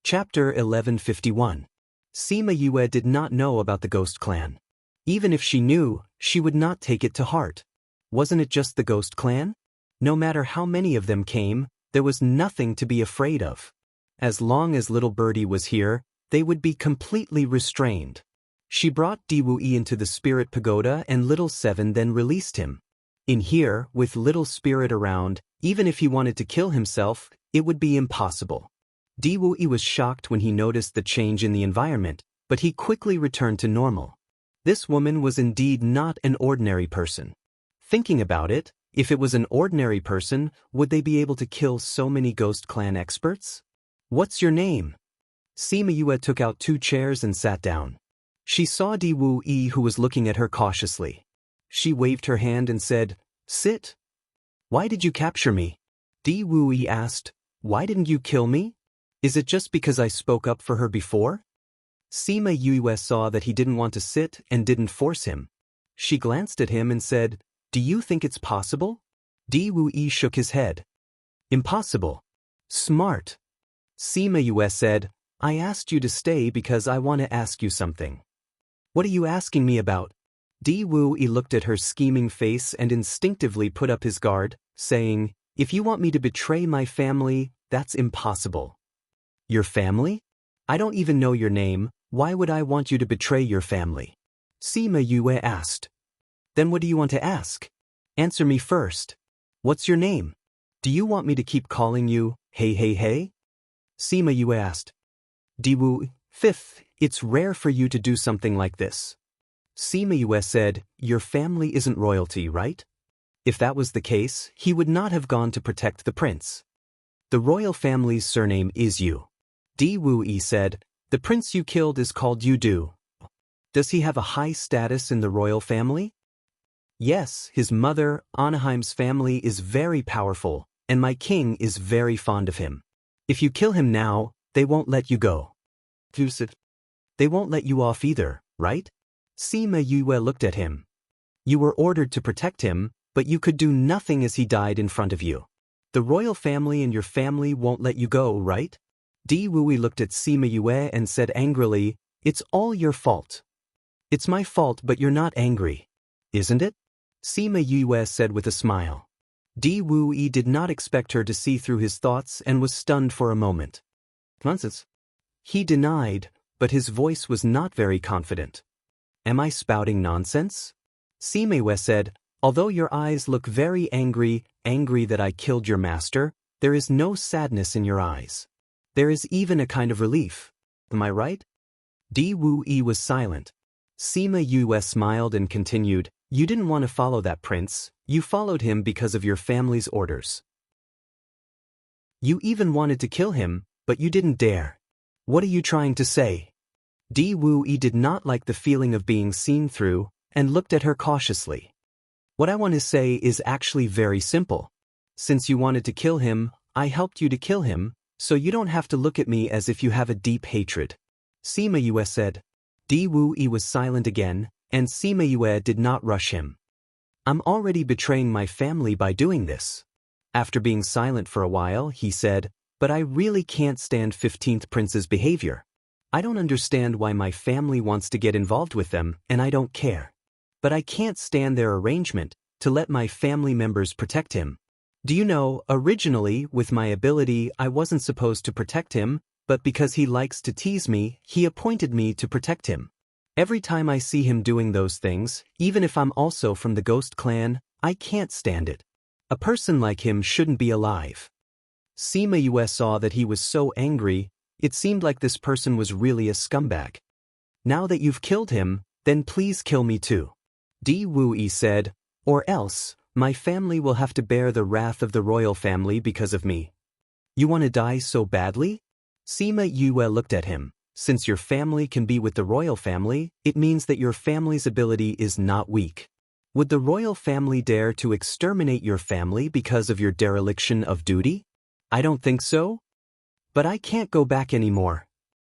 Chapter 1151. Sima Yue did not know about the Ghost Clan. Even if she knew, she would not take it to heart. Wasn't it just the Ghost Clan? No matter how many of them came, there was nothing to be afraid of. As long as little birdie was here, they would be completely restrained. She brought Diwui into the spirit pagoda and little Seven then released him. In here, with little spirit around, even if he wanted to kill himself, it would be impossible. Diwui was shocked when he noticed the change in the environment, but he quickly returned to normal. This woman was indeed not an ordinary person. Thinking about it, if it was an ordinary person, would they be able to kill so many Ghost Clan experts? What's your name? Sima Yue took out 2 chairs and sat down. She saw Diwui who was looking at her cautiously. She waved her hand and said, "Sit." "Why did you capture me?" Diwui asked. "Why didn't you kill me? Is it just because I spoke up for her before?" Sima Yue saw that he didn't want to sit and didn't force him. She glanced at him and said, "Do you think it's possible?" Diwui shook his head. "Impossible." "Smart." Sima Yue said, "I asked you to stay because I want to ask you something." "What are you asking me about?" Diwui looked at her scheming face and instinctively put up his guard, saying, "If you want me to betray my family, that's impossible." "Your family? I don't even know your name, why would I want you to betray your family?" Sima Yue asked. "Then what do you want to ask? Answer me first. What's your name? Do you want me to keep calling you, hey hey hey?" Sima Yue asked. "Diwui, 5th, it's rare for you to do something like this." Sima Yue said, "Your family isn't royalty, right?" If that was the case, he would not have gone to protect the prince. "The royal family's surname is Yu." Diwui said, "The prince you killed is called Yudu. Does he have a high status in the royal family?" "Yes, his mother, Anaheim's family is very powerful, and my king is very fond of him. If you kill him now, they won't let you go." "They won't let you off either, right?" Sima Yue looked at him. "You were ordered to protect him, but you could do nothing as he died in front of you. The royal family and your family won't let you go, right?" Diwui looked at Sima Yue and said angrily, "It's all your fault." "It's my fault, but you're not angry, isn't it?" Sima Yue said with a smile. Diwui did not expect her to see through his thoughts and was stunned for a moment. "Nonsense." He denied, but his voice was not very confident. "Am I spouting nonsense?" Sima Yue said, "Although your eyes look very angry that I killed your master, there is no sadness in your eyes. There is even a kind of relief. Am I right?" Diwui was silent. Sima Yue smiled and continued, "You didn't want to follow that prince, you followed him because of your family's orders. You even wanted to kill him, but you didn't dare. What are you trying to say?" Diwui did not like the feeling of being seen through, and looked at her cautiously. "What I want to say is actually very simple. Since you wanted to kill him, I helped you to kill him, so you don't have to look at me as if you have a deep hatred." Sima Yue said. Diwui was silent again, and Sima Yue did not rush him. "I'm already betraying my family by doing this." After being silent for a while, he said, "But I really can't stand 15th Prince's behavior. I don't understand why my family wants to get involved with them, and I don't care. But I can't stand their arrangement to let my family members protect him. Do you know, originally, with my ability, I wasn't supposed to protect him, but because he likes to tease me, he appointed me to protect him. Every time I see him doing those things, even if I'm also from the Ghost Clan, I can't stand it. A person like him shouldn't be alive." Sima Yue saw that he was so angry, it seemed like this person was really a scumbag. "Now that you've killed him, then please kill me too." Diwui said, "Or else, my family will have to bear the wrath of the royal family because of me." "You want to die so badly?" Sima Yue looked at him. "Since your family can be with the royal family, it means that your family's ability is not weak. Would the royal family dare to exterminate your family because of your dereliction of duty? I don't think so. But I can't go back anymore."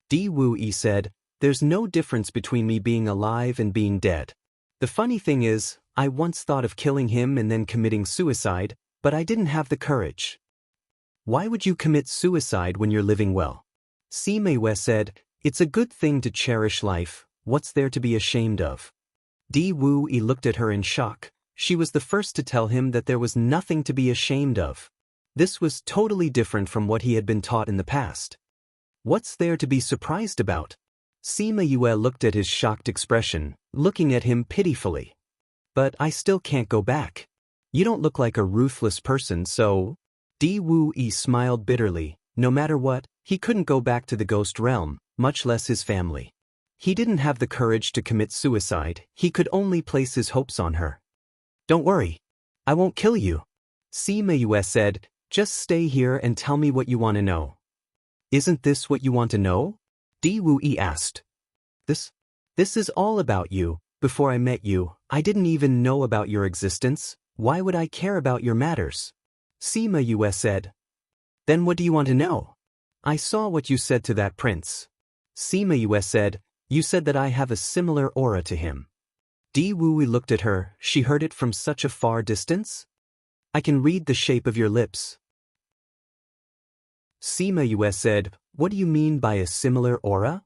Diwui said, "There's no difference between me being alive and being dead. The funny thing is, I once thought of killing him and then committing suicide, but I didn't have the courage." "Why would you commit suicide when you're living well?" Sima said, "It's a good thing to cherish life, what's there to be ashamed of?" Di Wu-yi looked at her in shock. She was the first to tell him that there was nothing to be ashamed of. This was totally different from what he had been taught in the past. What's there to be surprised about? Sima Yue looked at his shocked expression, looking at him pitifully. "But I still can't go back. You don't look like a ruthless person, so—" Di Wu-yi smiled bitterly. No matter what, he couldn't go back to the ghost realm, much less his family. He didn't have the courage to commit suicide, he could only place his hopes on her. "Don't worry. I won't kill you," Sima Yue said, "just stay here and tell me what you want to know." "Isn't this what you want to know?" Di Wu-yi asked. This is all about you. Before I met you, I didn't even know about your existence. Why would I care about your matters?" Sima Yue said. "Then what do you want to know?" "I saw what you said to that prince." Sima Yue said, "You said that I have a similar aura to him." Di Wu-yi looked at her. She heard it from such a far distance? "I can read the shape of your lips." Sima Yue said, "What do you mean by a similar aura?"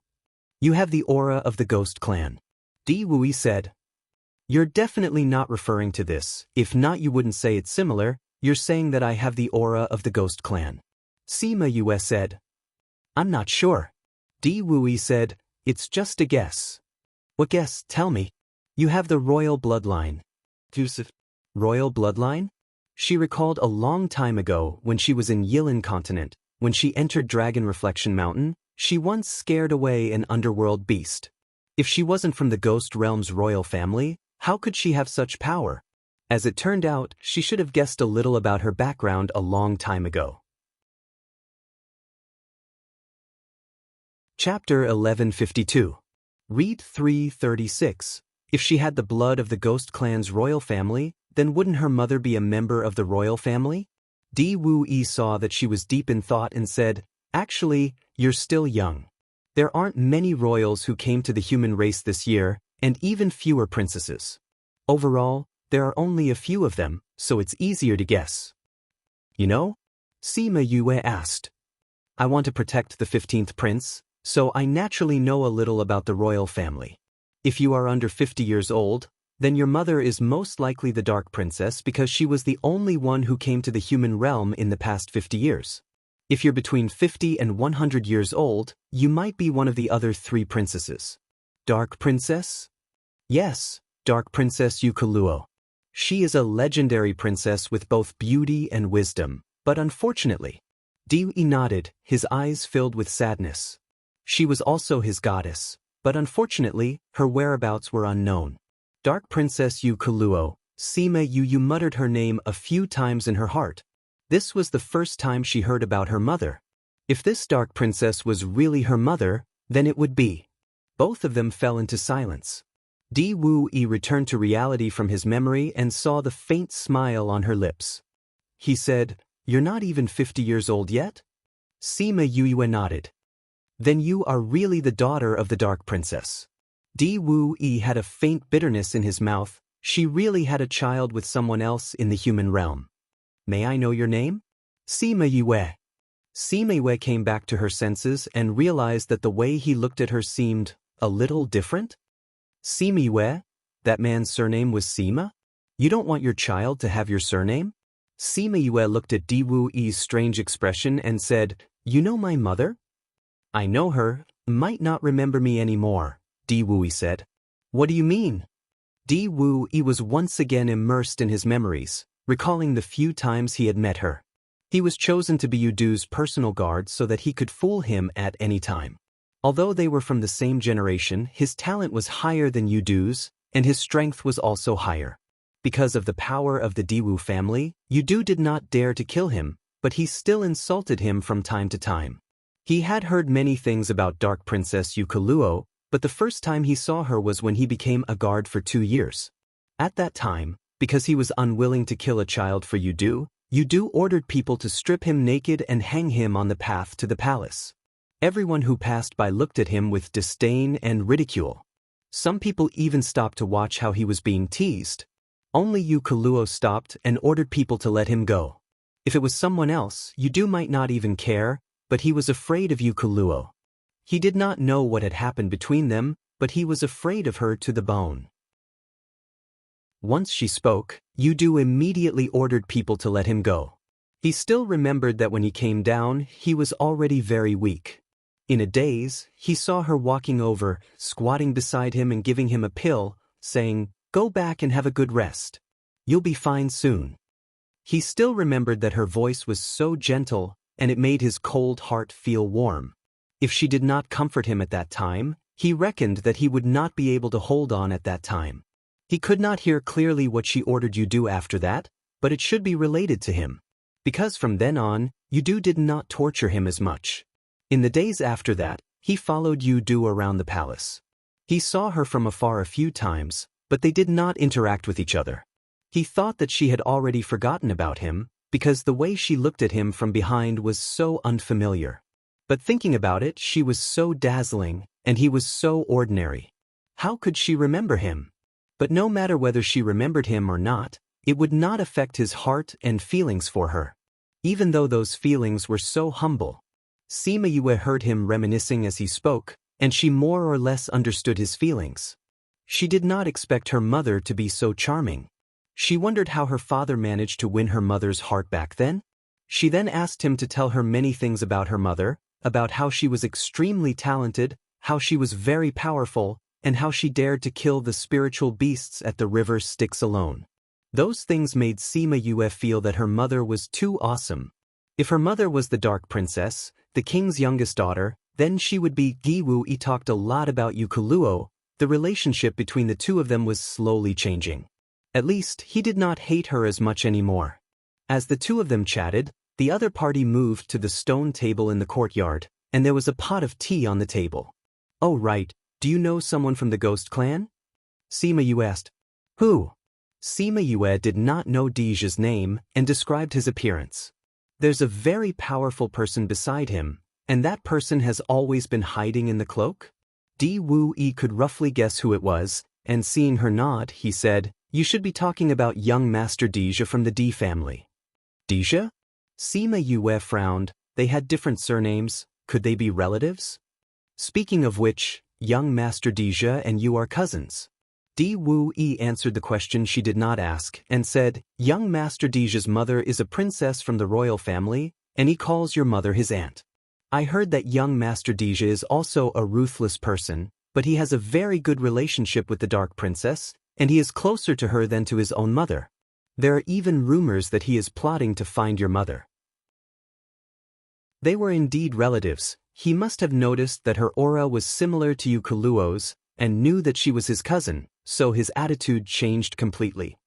"You have the aura of the ghost clan." Di Wu-yi said, "You're definitely not referring to this. If not, you wouldn't say it's similar. You're saying that I have the aura of the ghost clan." Sima Yue said, "I'm not sure." Di Wu-yi said, "It's just a guess." "What guess? Tell me." "You have the royal bloodline." Joseph. Royal bloodline? She recalled a long time ago when she was in Yilin continent, when she entered Dragon Reflection Mountain, she once scared away an underworld beast. If she wasn't from the ghost realm's royal family, how could she have such power? As it turned out, she should have guessed a little about her background a long time ago. Chapter 1152. Read 336. If she had the blood of the ghost clan's royal family, then wouldn't her mother be a member of the royal family? Di Wu-yi saw that she was deep in thought and said, "Actually, you're still young. There aren't many royals who came to the human race this year, and even fewer princesses. Overall, there are only a few of them, so it's easier to guess." "You know?" Sima Yue asked. "I want to protect the 15th prince, so I naturally know a little about the royal family. If you are under 50 years old, then your mother is most likely the Dark Princess because she was the only one who came to the human realm in the past 50 years. If you're between 50 and 100 years old, you might be one of the other 3 princesses." "Dark Princess?" "Yes, Dark Princess Yukoluo. She is a legendary princess with both beauty and wisdom, but unfortunately—" Di nodded, his eyes filled with sadness. "She was also his goddess, but unfortunately, her whereabouts were unknown. Dark Princess Yukoluo." Sima Yu muttered her name a few times in her heart. This was the first time she heard about her mother. If this Dark Princess was really her mother, then it would be. Both of them fell into silence. Di Wu-yi returned to reality from his memory and saw the faint smile on her lips. He said, "You're not even 50 years old yet?" Sima Yue nodded. "Then you are really the daughter of the Dark Princess." Di Wu-yi had a faint bitterness in his mouth. She really had a child with someone else in the human realm. "May I know your name?" "Sima Yue." Sima Yue came back to her senses and realized that the way he looked at her seemed a little different. "Sima Yue? That man's surname was Sima? You don't want your child to have your surname?" Sima Yue looked at Di Wu-yi's strange expression and said, "You know my mother?" "I know her, might not remember me anymore," Di Wu-yi said. "What do you mean?" Di Wu-yi was once again immersed in his memories, recalling the few times he had met her. He was chosen to be Yudu's personal guard so that he could fool him at any time. Although they were from the same generation, his talent was higher than Yudu's, and his strength was also higher. Because of the power of the Diwu family, Yudu did not dare to kill him, but he still insulted him from time to time. He had heard many things about Dark Princess Yukoluo, but the first time he saw her was when he became a guard for 2 years. At that time, because he was unwilling to kill a child for Yudu, Yudu ordered people to strip him naked and hang him on the path to the palace. Everyone who passed by looked at him with disdain and ridicule. Some people even stopped to watch how he was being teased. Only Yukoluo stopped and ordered people to let him go. If it was someone else, Yudu might not even care, but he was afraid of Yukoluo. He did not know what had happened between them, but he was afraid of her to the bone. Once she spoke, Yudu immediately ordered people to let him go. He still remembered that when he came down, he was already very weak. In a daze, he saw her walking over, squatting beside him and giving him a pill, saying, "Go back and have a good rest. You'll be fine soon." He still remembered that her voice was so gentle, and it made his cold heart feel warm. If she did not comfort him at that time, he reckoned that he would not be able to hold on at that time. He could not hear clearly what she ordered Yudu after that, but it should be related to him. Because from then on, Yudu did not torture him as much. In the days after that, he followed Yudu around the palace. He saw her from afar a few times, but they did not interact with each other. He thought that she had already forgotten about him, because the way she looked at him from behind was so unfamiliar. But thinking about it, she was so dazzling, and he was so ordinary. How could she remember him? But no matter whether she remembered him or not, it would not affect his heart and feelings for her. Even though those feelings were so humble. Sima Yue heard him reminiscing as he spoke, and she more or less understood his feelings. She did not expect her mother to be so charming. She wondered how her father managed to win her mother's heart back then. She then asked him to tell her many things about her mother, about how she was extremely talented, how she was very powerful, and how she dared to kill the spiritual beasts at the river Styx alone. Those things made Sima Yue feel that her mother was too awesome. If her mother was the Dark Princess, the king's youngest daughter, then she would be. Giwu Yi talked a lot about Yukuluo. The relationship between the two of them was slowly changing. At least, he did not hate her as much anymore. As the two of them chatted, the other party moved to the stone table in the courtyard, and there was a pot of tea on the table. "Oh right, do you know someone from the Ghost Clan?" Sima Yue asked. "Who?" Sima Yue did not know Dija's name and described his appearance. "There's a very powerful person beside him, and that person has always been hiding in the cloak?" Di Wu Yi could roughly guess who it was, and seeing her nod, he said, "You should be talking about young Master Dija from the Di family." "Dija?" Sima Yue frowned. They had different surnames. Could they be relatives? "Speaking of which, young Master Dija and you are cousins." Di Wu Yi answered the question she did not ask and said, "Young Master Dija's mother is a princess from the royal family, and he calls your mother his aunt. I heard that young Master Dija is also a ruthless person, but he has a very good relationship with the Dark Princess, and he is closer to her than to his own mother. There are even rumors that he is plotting to find your mother." They were indeed relatives. He must have noticed that her aura was similar to Yukuluo's, and knew that she was his cousin, so his attitude changed completely.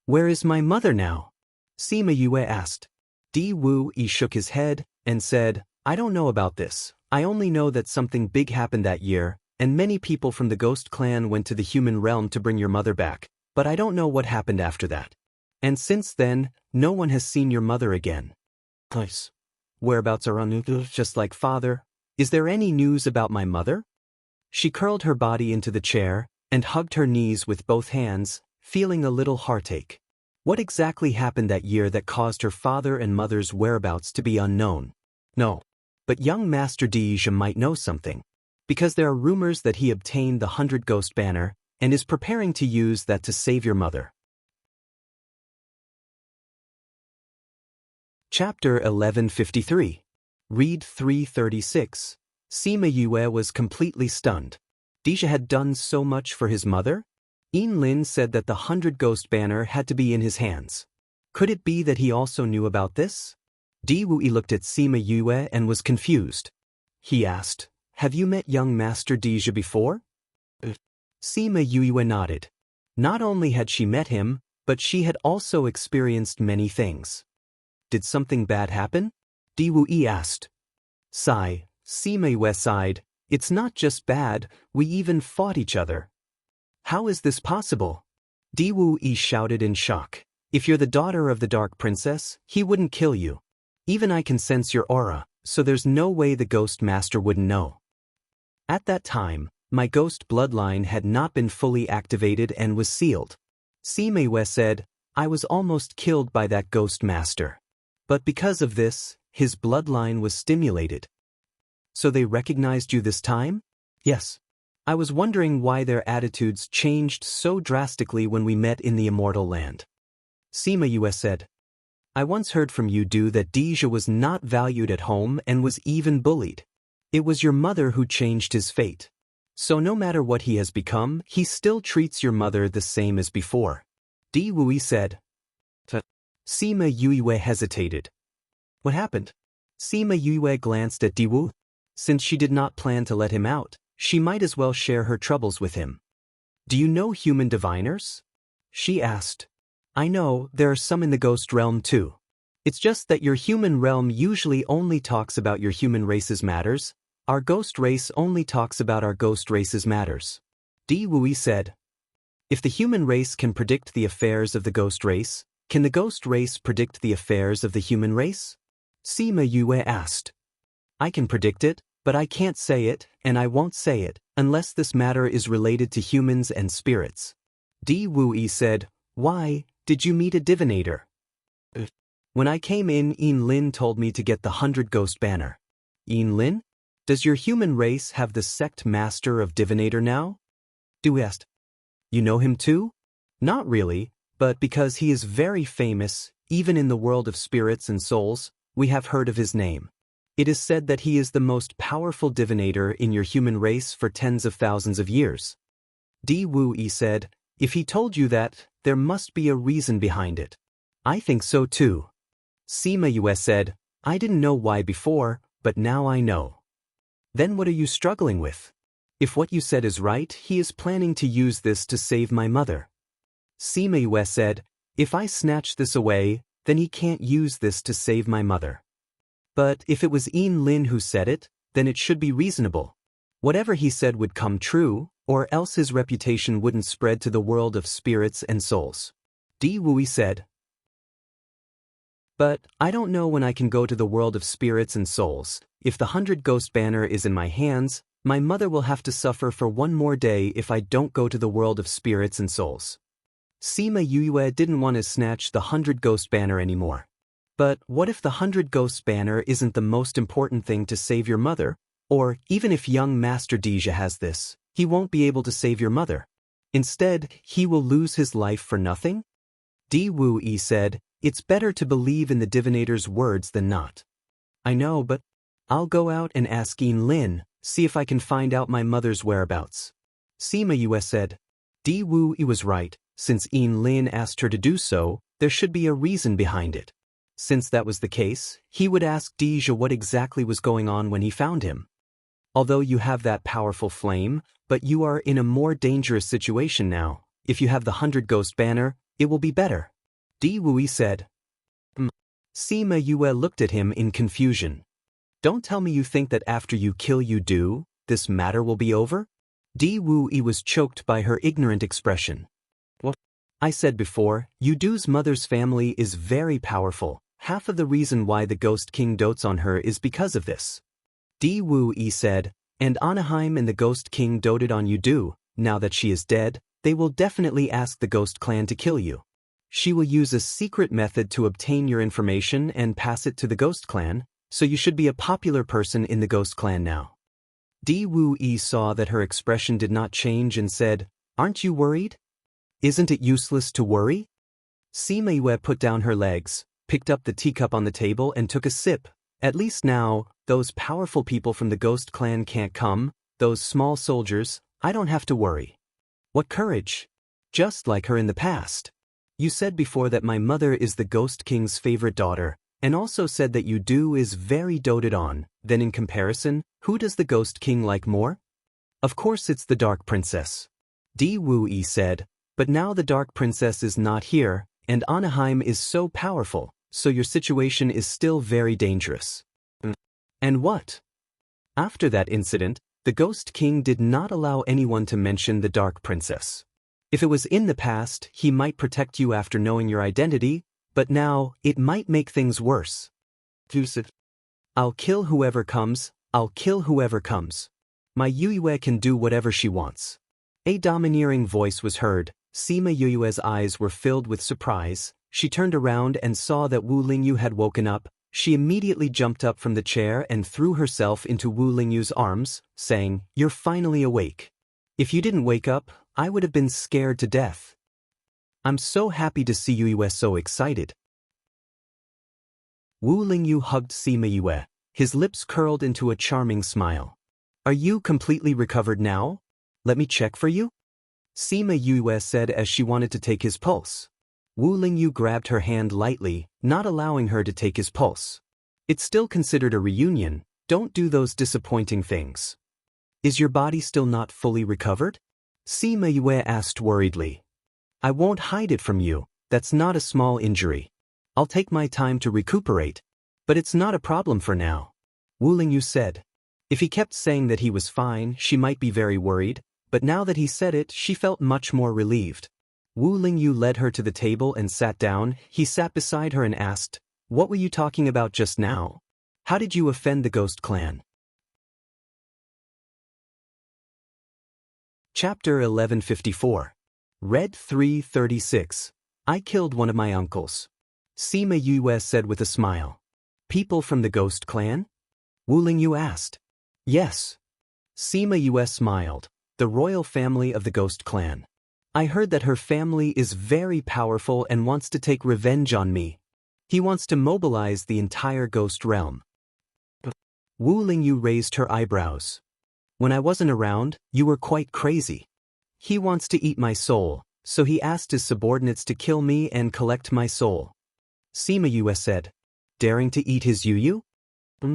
"Where is my mother now?" Sima Yue asked. Di Wu Yi shook his head and said, "I don't know about this. I only know that something big happened that year, and many people from the Ghost Clan went to the human realm to bring your mother back, but I don't know what happened after that. And since then, no one has seen your mother again." "Nice. Whereabouts are unknown, just like father. Is there any news about my mother?" She curled her body into the chair and hugged her knees with both hands, feeling a little heartache. What exactly happened that year that caused her father and mother's whereabouts to be unknown? No. But young Master Dija might know something, because there are rumors that he obtained the 100 Ghost Banner and is preparing to use that to save your mother. Chapter 1153. Read 336. Sima Yue was completely stunned. Dija had done so much for his mother? Yin Lin said that the 100 Ghost Banner had to be in his hands. Could it be that he also knew about this? Di Wu Yi looked at Sima Yue and was confused. He asked, "Have you met young Master Dija before?" Sima Yue nodded. Not only had she met him, but she had also experienced many things. "Did something bad happen?" Di Wu Yi asked. Sigh. Sima Yue sighed. "It's not just bad, we even fought each other." "How is this possible?" Di Wu Yi shouted in shock. "If you're the daughter of the Dark Princess, he wouldn't kill you. Even I can sense your aura, so there's no way the Ghost Master wouldn't know." At that time, my ghost bloodline had not been fully activated and was sealed. Sima Yue said, "I was almost killed by that Ghost Master. But because of this, his bloodline was stimulated." So they recognized you this time? Yes. I was wondering why their attitudes changed so drastically when we met in the immortal land. Sima Yue said, I once heard from you that Deja was not valued at home and was even bullied. It was your mother who changed his fate. So no matter what he has become, he still treats your mother the same as before. Di Wui said. Sima Yue hesitated. What happened? Sima Yue glanced at Di Wu. Since she did not plan to let him out, she might as well share her troubles with him. Do you know human diviners? She asked. I know, there are some in the ghost realm too. It's just that your human realm usually only talks about your human race's matters. Our ghost race only talks about our ghost race's matters. Di Wui said. If the human race can predict the affairs of the ghost race, can the ghost race predict the affairs of the human race? Sima Yue asked. I can predict it, but I can't say it, and I won't say it, unless this matter is related to humans and spirits. Di Wui said, Why, did you meet a divinator? When I came in, Yin Lin told me to get the 100 Ghost Banner. Yin Lin? Does your human race have the sect master of divinator now? Du asked. You know him too? Not really, but because he is very famous, even in the world of spirits and souls, we have heard of his name. It is said that he is the most powerful divinator in your human race for tens of thousands of years. Di Wui said, If he told you that, there must be a reason behind it. I think so too. Sima Yue said, I didn't know why before, but now I know. Then what are you struggling with? If what you said is right, he is planning to use this to save my mother. Sima Yue said, If I snatch this away, then he can't use this to save my mother. But if it was Yin Lin who said it, then it should be reasonable. Whatever he said would come true, or else his reputation wouldn't spread to the world of spirits and souls. Di Wui said. But I don't know when I can go to the world of spirits and souls. If the 100 Ghost Banner is in my hands, my mother will have to suffer for one more day if I don't go to the world of spirits and souls. Sima Yue didn't want to snatch the 100 Ghost Banner anymore. But what if the 100 Ghosts Banner isn't the most important thing to save your mother? Or, even if young Master Deja has this, he won't be able to save your mother. Instead, he will lose his life for nothing? Di Wui said, It's better to believe in the divinator's words than not. I know, but I'll go out and ask Yin Lin, see if I can find out my mother's whereabouts. Sima Yue said. Di Wui was right, since Yin Lin asked her to do so, there should be a reason behind it. Since that was the case, he would ask Deja what exactly was going on when he found him. Although you have that powerful flame, but you are in a more dangerous situation now. If you have the 100 Ghost Banner, it will be better. Di Wui said. Sima Yue looked at him in confusion. Don't tell me you think that after you kill Yudu, this matter will be over? Di Wui was choked by her ignorant expression. What? I said before, Yudu's mother's family is very powerful. Half of the reason why the Ghost King dotes on her is because of this. Di Wui said, and Anaheim and the Ghost King doted on Yudu. Now that she is dead, they will definitely ask the Ghost Clan to kill you. She will use a secret method to obtain your information and pass it to the Ghost Clan, so you should be a popular person in the Ghost Clan now. Di Wui saw that her expression did not change and said, Aren't you worried? Isn't it useless to worry? Sima Yue put down her legs, picked up the teacup on the table and took a sip. At least now, those powerful people from the Ghost Clan can't come, those small soldiers, I don't have to worry. What courage! Just like her in the past. You said before that my mother is the Ghost King's favorite daughter, and also said that Yudu is very doted on. Then in comparison, who does the Ghost King like more? Of course it's the Dark Princess. Di Wui said, but now the Dark Princess is not here, and Anaheim is so powerful, so your situation is still very dangerous. And what? After that incident, the Ghost King did not allow anyone to mention the Dark Princess. If it was in the past, he might protect you after knowing your identity, but now, it might make things worse. I'll kill whoever comes, I'll kill whoever comes. My Yue can do whatever she wants. A domineering voice was heard. Sima Yue's eyes were filled with surprise. She turned around and saw that Wu Lingyu had woken up. She immediately jumped up from the chair and threw herself into Wu Lingyu's arms, saying, "You're finally awake. If you didn't wake up, I would have been scared to death. I'm so happy to see you were so excited." Wu Lingyu hugged Sima Yue, his lips curled into a charming smile. "Are you completely recovered now? Let me check for you?" Sima Yue said as she wanted to take his pulse. Wu Lingyu grabbed her hand lightly, not allowing her to take his pulse. "It's still considered a reunion, don't do those disappointing things." "Is your body still not fully recovered?" Sima Yue asked worriedly. "I won't hide it from you, that's not a small injury. I'll take my time to recuperate, but it's not a problem for now," Wu Lingyu said. If he kept saying that he was fine, she might be very worried, but now that he said it, she felt much more relieved. Wu Lingyu led her to the table and sat down. He sat beside her and asked, "What were you talking about just now? How did you offend the Ghost Clan?" Chapter 1154. Red 336. I killed one of my uncles. Sima Yue said with a smile. "People from the Ghost Clan?" Wu Lingyu asked. "Yes." Sima Yue smiled. "The royal family of the Ghost Clan. I heard that her family is very powerful and wants to take revenge on me. He wants to mobilize the entire Ghost Realm." Wu Lingyu raised her eyebrows. "When I wasn't around, you were quite crazy. He wants to eat my soul, so he asked his subordinates to kill me and collect my soul." Sima Yue said. "Daring to eat his Yu?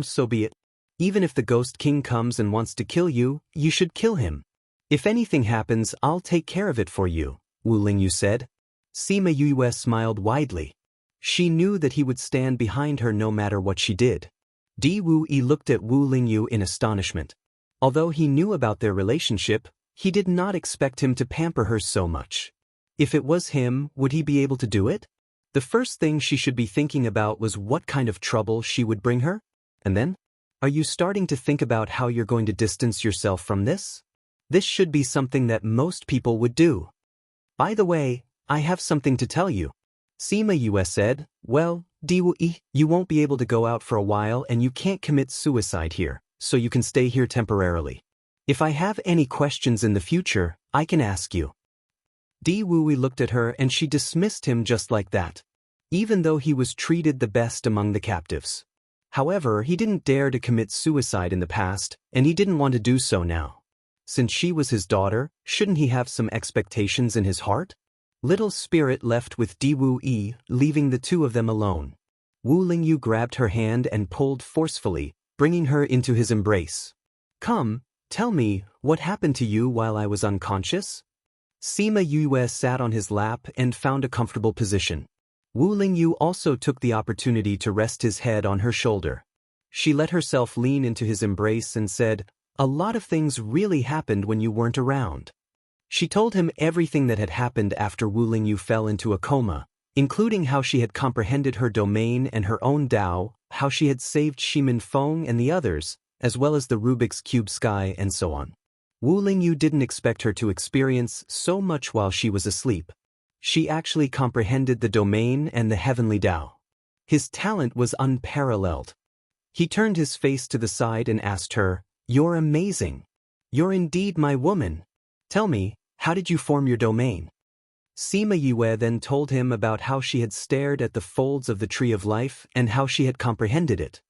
So be it. Even if the Ghost King comes and wants to kill you, you should kill him. If anything happens, I'll take care of it for you," Wu Lingyu said. Sima Yue smiled widely. She knew that he would stand behind her no matter what she did. Di Wu-yi looked at Wu Lingyu in astonishment. Although he knew about their relationship, he did not expect him to pamper her so much. If it was him, would he be able to do it? The first thing she should be thinking about was what kind of trouble she would bring her. And then? Are you starting to think about how you're going to distance yourself from this? This should be something that most people would do. "By the way, I have something to tell you," Sima Yue said. "Well, Di Wu-yi, you won't be able to go out for a while and you can't commit suicide here, so you can stay here temporarily. If I have any questions in the future, I can ask you." Di Wu-yi looked at her and she dismissed him just like that. Even though he was treated the best among the captives. However, he didn't dare to commit suicide in the past, and he didn't want to do so now. Since she was his daughter, shouldn't he have some expectations in his heart? Little Spirit left with Di Wu-yi, leaving the two of them alone. Wu Lingyu grabbed her hand and pulled forcefully, bringing her into his embrace. "Come, tell me, what happened to you while I was unconscious?" Sima Yue sat on his lap and found a comfortable position. Wu Lingyu also took the opportunity to rest his head on her shoulder. She let herself lean into his embrace and said, "A lot of things really happened when you weren't around." She told him everything that had happened after Wu Lingyu fell into a coma, including how she had comprehended her domain and her own Tao, how she had saved Shimin Feng and the others, as well as the Rubik's Cube sky and so on. Wu Lingyu didn't expect her to experience so much while she was asleep. She actually comprehended the domain and the heavenly Tao. His talent was unparalleled. He turned his face to the side and asked her, "You're amazing. You're indeed my woman. Tell me, how did you form your domain?" Sima Yue then told him about how she had stared at the folds of the Tree of Life and how she had comprehended it.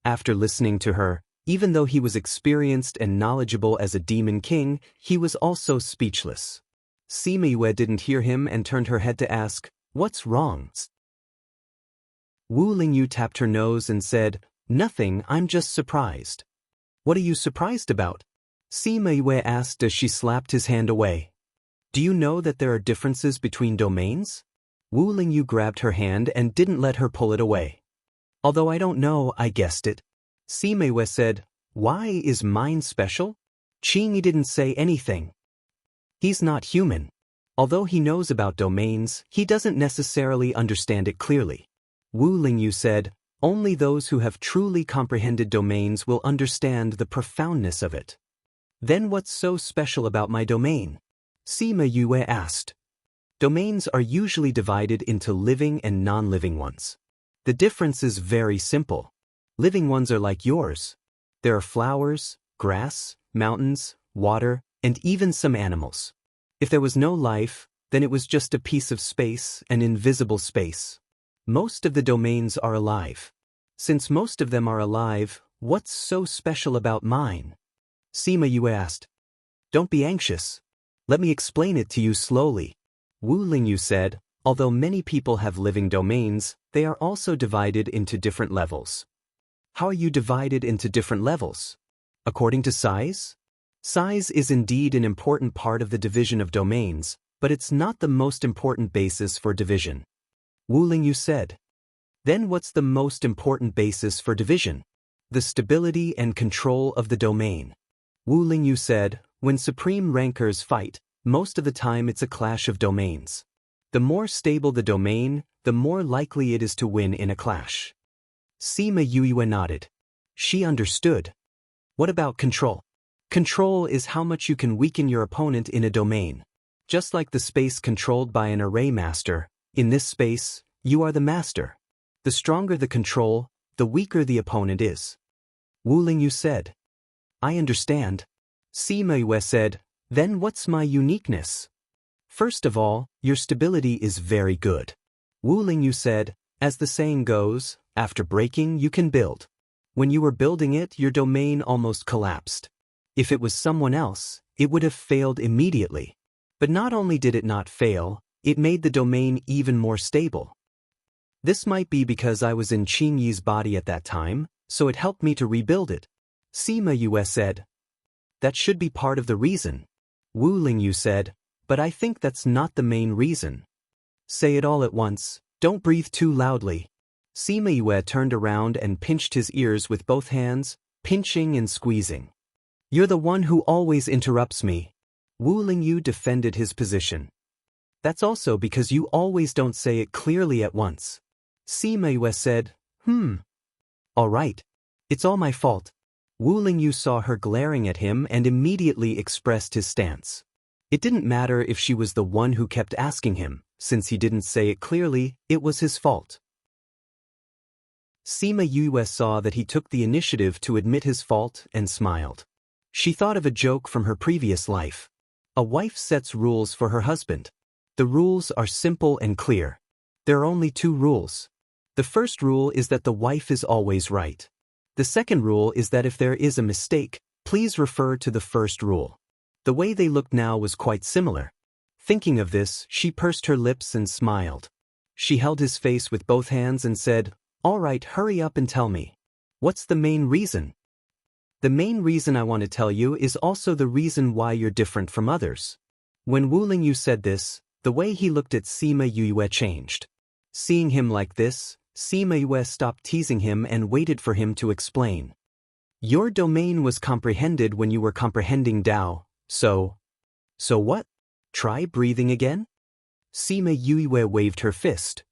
After listening to her, even though he was experienced and knowledgeable as a demon king, he was also speechless. Sima Yue didn't hear him and turned her head to ask, "What's wrong?" Wu Lingyu tapped her nose and said, "Nothing, I'm just surprised." "What are you surprised about?" Sima Yue asked as she slapped his hand away. "Do you know that there are differences between domains?" Wu Lingyu grabbed her hand and didn't let her pull it away. "Although I don't know, I guessed it." Sima Yue said, "Why is mine special?" Qingyi didn't say anything. He's not human. Although he knows about domains, he doesn't necessarily understand it clearly. Wu Lingyu said, "Only those who have truly comprehended domains will understand the profoundness of it." "Then what's so special about my domain?" Sima Yue asked. Domains are usually divided into living and non-living ones. The difference is very simple. Living ones are like yours. There are flowers, grass, mountains, water, and even some animals. If there was no life, then it was just a piece of space, an invisible space. Most of the domains are alive. Since most of them are alive, what's so special about mine? Sima Yue asked. Don't be anxious. Let me explain it to you slowly. Wu Lingyu said, although many people have living domains, they are also divided into different levels. How are you divided into different levels? According to size? Size is indeed an important part of the division of domains, but it's not the most important basis for division. Wu Lingyu said. Then what's the most important basis for division? The stability and control of the domain. Wu Lingyu said, when supreme rankers fight, most of the time it's a clash of domains. The more stable the domain, the more likely it is to win in a clash. Sima Yue nodded. She understood. What about control? Control is how much you can weaken your opponent in a domain. Just like the space controlled by an array master, in this space, you are the master. The stronger the control, the weaker the opponent is. Wu Lingyu said. I understand. Sima Yue said, then what's my uniqueness? First of all, your stability is very good. Wu Lingyu said, as the saying goes, after breaking you can build. When you were building it, your domain almost collapsed. If it was someone else, it would have failed immediately. But not only did it not fail, it made the domain even more stable. This might be because I was in Qing Yi's body at that time, so it helped me to rebuild it. Sima Yue said. That should be part of the reason. Wu Lingyu said, but I think that's not the main reason. Say it all at once, don't breathe too loudly. Sima Yue turned around and pinched his ears with both hands, pinching and squeezing. You're the one who always interrupts me. Wu Lingyu defended his position. That's also because you always don't say it clearly at once. Sima Yue said, All right. It's all my fault. Wu Lingyu saw her glaring at him and immediately expressed his stance. It didn't matter if she was the one who kept asking him, since he didn't say it clearly, it was his fault. Sima Yue saw that he took the initiative to admit his fault and smiled. She thought of a joke from her previous life. A wife sets rules for her husband. The rules are simple and clear. There are only 2 rules. The first rule is that the wife is always right. The second rule is that if there is a mistake, please refer to the first rule. The way they looked now was quite similar. Thinking of this, she pursed her lips and smiled. She held his face with both hands and said, All right, hurry up and tell me. What's the main reason? The main reason I want to tell you is also the reason why you're different from others. When Wu Lingyu said this, the way he looked at Sima Yue changed. Seeing him like this, Sima Yue stopped teasing him and waited for him to explain. Your domain was comprehended when you were comprehending Tao, so what? Try breathing again? Sima Yue waved her fist.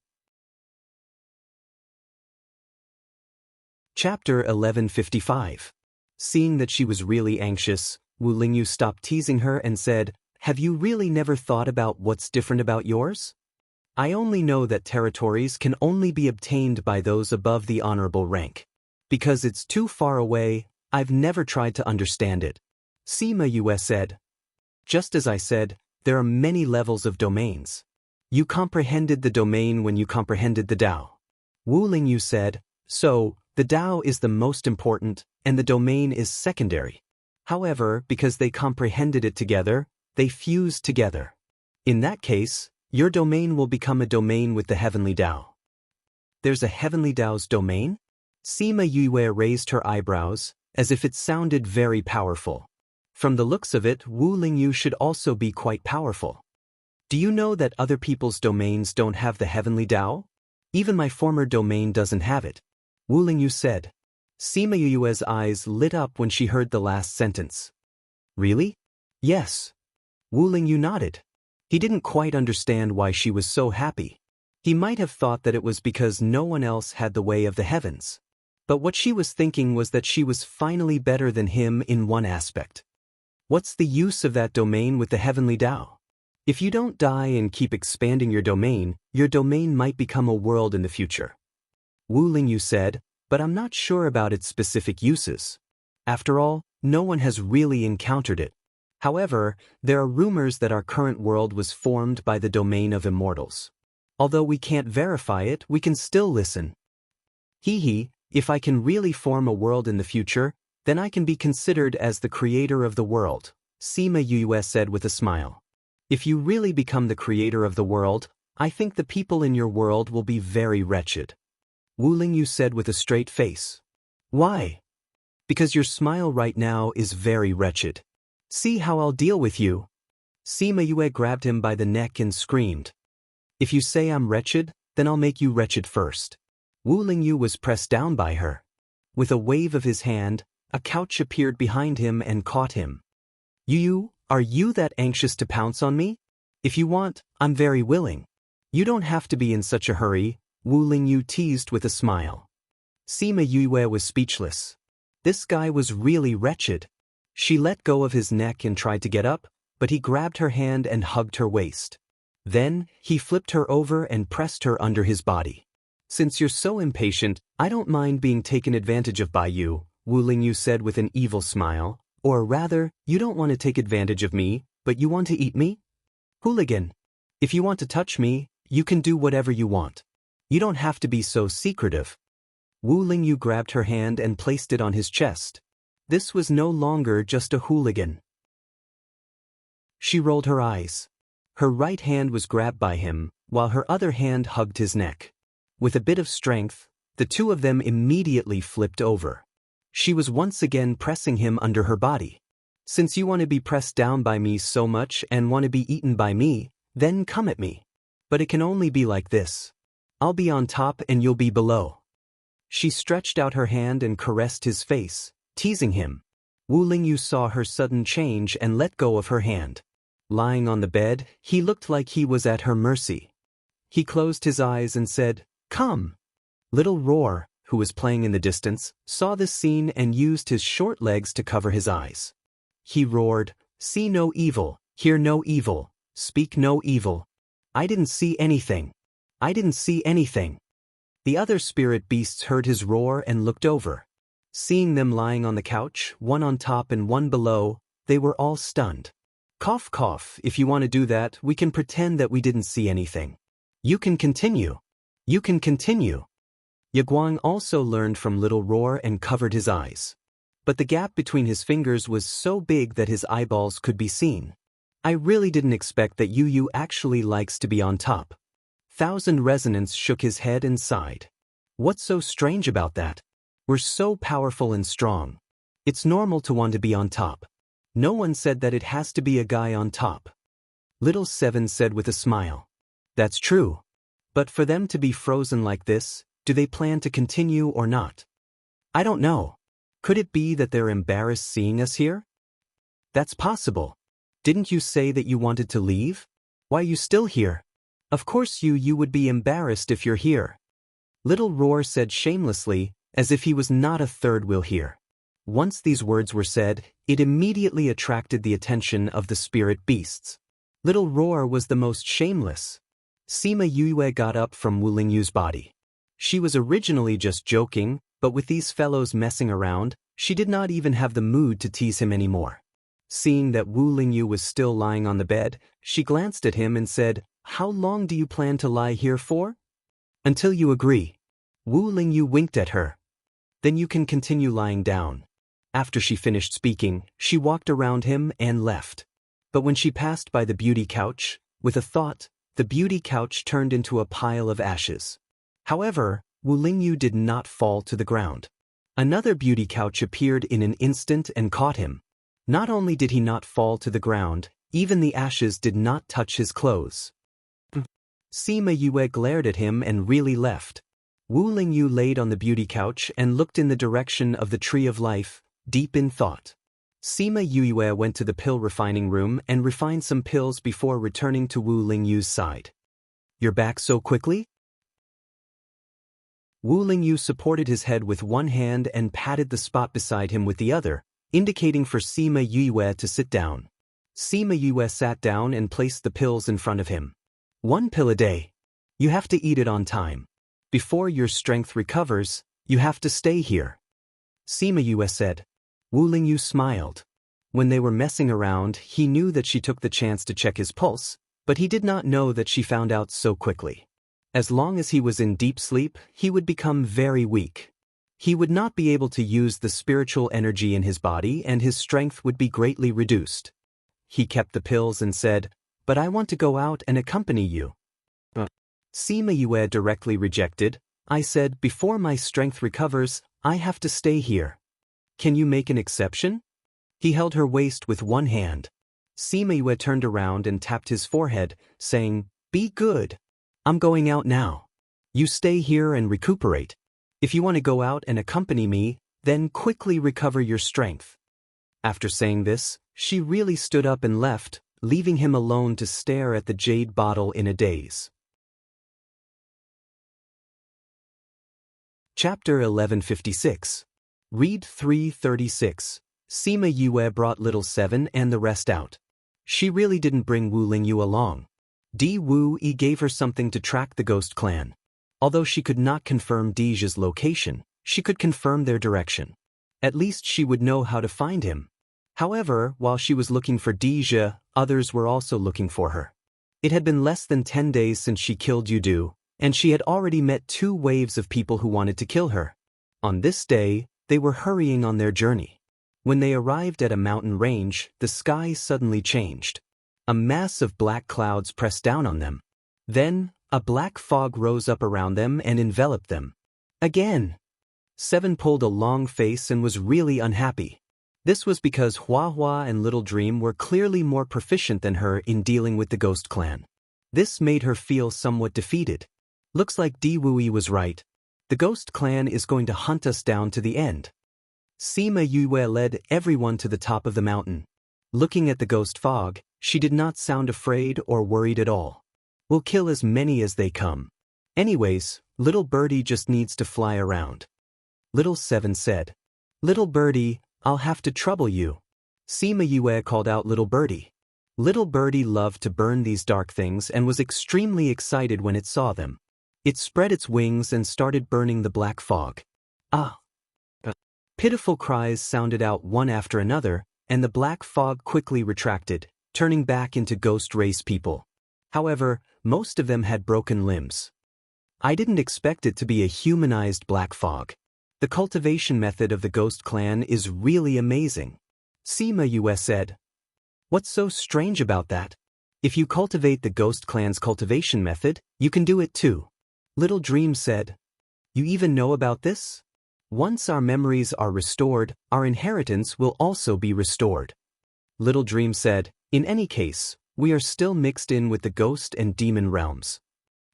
Chapter 1155. Seeing that she was really anxious, Wu Lingyu stopped teasing her and said, Have you really never thought about what's different about yours? I only know that territories can only be obtained by those above the honorable rank. Because it's too far away, I've never tried to understand it. Sima Yue said. Just as I said, there are many levels of domains. You comprehended the domain when you comprehended the Tao. Wu Lingyu said, so, the Tao is the most important, and the domain is secondary. However, because they comprehended it together, they fused together. In that case, your domain will become a domain with the heavenly Tao. There's a heavenly Tao's domain? Sima Yue raised her eyebrows, as if it sounded very powerful. From the looks of it, Wu Lingyu should also be quite powerful. Do you know that other people's domains don't have the heavenly Tao? Even my former domain doesn't have it. Wu Lingyu said. Sima Yue's eyes lit up when she heard the last sentence. Really? Yes. Wu Lingyu nodded. He didn't quite understand why she was so happy. He might have thought that it was because no one else had the way of the heavens. But what she was thinking was that she was finally better than him in one aspect. What's the use of that domain with the heavenly Tao? If you don't die and keep expanding your domain might become a world in the future. Wu Lingyu said, but I'm not sure about its specific uses. After all, no one has really encountered it. However, there are rumors that our current world was formed by the domain of immortals. Although we can't verify it, we can still listen. If I can really form a world in the future, then I can be considered as the creator of the world, Sima Yue said with a smile. If you really become the creator of the world, I think the people in your world will be very wretched. Wu Lingyu said with a straight face. Why? Because your smile right now is very wretched. See how I'll deal with you. Sima Yue grabbed him by the neck and screamed. If you say I'm wretched, then I'll make you wretched first. Wu Lingyu was pressed down by her. With a wave of his hand, a couch appeared behind him and caught him. You, are you that anxious to pounce on me? If you want, I'm very willing. You don't have to be in such a hurry, Wu Lingyu teased with a smile. Sima Yue was speechless. This guy was really wretched. She let go of his neck and tried to get up, but he grabbed her hand and hugged her waist. Then, he flipped her over and pressed her under his body. Since you're so impatient, I don't mind being taken advantage of by you, Wu Lingyu said with an evil smile. Or rather, you don't want to take advantage of me, but you want to eat me? Hooligan. If you want to touch me, you can do whatever you want. You don't have to be so secretive. Wu Lingyu grabbed her hand and placed it on his chest. This was no longer just a hooligan. She rolled her eyes. Her right hand was grabbed by him, while her other hand hugged his neck. With a bit of strength, the two of them immediately flipped over. She was once again pressing him under her body. Since you want to be pressed down by me so much and want to be eaten by me, then come at me. But it can only be like this. I'll be on top and you'll be below. She stretched out her hand and caressed his face, teasing him. Wu Lingyu saw her sudden change and let go of her hand. Lying on the bed, he looked like he was at her mercy. He closed his eyes and said, "Come." Little Roar, who was playing in the distance, saw this scene and used his short legs to cover his eyes. He roared, "See no evil, hear no evil, speak no evil. I didn't see anything. I didn't see anything." The other spirit beasts heard his roar and looked over. Seeing them lying on the couch, one on top and one below, they were all stunned. Cough cough, if you want to do that, we can pretend that we didn't see anything. You can continue. You can continue. Yaguang also learned from Little Roar and covered his eyes. But the gap between his fingers was so big that his eyeballs could be seen. I really didn't expect that Yu actually likes to be on top. Thousand Resonance shook his head and sighed. What's so strange about that? We're so powerful and strong. It's normal to want to be on top. No one said that it has to be a guy on top. Little Seven said with a smile. That's true. But for them to be frozen like this, do they plan to continue or not? I don't know. Could it be that they're embarrassed seeing us here? That's possible. Didn't you say that you wanted to leave? Why are you still here? Of course you would be embarrassed if you're here. Little Roar said shamelessly, as if he was not a third wheel here. Once these words were said, it immediately attracted the attention of the spirit beasts. Little Roar was the most shameless. Sima Yue got up from Wu Lingyu's body. She was originally just joking, but with these fellows messing around, she did not even have the mood to tease him anymore. Seeing that Wu Lingyu was still lying on the bed, she glanced at him and said, "How long do you plan to lie here for?" "Until you agree." Wu Lingyu winked at her. "Then you can continue lying down." After she finished speaking, she walked around him and left. But when she passed by the beauty couch, with a thought, the beauty couch turned into a pile of ashes. However, Wu Lingyu did not fall to the ground. Another beauty couch appeared in an instant and caught him. Not only did he not fall to the ground, even the ashes did not touch his clothes. Sima Yue glared at him and really left. Wu Lingyu laid on the beauty couch and looked in the direction of the Tree of Life, deep in thought. Sima Yue went to the pill refining room and refined some pills before returning to Wu Lingyu's side. "You're back so quickly?" Wu Lingyu supported his head with one hand and patted the spot beside him with the other, indicating for Sima Yue to sit down. Sima Yue sat down and placed the pills in front of him. "One pill a day. You have to eat it on time. Before your strength recovers, you have to stay here. Sima Yue said. Wu Lingyu smiled. When they were messing around, he knew that she took the chance to check his pulse, but he did not know that she found out so quickly. As long as he was in deep sleep, he would become very weak. He would not be able to use the spiritual energy in his body and his strength would be greatly reduced. He kept the pills and said, "But I want to go out and accompany you." Sima Yue directly rejected. I said, "Before my strength recovers, I have to stay here. Can you make an exception?" He held her waist with one hand. Sima Yue turned around and tapped his forehead, saying, "Be good. I'm going out now. You stay here and recuperate. If you want to go out and accompany me, then quickly recover your strength." After saying this, she really stood up and left, leaving him alone to stare at the jade bottle in a daze. Chapter 1156. Read 336. Sima Yue brought little 7 and the rest out. She really didn't bring Wu Lingyu along. Di Wu Yi gave her something to track the ghost clan. Although she could not confirm Dija's location, she could confirm their direction. At least she would know how to find him. However, while she was looking for Dija, others were also looking for her. It had been less than 10 days since she killed Yudu, and she had already met 2 waves of people who wanted to kill her. On this day, they were hurrying on their journey. When they arrived at a mountain range, the sky suddenly changed. A mass of black clouds pressed down on them. Then, a black fog rose up around them and enveloped them. Again! 7 pulled a long face and was really unhappy. This was because Hua Hua and Little Dream were clearly more proficient than her in dealing with the ghost clan. This made her feel somewhat defeated. Looks like Di Wui was right. The ghost clan is going to hunt us down to the end. Sima Yue led everyone to the top of the mountain. Looking at the ghost fog, she did not sound afraid or worried at all. We'll kill as many as they come. Anyways, little birdie just needs to fly around. Little 7 said. Little birdie, I'll have to trouble you. Sima Yue called out little birdie. Little birdie loved to burn these dark things and was extremely excited when it saw them. It spread its wings and started burning the black fog. Ah! Pitiful cries sounded out one after another, and the black fog quickly retracted, turning back into ghost race people. However, most of them had broken limbs. I didn't expect it to be a humanized black fog. The cultivation method of the ghost clan is really amazing. Sima Yue said. What's so strange about that? If you cultivate the ghost clan's cultivation method, you can do it too. Little Dream said. You even know about this? Once our memories are restored, our inheritance will also be restored. Little Dream said, in any case, we are still mixed in with the ghost and demon realms.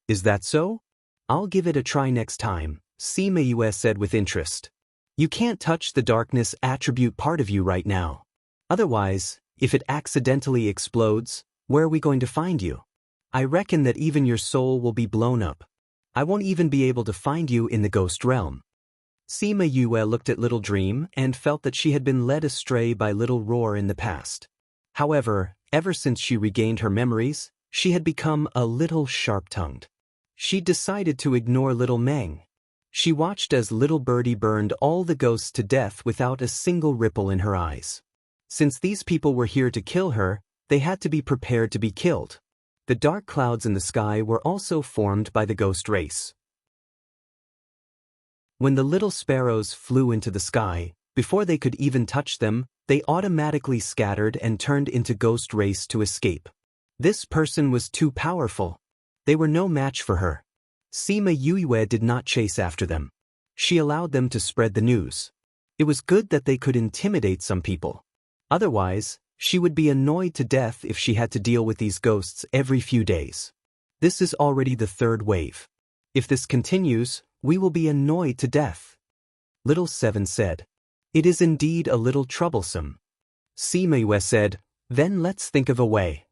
Is that so? I'll give it a try next time, Sima Yue said with interest. You can't touch the darkness attribute part of you right now. Otherwise, if it accidentally explodes, where are we going to find you? I reckon that even your soul will be blown up. I won't even be able to find you in the ghost realm. Sima Yue looked at Little Dream and felt that she had been led astray by Little Roar in the past. However, ever since she regained her memories, she had become a little sharp-tongued. She decided to ignore Little Meng. She watched as Little Birdie burned all the ghosts to death without a single ripple in her eyes. Since these people were here to kill her, they had to be prepared to be killed. The dark clouds in the sky were also formed by the ghost race. When the little sparrows flew into the sky, before they could even touch them, they automatically scattered and turned into ghost race to escape. This person was too powerful. They were no match for her. Sima Yue did not chase after them. She allowed them to spread the news. It was good that they could intimidate some people. Otherwise, she would be annoyed to death if she had to deal with these ghosts every few days. This is already the 3rd wave. If this continues, we will be annoyed to death. Little 7 said. It is indeed a little troublesome. Sima Yue said, then let's think of a way.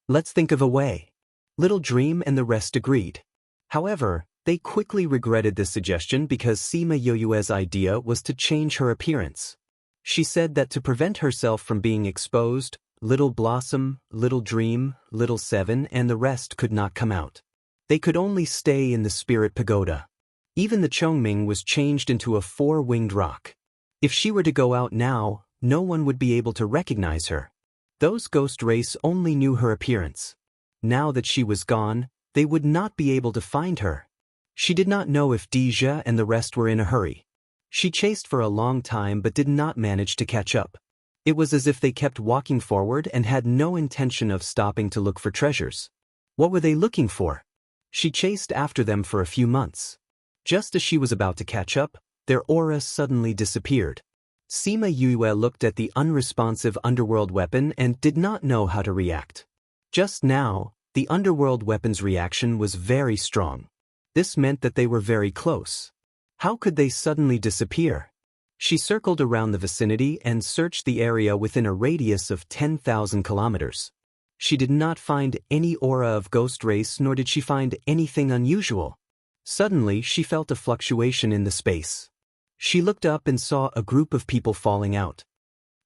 Let's think of a way. Little Dream and the rest agreed. However, they quickly regretted this suggestion because Sima Yue's idea was to change her appearance. She said that to prevent herself from being exposed, Little Blossom, Little Dream, Little 7 and the rest could not come out. They could only stay in the spirit pagoda. Even the Chongming was changed into a four-winged rock. If she were to go out now, no one would be able to recognize her. Those ghost race only knew her appearance. Now that she was gone, they would not be able to find her. She did not know if Deja and the rest were in a hurry. She chased for a long time but did not manage to catch up. It was as if they kept walking forward and had no intention of stopping to look for treasures. What were they looking for? She chased after them for a few months. Just as she was about to catch up, their aura suddenly disappeared. Sima Yue looked at the unresponsive underworld weapon and did not know how to react. Just now, the underworld weapon's reaction was very strong. This meant that they were very close. How could they suddenly disappear? She circled around the vicinity and searched the area within a radius of 10,000 kilometers. She did not find any aura of ghost race, nor did she find anything unusual. Suddenly, she felt a fluctuation in the space. She looked up and saw a group of people falling out.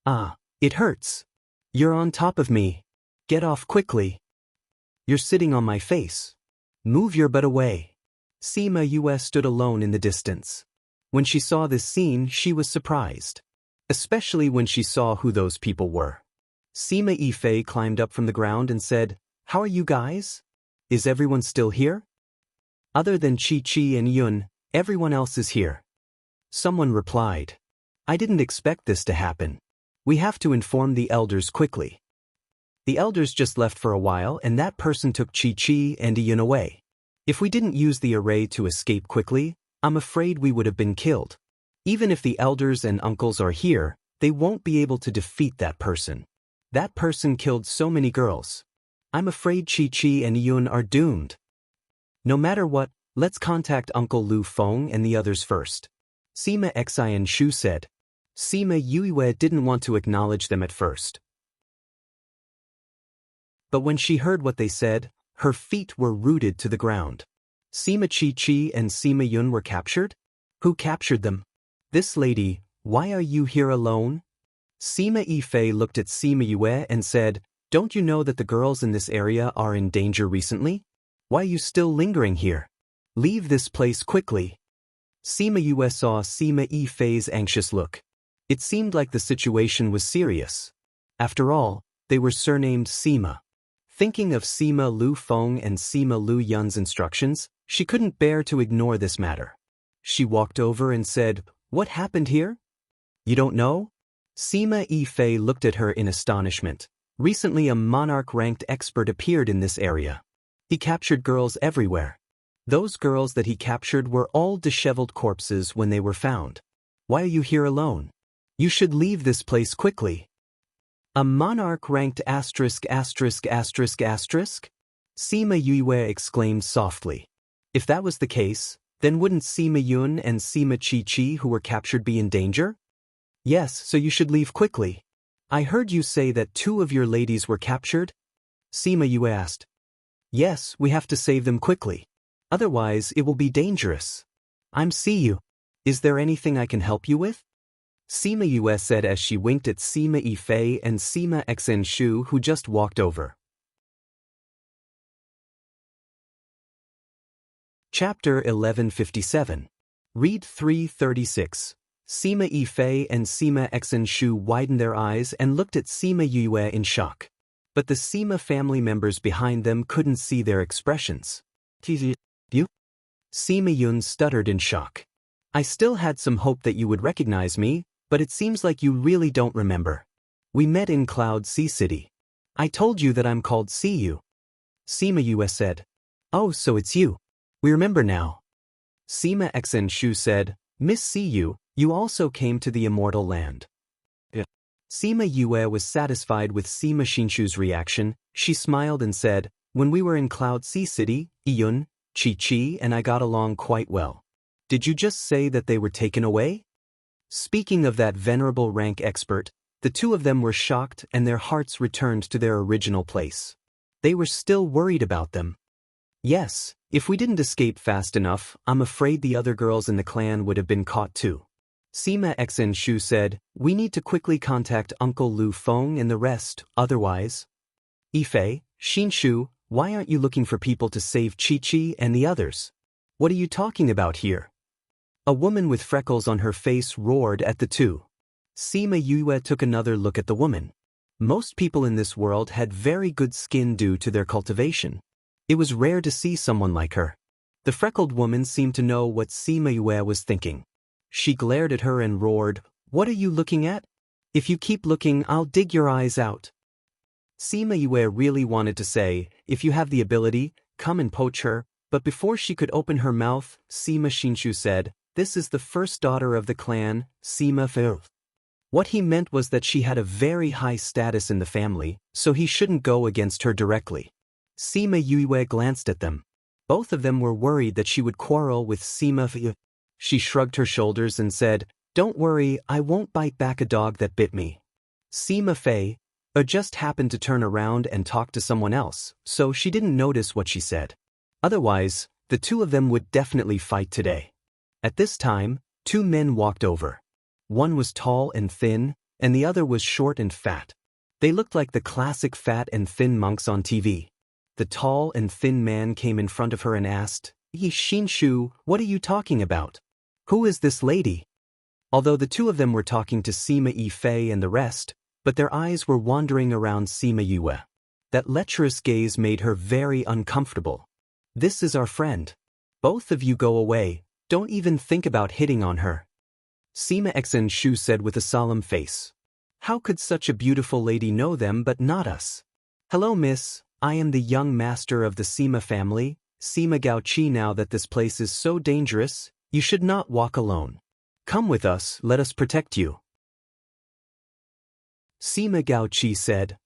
Ah, it hurts. You're on top of me. Get off quickly. You're sitting on my face. Move your butt away. Sima Yue stood alone in the distance. When she saw this scene, she was surprised. Especially when she saw who those people were. Sima Yifei climbed up from the ground and said, "How are you guys? Is everyone still here?" "Other than Chi-Chi and Yun, everyone else is here." Someone replied, "I didn't expect this to happen. We have to inform the elders quickly." The elders just left for a while and that person took Chi-Chi and Yun away. If we didn't use the array to escape quickly, I'm afraid we would have been killed. Even if the elders and uncles are here, they won't be able to defeat that person. That person killed so many girls. I'm afraid Chi-Chi and Yun are doomed. No matter what, let's contact Uncle Lu Feng and the others first. Sima Xian Shu said. Sima Yue didn't want to acknowledge them at first. But when she heard what they said, her feet were rooted to the ground. Sima Chi-Chi and Sima Yun were captured? Who captured them? This lady, why are you here alone? Sima Yifei looked at Sima Yue and said, "Don't you know that the girls in this area are in danger recently? Why are you still lingering here? Leave this place quickly." Sima Yue saw Sima Yifei's anxious look. It seemed like the situation was serious. After all, they were surnamed Sima. Thinking of Sima Lu Feng and Sima Lu Yun's instructions, she couldn't bear to ignore this matter. She walked over and said, "What happened here? You don't know?" Sima Yifei looked at her in astonishment. Recently a monarch-ranked expert appeared in this area. He captured girls everywhere. Those girls that he captured were all disheveled corpses when they were found. Why are you here alone? You should leave this place quickly. A monarch-ranked asterisk asterisk asterisk asterisk? Sima Yue exclaimed softly. If that was the case, then wouldn't Sima Yun and Sima Chi-Chi who were captured be in danger? Yes, so you should leave quickly. I heard you say that 2 of your ladies were captured? Sima Yue asked. Yes, we have to save them quickly. Otherwise, it will be dangerous. I'm Siyu. Is there anything I can help you with? Sima Yue said as she winked at Sima Yifei and Sima Xen Shu who just walked over. Chapter 1157. Read 336. Sima Yifei and Sima Xen Shu widened their eyes and looked at Sima Yue in shock. But the Sima family members behind them couldn't see their expressions. You? Sima Yun stuttered in shock. I still had some hope that you would recognize me, but it seems like you really don't remember. We met in Cloud Sea City. I told you that I'm called Siyu. Sima Yue said. Oh, so it's you. We remember now. Sima Xen Shu said, Miss Siyu, you also came to the immortal land. Yeah. Sima Yue was satisfied with Sima Xinshu's reaction. She smiled and said, when we were in Cloud Sea City, Iyun, Chi-Chi and I got along quite well. Did you just say that they were taken away? Speaking of that venerable rank expert, the 2 of them were shocked and their hearts returned to their original place. They were still worried about them. Yes, if we didn't escape fast enough, I'm afraid the other girls in the clan would have been caught too. Sima Xen Shu said, we need to quickly contact Uncle Lu Feng and the rest, otherwise. Yifei, Xinshu, Why aren't you looking for people to save Chi-Chi and the others? What are you talking about here? A woman with freckles on her face roared at the two. Sima Yue took another look at the woman. Most people in this world had very good skin due to their cultivation. It was rare to see someone like her. The freckled woman seemed to know what Sima Yue was thinking. She glared at her and roared, "What are you looking at? If you keep looking, I'll dig your eyes out." Sima Yue really wanted to say, "If you have the ability, come and poach her," but before she could open her mouth, Sima Shinshu said, "This is the first daughter of the clan, Sima Fei." What he meant was that she had a very high status in the family, so he shouldn't go against her directly. Sima Yue glanced at them. Both of them were worried that she would quarrel with Sima Fei. She shrugged her shoulders and said, "Don't worry, I won't bite back a dog that bit me." Sima Fei just happened to turn around and talk to someone else, so she didn't notice what she said. Otherwise, the two of them would definitely fight today. At this time, two men walked over. One was tall and thin, and the other was short and fat. They looked like the classic fat and thin monks on TV. The tall and thin man came in front of her and asked, "Yi Shinshu, what are you talking about? Who is this lady?" Although the two of them were talking to Sima Yifei and the rest, but their eyes were wandering around Sima Yue. That lecherous gaze made her very uncomfortable. "This is our friend. Both of you go away, don't even think about hitting on her." Sima Shinshu said with a solemn face. "How could such a beautiful lady know them but not us?" "Hello, miss, I am the young master of the Sima family, Sima Gaoqi. Now that this place is so dangerous, you should not walk alone. Come with us, let us protect you." Sima Gaoqi said,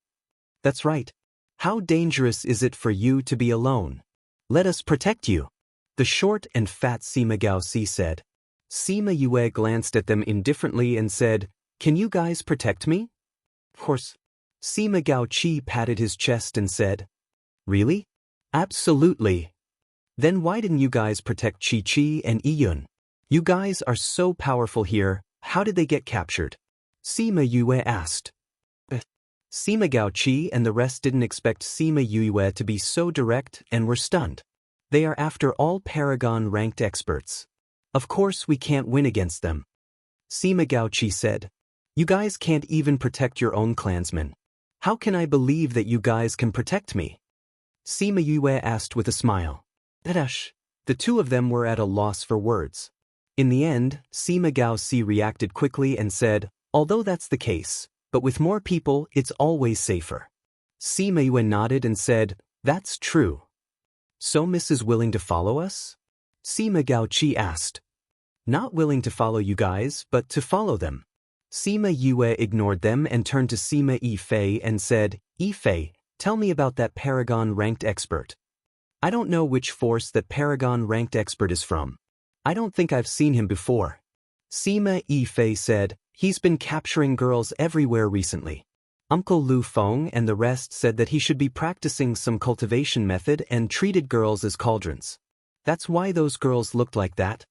"That's right. How dangerous is it for you to be alone? Let us protect you." The short and fat Sima Gaoqi said. Sima Yue glanced at them indifferently and said, "Can you guys protect me?" "Of course." Sima Gaoqi patted his chest and said, "Really? Absolutely. Then why didn't you guys protect Chi-Chi and Iyun? You guys are so powerful here, how did they get captured?" Sima Yue asked. Sima Gaoqi and the rest didn't expect Sima Yue to be so direct and were stunned. They are after all Paragon-ranked experts. Of course we can't win against them. Sima Gaoqi said, "You guys can't even protect your own clansmen. How can I believe that you guys can protect me?" Sima Yue asked with a smile. The two of them were at a loss for words. In the end, Sima Gaoqi reacted quickly and said, "Although that's the case, but with more people it's always safer." Sima Yue nodded and said, "That's true. So Miss is willing to follow us?" Sima Gaoqi asked. "Not willing to follow you guys, but to follow them." Sima Yue ignored them and turned to Sima Yifei and said, "Yifei, tell me about that Paragon-ranked expert. I don't know which force that Paragon-ranked expert is from. I don't think I've seen him before." Sima Yifei said, "He's been capturing girls everywhere recently. Uncle Lu Feng and the rest said that he should be practicing some cultivation method and treated girls as cauldrons. That's why those girls looked like that."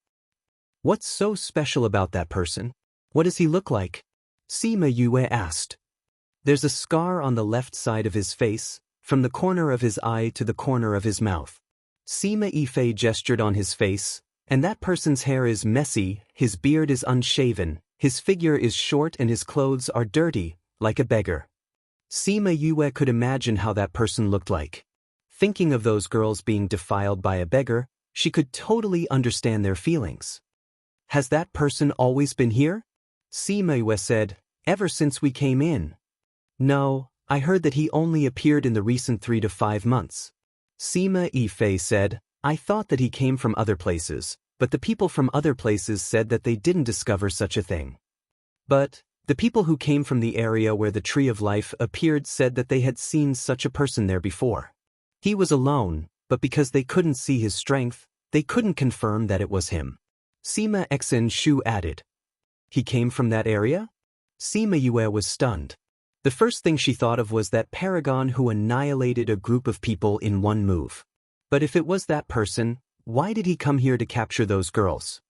"What's so special about that person? What does he look like?" Sima Yue asked. "There's a scar on the left side of his face, from the corner of his eye to the corner of his mouth." Sima Yifei gestured on his face, "And that person's hair is messy, his beard is unshaven, his figure is short and his clothes are dirty, like a beggar." Sima Yue could imagine how that person looked like. Thinking of those girls being defiled by a beggar, she could totally understand their feelings. "Has that person always been here?" Sima Yue said, "Ever since we came in." "No, I heard that he only appeared in the recent 3 to 5 months. Sima Yifei said, "I thought that he came from other places, but the people from other places said that they didn't discover such a thing. But the people who came from the area where the Tree of Life appeared said that they had seen such a person there before. He was alone, but because they couldn't see his strength, they couldn't confirm that it was him." Sima Shinshu added, "He came from that area?" Sima Yue was stunned. The first thing she thought of was that Paragon who annihilated a group of people in one move. But if it was that person, why did he come here to capture those girls?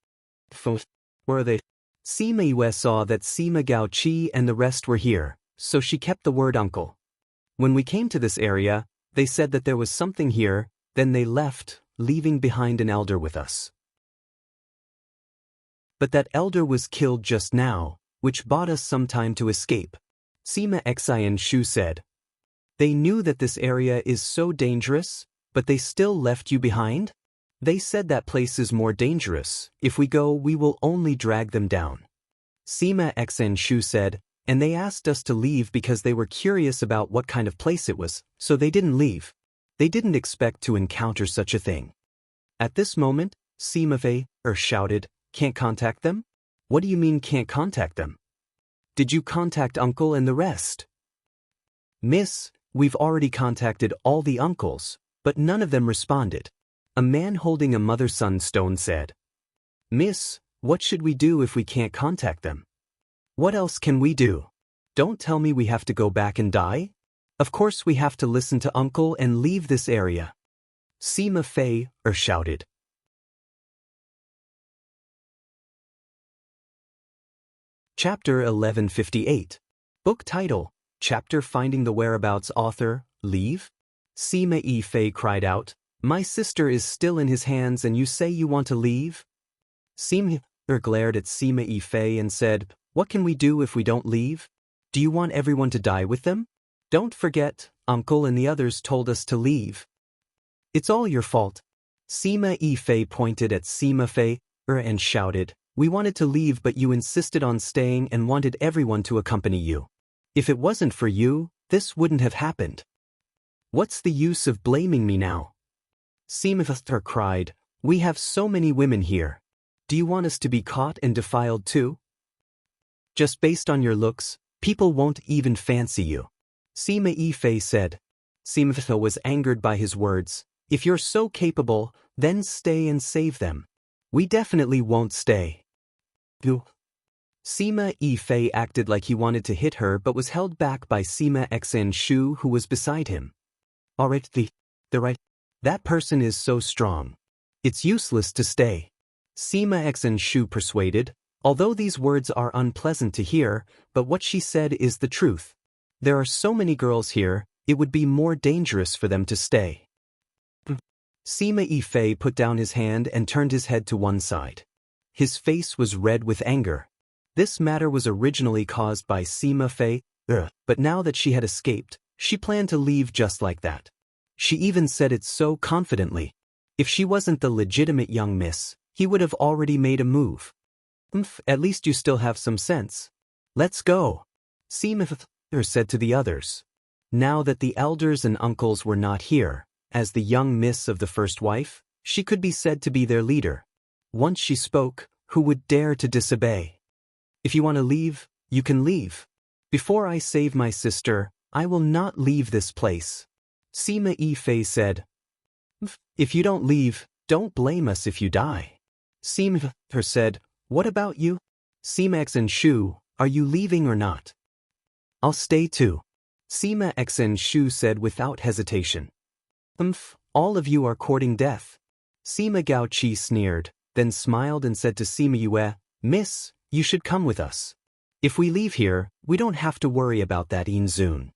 Where are they? Sima Yue saw that Sima Gaoqi and the rest were here, so she kept the word uncle. "When we came to this area, They said that there was something here, then they left, leaving behind an elder with us. But that elder was killed just now, which bought us some time to escape. Sima Xian Shu said. They knew that this area is so dangerous, but they still left you behind? They said that place is more dangerous. If we go, we will only drag them down. Sima Xian Shu said, and they asked us to leave because they were curious about what kind of place it was, so they didn't leave. They didn't expect to encounter such a thing. At this moment, Sima Fei shouted, can't contact them? What do you mean can't contact them? Did you contact uncle and the rest? Miss, we've already contacted all the uncles, but none of them responded. A man holding a mother-son stone said. Miss, what should we do if we can't contact them? What else can we do? Don't tell me we have to go back and die? Of course we have to listen to uncle and leave this area. Sima Fei shouted. Chapter 1158. Book title, Chapter Finding the Whereabouts. Author, Leave? Sima Yi Fei cried out, my sister is still in his hands and you say you want to leave? Sima glared at Sima Yi Fei and said, what can we do if we don't leave? Do you want everyone to die with them? Don't forget, uncle and the others told us to leave. It's all your fault. Sima Yi Fei pointed at Sima Fei and shouted, we wanted to leave but you insisted on staying and wanted everyone to accompany you. If it wasn't for you, this wouldn't have happened. What's the use of blaming me now? Sima Fei cried, we have so many women here. Do you want us to be caught and defiled too? Just based on your looks, people won't even fancy you. Sima Yi Fei said. Sima Fei was angered by his words. If you're so capable, then stay and save them. We definitely won't stay. Sima Yi Fei acted like he wanted to hit her but was held back by Sima Xian Shu who was beside him. Alright, that person is so strong. It's useless to stay. Sima Xian Shu persuaded, although these words are unpleasant to hear, but what she said is the truth. There are so many girls here, it would be more dangerous for them to stay. Sima Yi Fei put down his hand and turned his head to one side. His face was red with anger. This matter was originally caused by Sima Fei, but now that she had escaped, she planned to leave just like that. She even said it so confidently. If she wasn't the legitimate young miss, he would have already made a move. At least you still have some sense. Let's go. Sima Fei said to the others. Now that the elders and uncles were not here, as the young miss of the first wife, she could be said to be their leader. Once she spoke, who would dare to disobey? If you want to leave, you can leave. Before I save my sister, I will not leave this place. Sima Yi Fei said. If you don't leave, don't blame us if you die. Sima Fei said, what about you? Sima Xian Shu, are you leaving or not? I'll stay too. Sima Xian Shu said without hesitation. All of you are courting death. Sima Gao Qi sneered, then smiled and said to Sima Yue, Miss, you should come with us. If we leave here, we don't have to worry about that Yin Zun.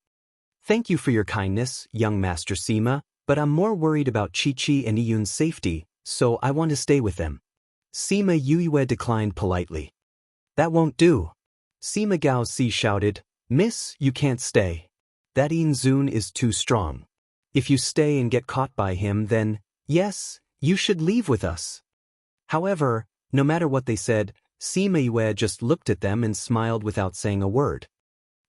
Thank you for your kindness, young Master Sima, but I'm more worried about Chi-Chi and Yun's safety, so I want to stay with them. Sima Yue declined politely. That won't do. Sima Gao Si shouted, Miss, you can't stay. That Yin Zun is too strong. If you stay and get caught by him, then, yes, you should leave with us. However, no matter what they said, Sima Yue just looked at them and smiled without saying a word.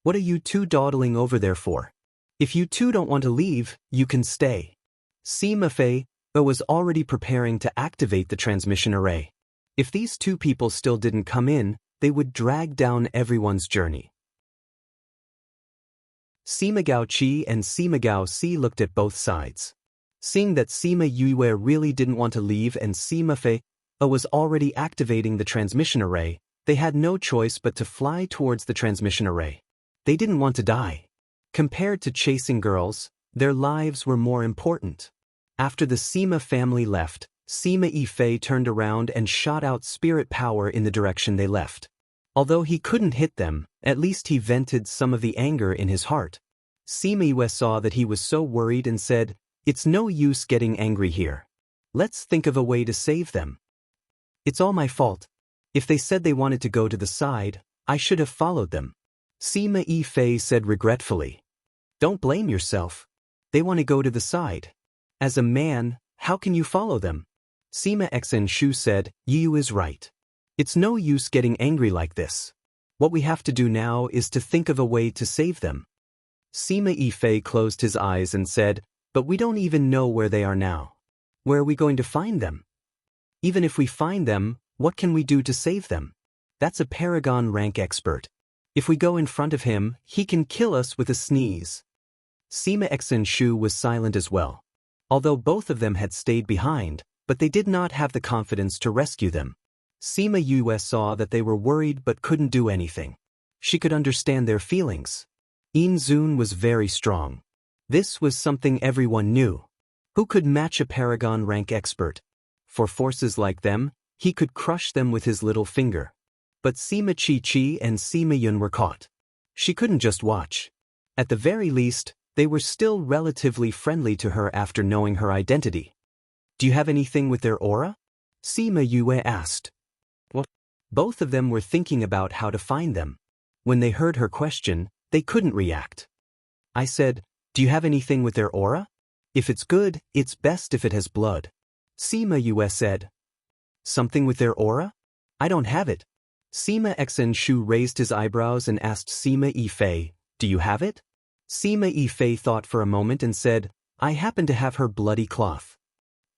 What are you two dawdling over there for? If you two don't want to leave, you can stay. Sima Fei was already preparing to activate the transmission array. If these two people still didn't come in, they would drag down everyone's journey. Sima Gao Qi and Sima Gao Si looked at both sides. Seeing that Sima Yue really didn't want to leave and Sima Fei was already activating the transmission array, they had no choice but to fly towards the transmission array. They didn't want to die. Compared to chasing girls, their lives were more important. After the Sima family left, Sima Yi Fei turned around and shot out spirit power in the direction they left. Although he couldn't hit them, at least he vented some of the anger in his heart. Sima Yue saw that he was so worried and said, "It's no use getting angry here. Let's think of a way to save them. It's all my fault. If they said they wanted to go to the side, I should have followed them." Sima Yifei said regretfully, "Don't blame yourself. They want to go to the side. As a man, how can you follow them?" Sima Xenshu said, "Yu is right. It's no use getting angry like this. What we have to do now is to think of a way to save them." Sima Yifei closed his eyes and said, "But we don't even know where they are now. Where are we going to find them? Even if we find them, what can we do to save them? That's a paragon rank expert. If we go in front of him, he can kill us with a sneeze." Sima Xenshu was silent as well. Although both of them had stayed behind, but they did not have the confidence to rescue them. Sima Yue saw that they were worried but couldn't do anything. She could understand their feelings. Yin Zun was very strong. This was something everyone knew. Who could match a paragon rank expert? For forces like them, he could crush them with his little finger. But Sima Chi and Sima Yun were caught. She couldn't just watch. At the very least, they were still relatively friendly to her after knowing her identity. "Do you have anything with their aura?" Sima Yue asked. What? Both of them were thinking about how to find them. When they heard her question, they couldn't react. I said, "Do you have anything with their aura? If it's good, it's best if it has blood." Sima Yue said. "Something with their aura? I don't have it." Sima Xenshu raised his eyebrows and asked Sima Yifei, "Do you have it?" Sima Yifei thought for a moment and said, "I happen to have her bloody cloth."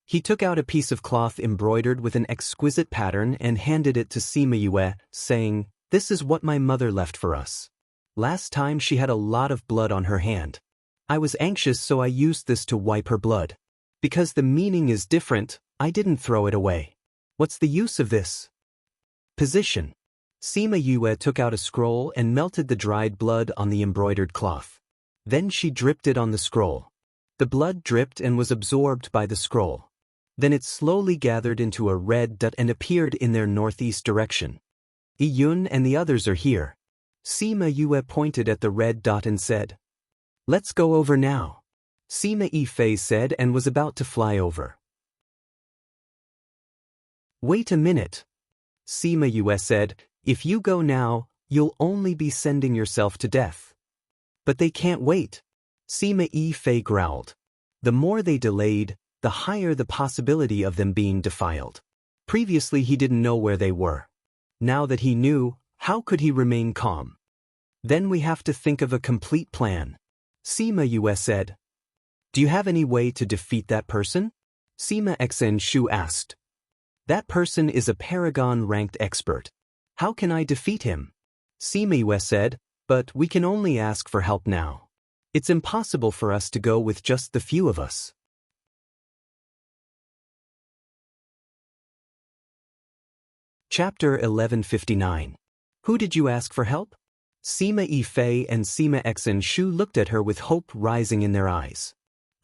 He took out a piece of cloth embroidered with an exquisite pattern and handed it to Sima Yue, saying, "This is what my mother left for us. Last time she had a lot of blood on her hand. I was anxious, so I used this to wipe her blood. Because the meaning is different, I didn't throw it away. What's the use of this?" Position. Sima Yue took out a scroll and melted the dried blood on the embroidered cloth. Then she dripped it on the scroll. The blood dripped and was absorbed by the scroll. Then it slowly gathered into a red dot and appeared in their northeast direction. "Yun and the others are here." Sima Yue pointed at the red dot and said, "Let's go over now." Sima Yifei said and was about to fly over. "Wait a minute." Sima Yue said, "If you go now, you'll only be sending yourself to death." "But they can't wait." Sima Yifei growled. The more they delayed, the higher the possibility of them being defiled. Previously he didn't know where they were. Now that he knew, how could he remain calm? "Then we have to think of a complete plan." Sima Yue said. "Do you have any way to defeat that person?" Sima Xenshu asked. "That person is a paragon-ranked expert. How can I defeat him?" Sima Yue said, "But we can only ask for help now. It's impossible for us to go with just the few of us." Chapter 1159. Who did you ask for help? Sima Yifei and Sima Xenshu looked at her with hope rising in their eyes.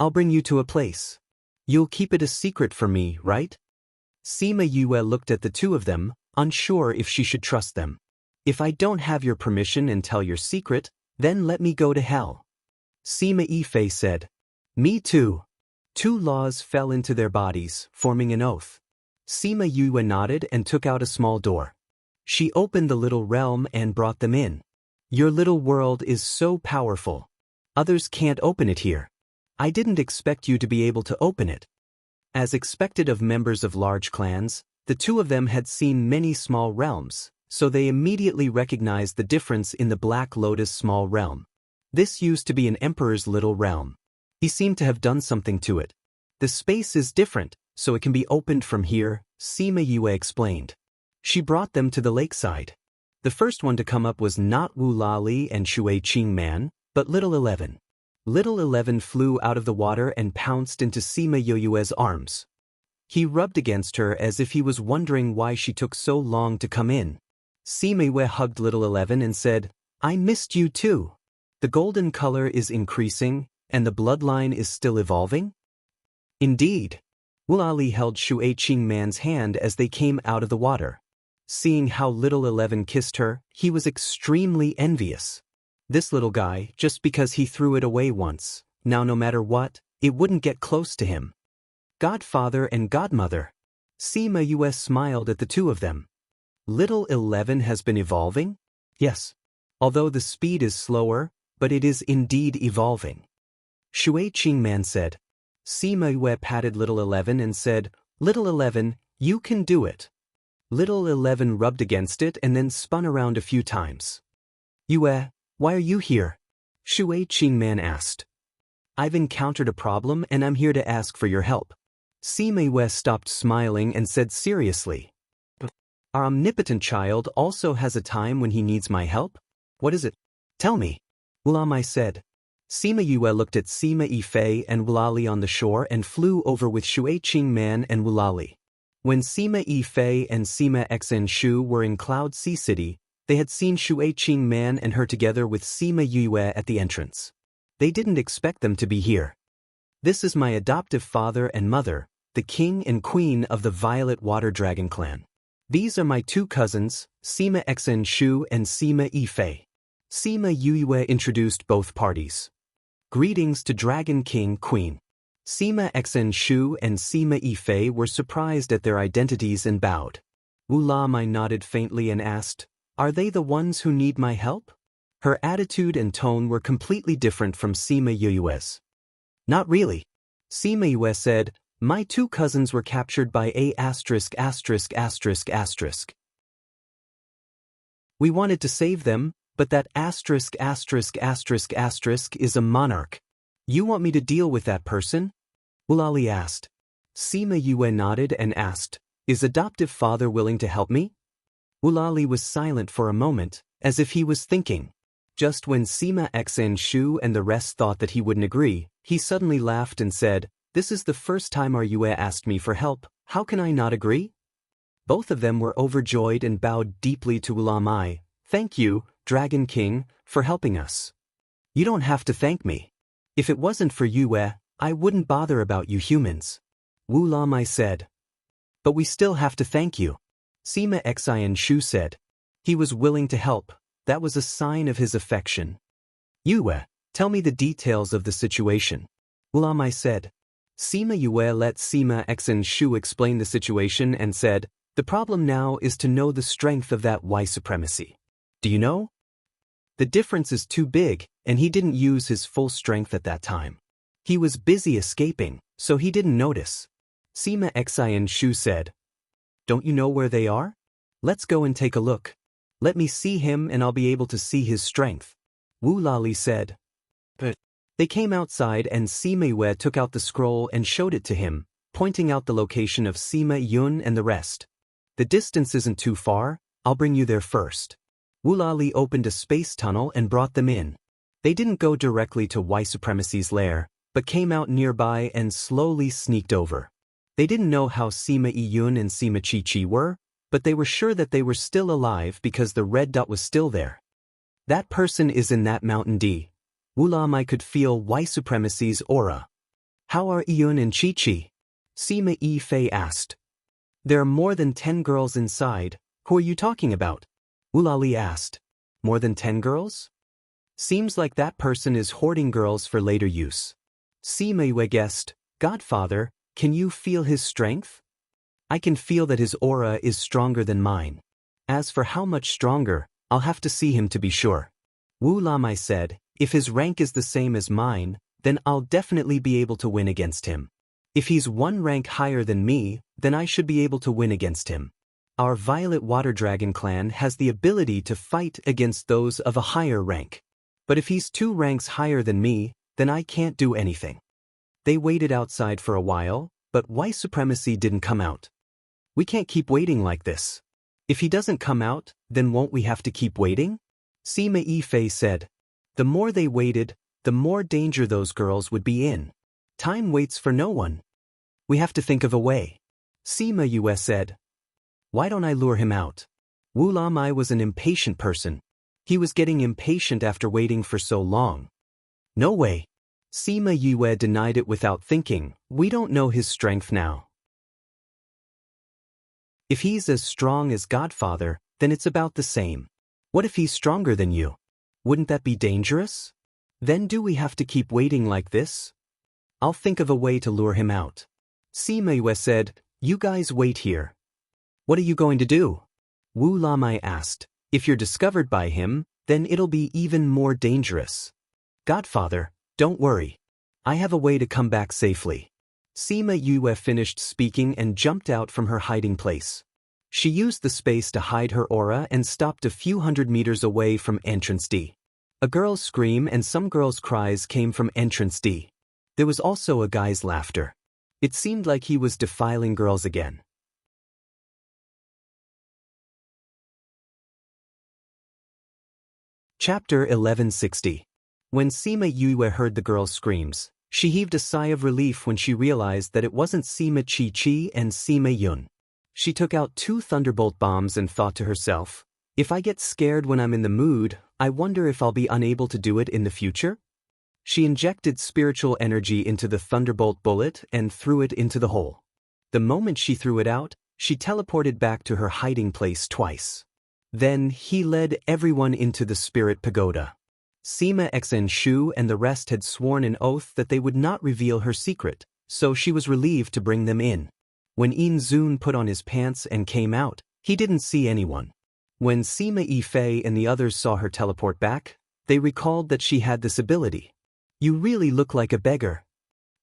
"I'll bring you to a place. You'll keep it a secret from me, right?" Sima Yue looked at the two of them, unsure if she should trust them. "If I don't have your permission and tell your secret, then let me go to hell." Sima Yifei said. "Me too." Two laws fell into their bodies, forming an oath. Sima Yue nodded and took out a small door. She opened the little realm and brought them in. "Your little world is so powerful. Others can't open it here. I didn't expect you to be able to open it." As expected of members of large clans, the two of them had seen many small realms, so they immediately recognized the difference in the Black Lotus small realm. This used to be an emperor's little realm. He seemed to have done something to it. "The space is different, so it can be opened from here," Sima Yue explained. She brought them to the lakeside. The first one to come up was not Wu Lali and Shui Qing Man, but Little 11. Little 11 flew out of the water and pounced into Sima Yue's arms. He rubbed against her as if he was wondering why she took so long to come in. Sima Yue hugged Little 11 and said, "I missed you too. The golden color is increasing, and the bloodline is still evolving?" "Indeed." Wu Ali held Shui Qing Man's hand as they came out of the water. Seeing how Little 11 kissed her, he was extremely envious. This little guy, just because he threw it away once, now no matter what, it wouldn't get close to him. Godfather and godmother. Sima Yue smiled at the two of them. Little 11 has been evolving? Yes. Although the speed is slower, but it is indeed evolving. Shui Qingman said. Sima Yue patted Little 11 and said, Little 11, you can do it. Little 11 rubbed against it and then spun around a few times. Yue, why are you here? Shui Qingman asked. I've encountered a problem and I'm here to ask for your help. Sima Yue stopped smiling and said seriously. Our omnipotent child also has a time when he needs my help? What is it? Tell me. Wulamai said. Sima Yue looked at Sima Yifei and Wulali on the shore and flew over with Shui Qingman and Wulali. When Sima Yifei and Sima Xenshu were in Cloud Sea City, they had seen Shui Qingman and her together with Sima Yue at the entrance. They didn't expect them to be here. This is my adoptive father and mother, the king and queen of the Violet Water Dragon clan. These are my two cousins, Sima Xenshu and Sima Yifei. Sima Yue introduced both parties. Greetings to Dragon King Queen. Sima Xenshu and Sima Yifei were surprised at their identities and bowed. Wulamai nodded faintly and asked, Are they the ones who need my help? Her attitude and tone were completely different from Sima Yue's. Not really. Sima Yue said, My two cousins were captured by a *******. We wanted to save them, but that ****** is a monarch. You want me to deal with that person? Wulali asked. Sima Yue nodded and asked, Is adoptive father willing to help me? Wulali was silent for a moment, as if he was thinking. Just when Sima Xenshu and the rest thought that he wouldn't agree, he suddenly laughed and said, This is the first time our Yue asked me for help, how can I not agree? Both of them were overjoyed and bowed deeply to Wulamai. Thank you, Dragon King, for helping us. You don't have to thank me. If it wasn't for Yue, I wouldn't bother about you humans. Wulamai said. But we still have to thank you. Sima Xenshu said. He was willing to help. That was a sign of his affection. Yue, tell me the details of the situation. Wulamai said. Sima Yue let Sima Xenshu explain the situation and said, The problem now is to know the strength of that Y supremacy. Do you know? The difference is too big, and he didn't use his full strength at that time. He was busy escaping, so he didn't notice. Sima Xenshu said, Don't you know where they are? Let's go and take a look. Let me see him and I'll be able to see his strength. Wulali said. But they came outside and Sima Yue took out the scroll and showed it to him, pointing out the location of Sima Yun and the rest. The distance isn't too far, I'll bring you there first. Wulali opened a space tunnel and brought them in. They didn't go directly to Y Supremacy's lair, but came out nearby and slowly sneaked over. They didn't know how Sima Yun and Sima Chi were, but they were sure that they were still alive because the red dot was still there. That person is in that mountain D. Wulamai could feel Y Supremacy's aura. How are Yun and Chi? Sima Yifei asked. There are more than 10 girls inside. Who are you talking about? Wulali asked. More than 10 girls? Seems like that person is hoarding girls for later use. Sima Yue guessed, Godfather, can you feel his strength? I can feel that his aura is stronger than mine. As for how much stronger, I'll have to see him to be sure. Wulamai said, If his rank is the same as mine, then I'll definitely be able to win against him. If he's one rank higher than me, then I should be able to win against him. Our Violet Water Dragon clan has the ability to fight against those of a higher rank. But if he's 2 ranks higher than me, then I can't do anything. They waited outside for a while, but Y Supremacy didn't come out. We can't keep waiting like this. If he doesn't come out, then won't we have to keep waiting? Sima Yifei said. The more they waited, the more danger those girls would be in. Time waits for no one. We have to think of a way. Sima Yue said. Why don't I lure him out? Wulamai was an impatient person. He was getting impatient after waiting for so long. No way. Sima Yue denied it without thinking. We don't know his strength now. If he's as strong as Godfather, then it's about the same. What if he's stronger than you? Wouldn't that be dangerous? Then do we have to keep waiting like this? I'll think of a way to lure him out. Sima Yue said, you guys wait here. What are you going to do? Wu Lamai asked. If you're discovered by him, then it'll be even more dangerous. Godfather, don't worry. I have a way to come back safely. Sima Yue finished speaking and jumped out from her hiding place. She used the space to hide her aura and stopped a few hundred meters away from entrance D. A girl's scream and some girls' cries came from entrance D. There was also a guy's laughter. It seemed like he was defiling girls again. Chapter 1160. When Sima Yue heard the girls' screams, she heaved a sigh of relief when she realized that it wasn't Sima Chi-Chi and Sima Yun. She took out 2 thunderbolt bombs and thought to herself, if I get scared when I'm in the mood, I wonder if I'll be unable to do it in the future? She injected spiritual energy into the thunderbolt bullet and threw it into the hole. The moment she threw it out, she teleported back to her hiding place twice. Then he led everyone into the spirit pagoda. Sima Xenshu and the rest had sworn an oath that they would not reveal her secret, so she was relieved to bring them in. When Yin Zun put on his pants and came out, he didn't see anyone. When Sima Yifei and the others saw her teleport back, they recalled that she had this ability. You really look like a beggar.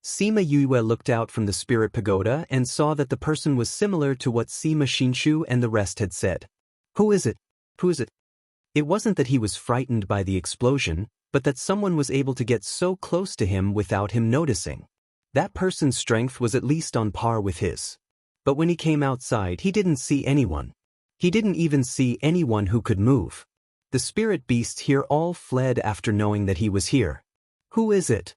Sima Yue looked out from the spirit pagoda and saw that the person was similar to what Sima Shinshu and the rest had said. Who is it? Who is it? It wasn't that he was frightened by the explosion, but that someone was able to get so close to him without him noticing. That person's strength was at least on par with his. But when he came outside, he didn't see anyone. He didn't even see anyone who could move. The spirit beasts here all fled after knowing that he was here. Who is it?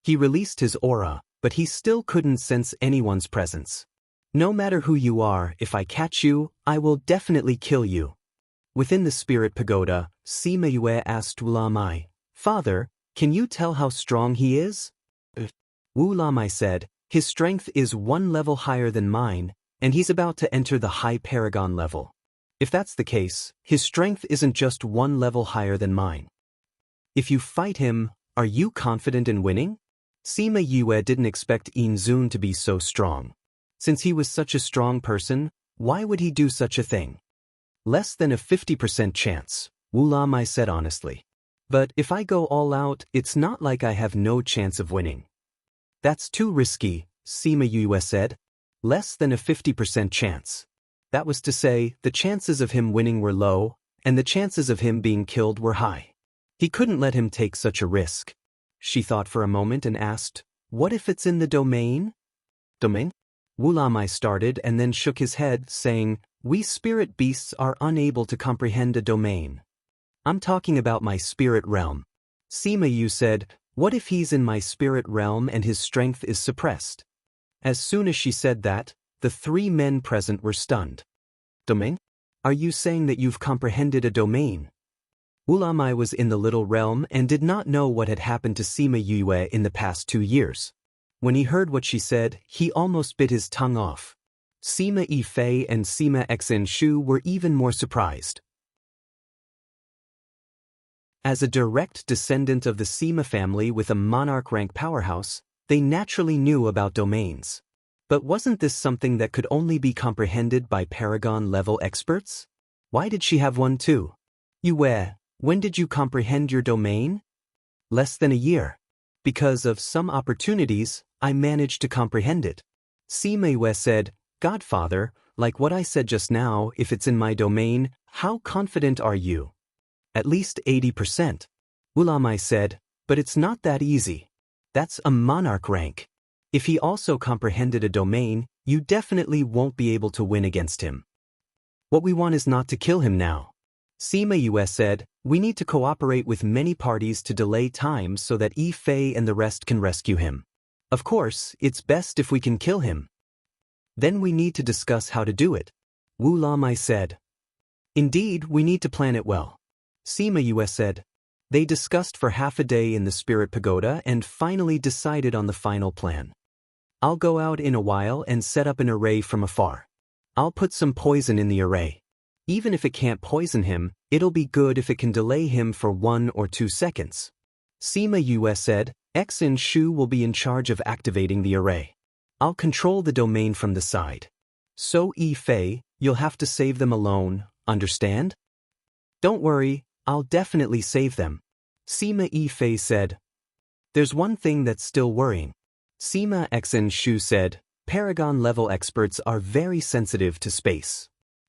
He released his aura, but he still couldn't sense anyone's presence. No matter who you are, if I catch you, I will definitely kill you. Within the spirit pagoda, Sima Yue asked Wu Lamai, Father, can you tell how strong he is? Wu Lamai said, his strength is 1 level higher than mine, and he's about to enter the high paragon level. If that's the case, his strength isn't just 1 level higher than mine. If you fight him, are you confident in winning? Sima Yue didn't expect Yin Zun to be so strong. Since he was such a strong person, why would he do such a thing? Less than a 50% chance, Wu Lamai said honestly. But if I go all out, it's not like I have no chance of winning. That's too risky, Sima Yue said. Less than a 50% chance. That was to say, the chances of him winning were low, and the chances of him being killed were high. He couldn't let him take such a risk. She thought for a moment and asked, what if it's in the domain? Domain? Wu Lamai started and then shook his head, saying, we spirit beasts are unable to comprehend a domain. I'm talking about my spirit realm. Sima Yue said, what if he's in my spirit realm and his strength is suppressed? As soon as she said that, the 3 men present were stunned. Domain? Are you saying that you've comprehended a domain? Wu Lamai was in the little realm and did not know what had happened to Sima Yue in the past 2 years. When he heard what she said, he almost bit his tongue off. Sima Yifei and Sima Xenshu were even more surprised. As a direct descendant of the Sima family with a monarch rank powerhouse, they naturally knew about domains. But wasn't this something that could only be comprehended by Paragon-level experts? Why did she have one too? Yue, when did you comprehend your domain? Less than a year. Because of some opportunities, I managed to comprehend it. Sima Yue said, Godfather, like what I said just now, if it's in my domain, how confident are you? At least 80%. Wu Lamai said, but it's not that easy. That's a monarch rank. If he also comprehended a domain, you definitely won't be able to win against him. What we want is not to kill him now. Sima Yue said, we need to cooperate with many parties to delay time so that Yi Fei and the rest can rescue him. Of course, it's best if we can kill him. Then we need to discuss how to do it. Wu Lamai said. Indeed, we need to plan it well. Sima Yue said. They discussed for half a day in the Spirit Pagoda and finally decided on the final plan. I'll go out in a while and set up an array from afar. I'll put some poison in the array. Even if it can't poison him, it'll be good if it can delay him for 1 or 2 seconds. Sima Yue said, X and Shu will be in charge of activating the array. I'll control the domain from the side. So Yi Fei, you'll have to save them alone, understand? Don't worry, I'll definitely save them. Sima Yi Fei said. There's one thing that's still worrying. Sima X and Shu said, Paragon-level experts are very sensitive to space.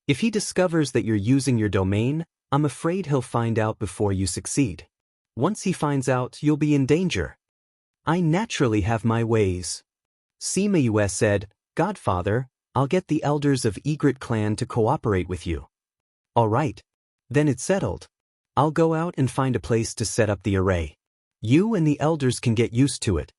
If he discovers that you're using your domain, I'm afraid he'll find out before you succeed. Once he finds out, you'll be in danger. I naturally have my ways. Sima Yue said, Godfather, I'll get the elders of Egret clan to cooperate with you. All right. Then it's settled. I'll go out and find a place to set up the array. You and the elders can get used to it.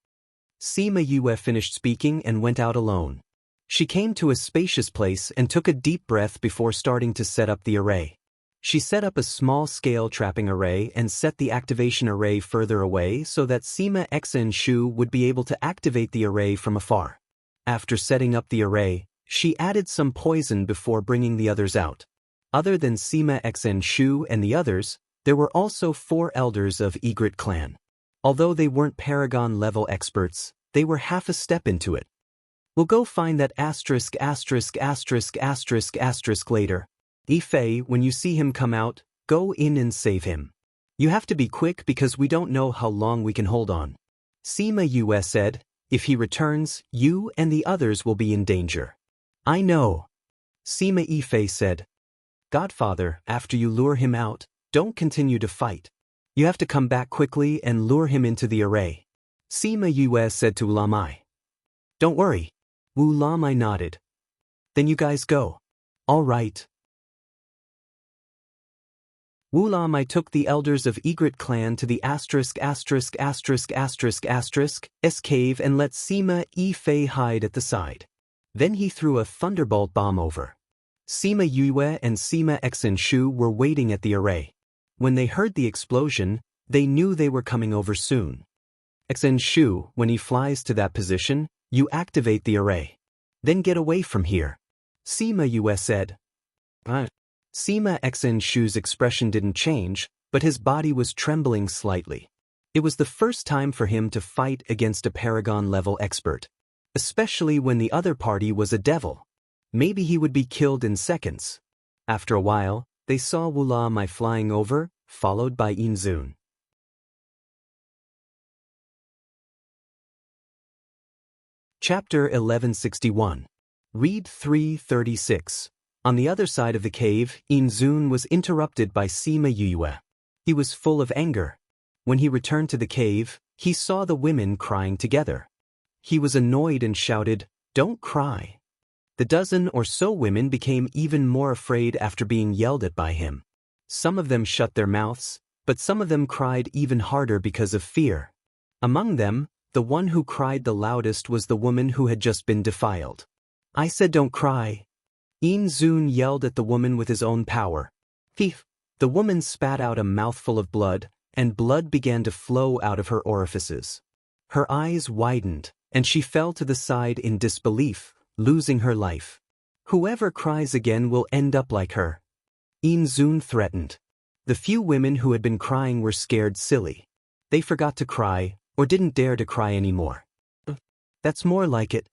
Sima Yue finished speaking and went out alone. She came to a spacious place and took a deep breath before starting to set up the array. She set up a small-scale trapping array and set the activation array further away so that Sima X and Shu would be able to activate the array from afar. After setting up the array, she added some poison before bringing the others out. Other than Sima X and Shu and the others, there were also 4 elders of Egret clan. Although they weren't Paragon-level experts, they were half a step into it. We'll go find that ***** later. Yi Fei, when you see him come out, go in and save him. You have to be quick because we don't know how long we can hold on. Sima Yue said, if he returns, you and the others will be in danger. I know. Sima Yi Fei said. Godfather, after you lure him out, don't continue to fight. You have to come back quickly and lure him into the array. Sima Yue said to Wu Lamai. Don't worry. Wu Lamai nodded. Then you guys go. All right. Wu Lamai took the elders of Egret clan to the *************************************************************************************************************************************FIGHT at the side. Then he threw a thunderbolt bomb over. Sima Yue and Sima X and Shu were waiting at the array. When they heard the explosion, they knew they were coming over soon. X and Shu, when he flies to that position, you activate the array. Then get away from here. Sima Yue said. Sima X and Shu's expression didn't change, but his body was trembling slightly. It was the first time for him to fight against a Paragon-level expert. Especially when the other party was a devil. Maybe he would be killed in seconds. After a while, they saw Wu Lamai flying over, followed by Inzun. Chapter 1161. Read 336. On the other side of the cave, Inzun was interrupted by Sima Yue. He was full of anger. When he returned to the cave, he saw the women crying together. He was annoyed and shouted, "Don't cry." The dozen or so women became even more afraid after being yelled at by him. Some of them shut their mouths, but some of them cried even harder because of fear. Among them, the one who cried the loudest was the woman who had just been defiled. I said don't cry. Inzun yelled at the woman with his own power. Thief! The woman spat out a mouthful of blood, and blood began to flow out of her orifices. Her eyes widened, and she fell to the side in disbelief, losing her life. Whoever cries again will end up like her. Inzun threatened. The few women who had been crying were scared silly. They forgot to cry, or didn't dare to cry anymore. That's more like it.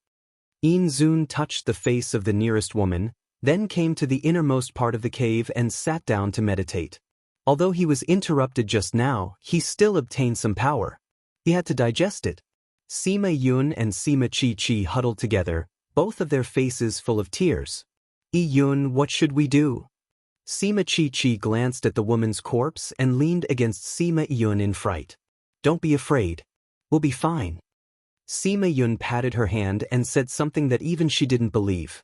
Inzun touched the face of the nearest woman, then came to the innermost part of the cave and sat down to meditate. Although he was interrupted just now, he still obtained some power. He had to digest it. Sima Yun and Sima Chi huddled together, both of their faces full of tears. Yun, what should we do? Sima Chi glanced at the woman's corpse and leaned against Sima Yun in fright. Don't be afraid. We'll be fine. Sima Yun patted her hand and said something that even she didn't believe.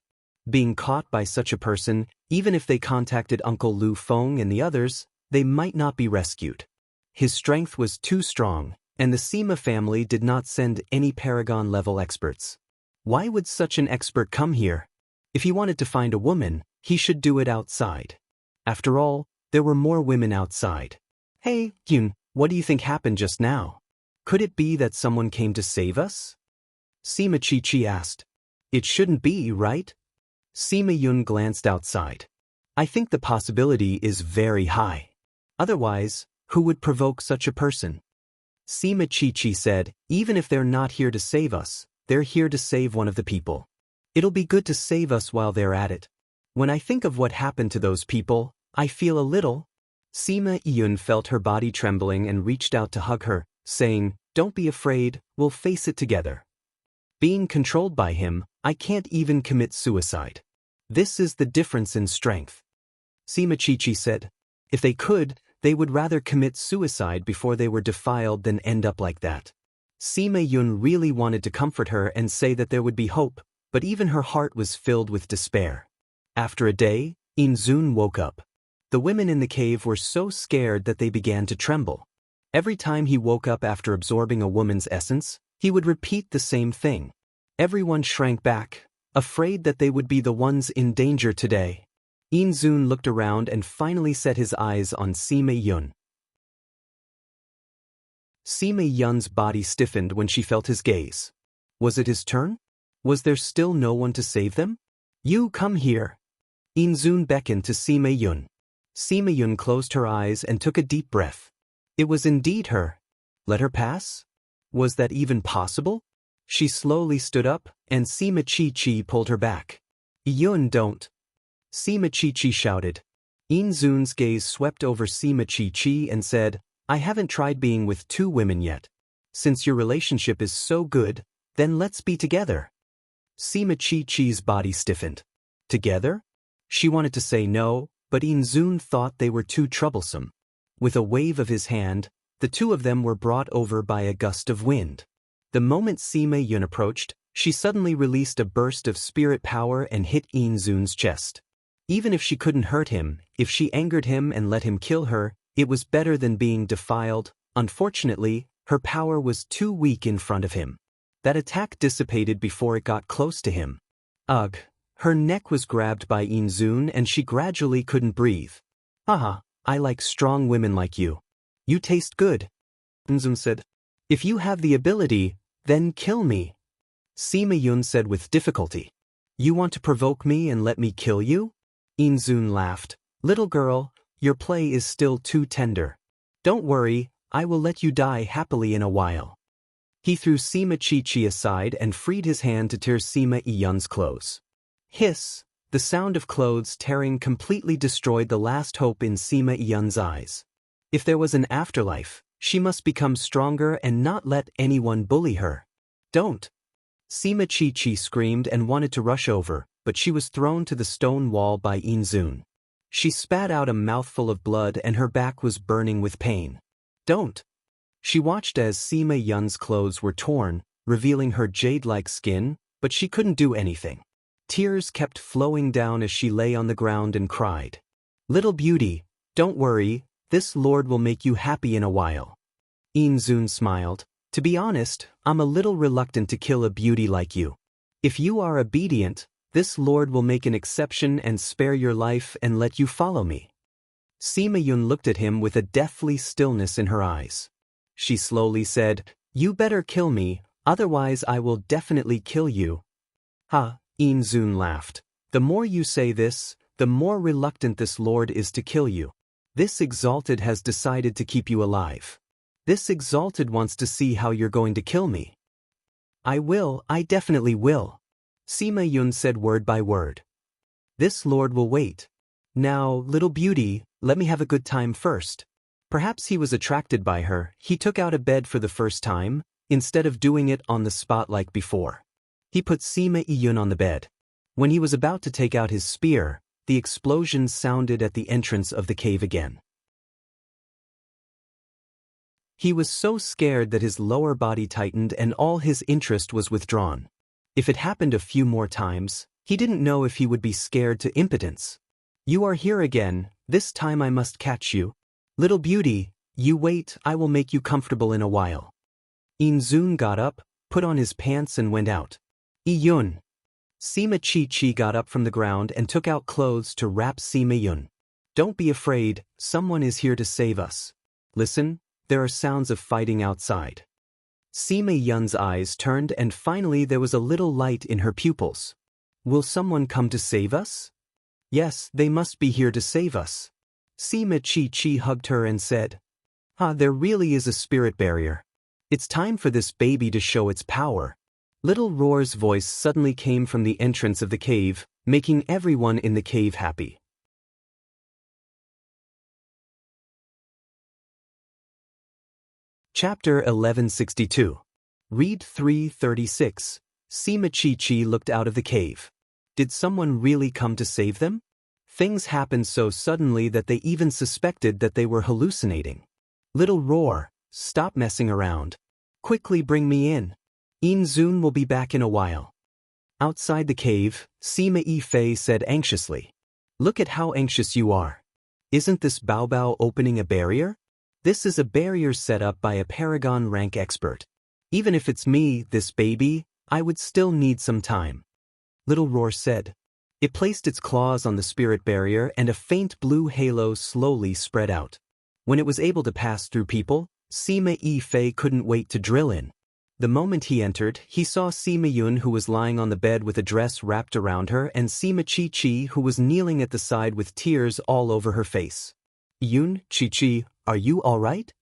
Being caught by such a person, even if they contacted Uncle Lu Feng and the others, they might not be rescued. His strength was too strong, and the Sima family did not send any Paragon-level experts. Why would such an expert come here? If he wanted to find a woman, he should do it outside. After all, there were more women outside. Hey, Yun, what do you think happened just now? Could it be that someone came to save us? Sima Chi asked. It shouldn't be, right? Sima Yun glanced outside. I think the possibility is very high. Otherwise, who would provoke such a person? Sima Chi-Chi said, even if they're not here to save us, they're here to save one of the people. It'll be good to save us while they're at it. When I think of what happened to those people, I feel a little. Sima Yun felt her body trembling and reached out to hug her, saying, don't be afraid, we'll face it together. Being controlled by him, I can't even commit suicide. This is the difference in strength. Sima Chi-Chi said, if they could, they would rather commit suicide before they were defiled than end up like that. Sima Yun really wanted to comfort her and say that there would be hope, but even her heart was filled with despair. After a day, In-Zun woke up. The women in the cave were so scared that they began to tremble. Every time he woke up after absorbing a woman's essence, he would repeat the same thing. Everyone shrank back, afraid that they would be the ones in danger today. In-Zun looked around and finally set his eyes on Sima Yun. Sima Yun's body stiffened when she felt his gaze. Was it his turn? Was there still no one to save them? You come here. In-Zun beckoned to Sima Yun. Sima Yun closed her eyes and took a deep breath. It was indeed her. Let her pass? Was that even possible? She slowly stood up, and Sima Chi-Chi pulled her back. Yun, don't. Sima Chi-Chi shouted. In-Zun's gaze swept over Sima Chi-Chi and said, I haven't tried being with two women yet. Since your relationship is so good, then let's be together. Sima Chi-Chi's body stiffened. Together? She wanted to say no, but In-Zun thought they were too troublesome. With a wave of his hand, the two of them were brought over by a gust of wind. The moment Sima Yun approached, she suddenly released a burst of spirit power and hit In-Zun's chest. Even if she couldn't hurt him, if she angered him and let him kill her, it was better than being defiled. Unfortunately, her power was too weak in front of him. That attack dissipated before it got close to him. Ugh! Her neck was grabbed by In-Zun and she gradually couldn't breathe. Haha, I like strong women like you. You taste good. In-Zun said. If you have the ability, then kill me. Sima Yun said with difficulty. You want to provoke me and let me kill you? In-Zun laughed. Little girl, your play is still too tender. Don't worry, I will let you die happily in a while. He threw Sima Chi-Chi aside and freed his hand to tear Sima Yun's clothes. Hiss! The sound of clothes tearing completely destroyed the last hope in Sima Yun's eyes. If there was an afterlife, she must become stronger and not let anyone bully her. Don't! Sima Chi-Chi screamed and wanted to rush over, but she was thrown to the stone wall by In-Zun. She spat out a mouthful of blood and her back was burning with pain. Don't! She watched as Sima Yun's clothes were torn, revealing her jade-like skin, but she couldn't do anything. Tears kept flowing down as she lay on the ground and cried. Little beauty, don't worry, this lord will make you happy in a while. In-Zun smiled. To be honest, I'm a little reluctant to kill a beauty like you. If you are obedient, this lord will make an exception and spare your life and let you follow me. Sima Yun looked at him with a deathly stillness in her eyes. She slowly said, You better kill me, otherwise I will definitely kill you. Ha! In-Zun laughed. The more you say this, the more reluctant this lord is to kill you. This exalted has decided to keep you alive. This exalted wants to see how you're going to kill me. I definitely will. Sima Yun said word by word. This lord will wait. Now, little beauty, let me have a good time first. Perhaps he was attracted by her. He took out a bed for the first time, instead of doing it on the spot like before. He put Sima Yun on the bed. When he was about to take out his spear, the explosion sounded at the entrance of the cave again. He was so scared that his lower body tightened and all his interest was withdrawn. If it happened a few more times, he didn't know if he would be scared to impotence. You are here again, this time I must catch you. Little beauty, you wait, I will make you comfortable in a while. In-Zun got up, put on his pants and went out. Yun. Sima Chi-Chi got up from the ground and took out clothes to wrap Sima Yun. Don't be afraid, someone is here to save us. Listen, there are sounds of fighting outside. Sima Yun's eyes turned and finally there was a little light in her pupils. Will someone come to save us? Yes, they must be here to save us. Sima Chi hugged her and said, "Ah, there really is a spirit barrier. It's time for this baby to show its power." Little Roar's voice suddenly came from the entrance of the cave, making everyone in the cave happy. Chapter 1162. Read 336. Sima Chi looked out of the cave. Did someone really come to save them? Things happened so suddenly that they even suspected that they were hallucinating. Little Roar, stop messing around. Quickly bring me in. Zun will be back in a while. Outside the cave, Sima Fei said anxiously. Look at how anxious you are. Isn't this Bao opening a barrier? This is a barrier set up by a Paragon rank expert. Even if it's me, this baby, I would still need some time. Little Roar said. It placed its claws on the spirit barrier and a faint blue halo slowly spread out. When it was able to pass through people, Sima Fei couldn't wait to drill in. The moment he entered, he saw Sima Yun, who was lying on the bed with a dress wrapped around her, and Sima Chi, who was kneeling at the side with tears all over her face. Yun, Chi, are you all right?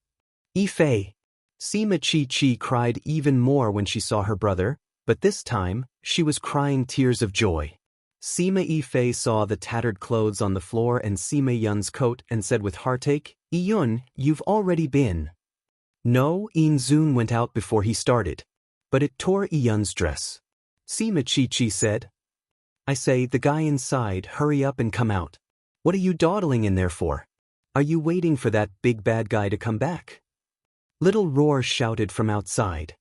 Fei. Sima Chi cried even more when she saw her brother, but this time, she was crying tears of joy. Sima Fei saw the tattered clothes on the floor and Sima Yun's coat and said with heartache, Yun, you've already been. No, Zun went out before he started. But it tore Yun's dress. Sima Chi said. I say, the guy inside, hurry up and come out. What are you dawdling in there for? Are you waiting for that big bad guy to come back? Little Roar shouted from outside.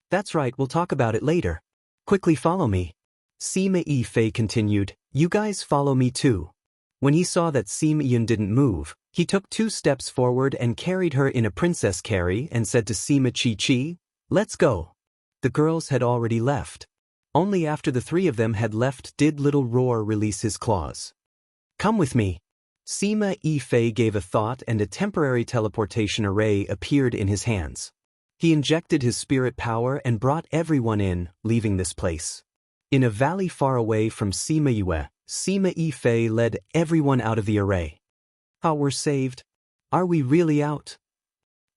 That's right, we'll talk about it later. Quickly follow me. Sima Fei continued, you guys follow me too. When he saw that Sima Yun didn't move, he took 2 steps forward and carried her in a princess carry and said to Sima Chi, let's go. The girls had already left. Only after the 3 of them had left did Little Roar release his claws. Come with me. Sima Fei gave a thought and a temporary teleportation array appeared in his hands. He injected his spirit power and brought everyone in, leaving this place. In a valley far away from Sima Yue, Sima Fei led everyone out of the array. How we're saved? Are we really out?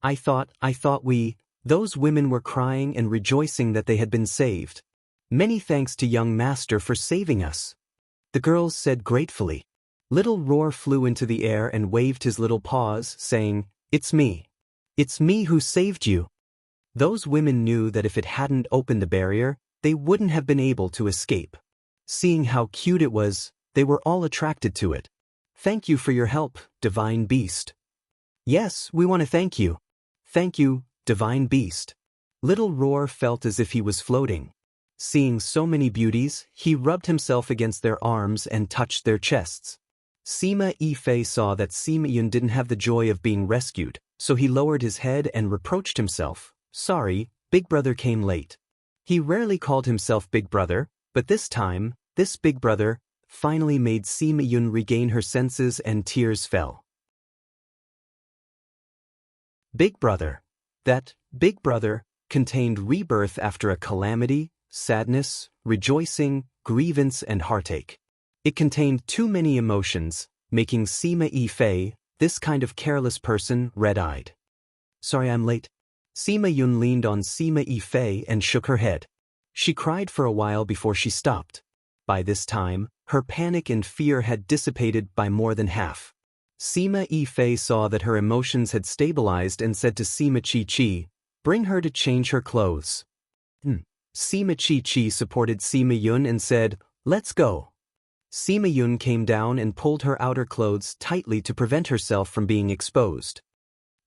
I thought we, those women were crying and rejoicing that they had been saved. Many thanks to young master for saving us. The girls said gratefully. Little Roar flew into the air and waved his little paws, saying, it's me. It's me who saved you. Those women knew that if it hadn't opened the barrier, they wouldn't have been able to escape. Seeing how cute it was, they were all attracted to it. Thank you for your help, Divine Beast. Yes, we want to thank you. Thank you, Divine Beast. Little Roar felt as if he was floating. Seeing so many beauties, he rubbed himself against their arms and touched their chests. Sima Fei saw that Sima Yun didn't have the joy of being rescued, so he lowered his head and reproached himself. Sorry, Big Brother came late. He rarely called himself Big Brother, but this time, this Big Brother finally made Sima Yun regain her senses and tears fell. Big Brother. That Big Brother contained rebirth after a calamity, sadness, rejoicing, grievance and heartache. It contained too many emotions, making Sima Fei, this kind of careless person, red-eyed. Sorry I'm late. Sima Yun leaned on Sima Fei and shook her head. She cried for a while before she stopped. By this time, her panic and fear had dissipated by more than half. Sima Fei saw that her emotions had stabilized and said to Sima Chi, bring her to change her clothes. Sima Chi supported Sima Yun and said, let's go. Sima Yun came down and pulled her outer clothes tightly to prevent herself from being exposed.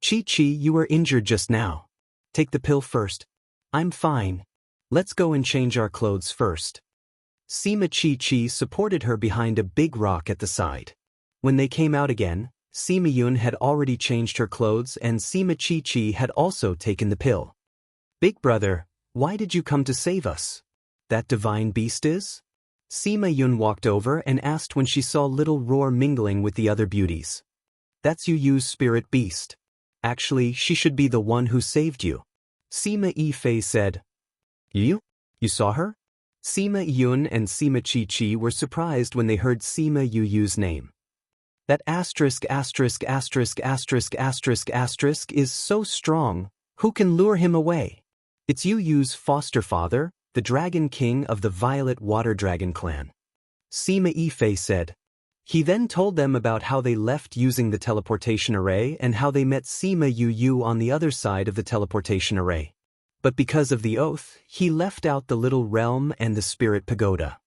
Chi, you were injured just now. Take the pill first. I'm fine. Let's go and change our clothes first. Sima Chi supported her behind a big rock at the side. When they came out again, Sima Yun had already changed her clothes and Sima Chi had also taken the pill. Big Brother, why did you come to save us? That divine beast is? Sima Yun walked over and asked when she saw Little Roar mingling with the other beauties. That's Yu's spirit beast. Actually, she should be the one who saved you. Sima Fei said. You? You saw her? Sima Yun and Sima Chi were surprised when they heard Sima Yu's name. That asterisk is so strong, who can lure him away? It's Yu's foster father, the Dragon King of the Violet Water Dragon clan. Sima Yifei said. He then told them about how they left using the teleportation array and how they met Sima Yu on the other side of the teleportation array. But because of the oath, he left out the little realm and the spirit pagoda.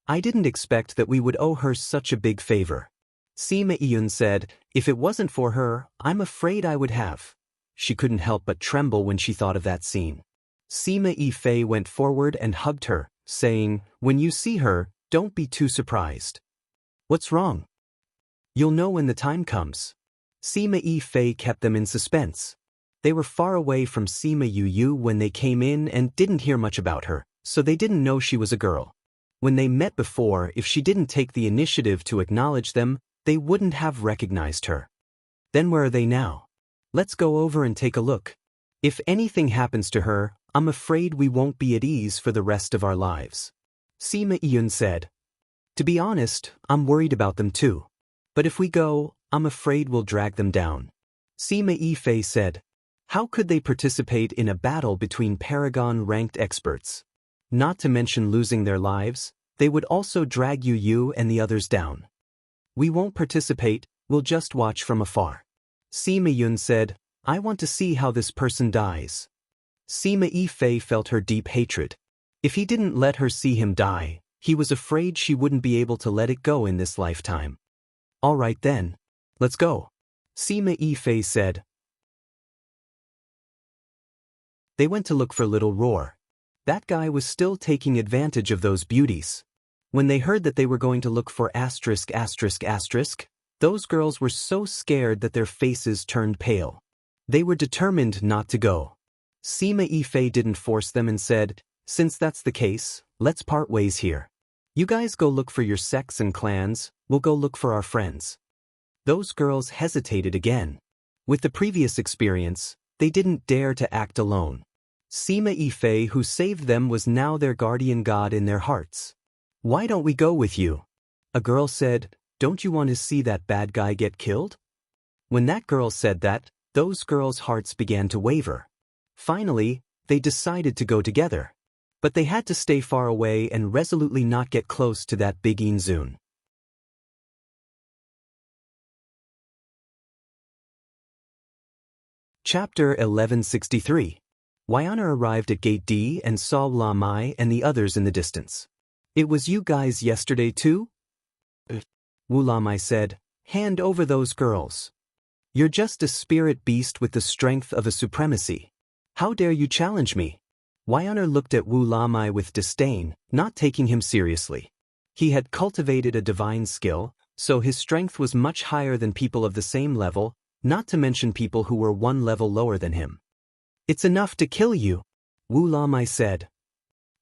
I didn't expect that we would owe her such a big favor. Sima Yun said, if it wasn't for her, I'm afraid I would have. She couldn't help but tremble when she thought of that scene. Sima Yifei went forward and hugged her, saying, when you see her, don't be too surprised. What's wrong? You'll know when the time comes. Sima Yifei kept them in suspense. They were far away from Sima Yu when they came in and didn't hear much about her, so they didn't know she was a girl. When they met before, if she didn't take the initiative to acknowledge them, they wouldn't have recognized her. Then where are they now? Let's go over and take a look. If anything happens to her, I'm afraid we won't be at ease for the rest of our lives. Sima Yun said. To be honest, I'm worried about them too. But if we go, I'm afraid we'll drag them down. Sima Yifei said. How could they participate in a battle between Paragon-ranked experts? Not to mention losing their lives, they would also drag Yu and the others down. We won't participate, we'll just watch from afar. Sima Yun said, I want to see how this person dies. Sima Yifei felt her deep hatred. If he didn't let her see him die, he was afraid she wouldn't be able to let it go in this lifetime. All right then. Let's go. Sima Yifei said. They went to look for Little Roar. That guy was still taking advantage of those beauties. When they heard that they were going to look for asterisk, those girls were so scared that their faces turned pale. They were determined not to go. Sima Yifei didn't force them and said, since that's the case, let's part ways here. You guys go look for your sects and clans, we'll go look for our friends. Those girls hesitated again. With the previous experience, they didn't dare to act alone. Sima Yifei, who saved them, was now their guardian god in their hearts. Why don't we go with you? A girl said, don't you want to see that bad guy get killed? When that girl said that, those girls' hearts began to waver. Finally, they decided to go together. But they had to stay far away and resolutely not get close to that big Inzun. Chapter 1163. Waiana arrived at Gate D and saw La Mai and the others in the distance. It was you guys yesterday too? Wu La Mai said, hand over those girls. You're just a spirit beast with the strength of a supremacy. How dare you challenge me? Waiana looked at Wu La Mai with disdain, not taking him seriously. He had cultivated a divine skill, so his strength was much higher than people of the same level, not to mention people who were one level lower than him. It's enough to kill you, Wu La Mai said.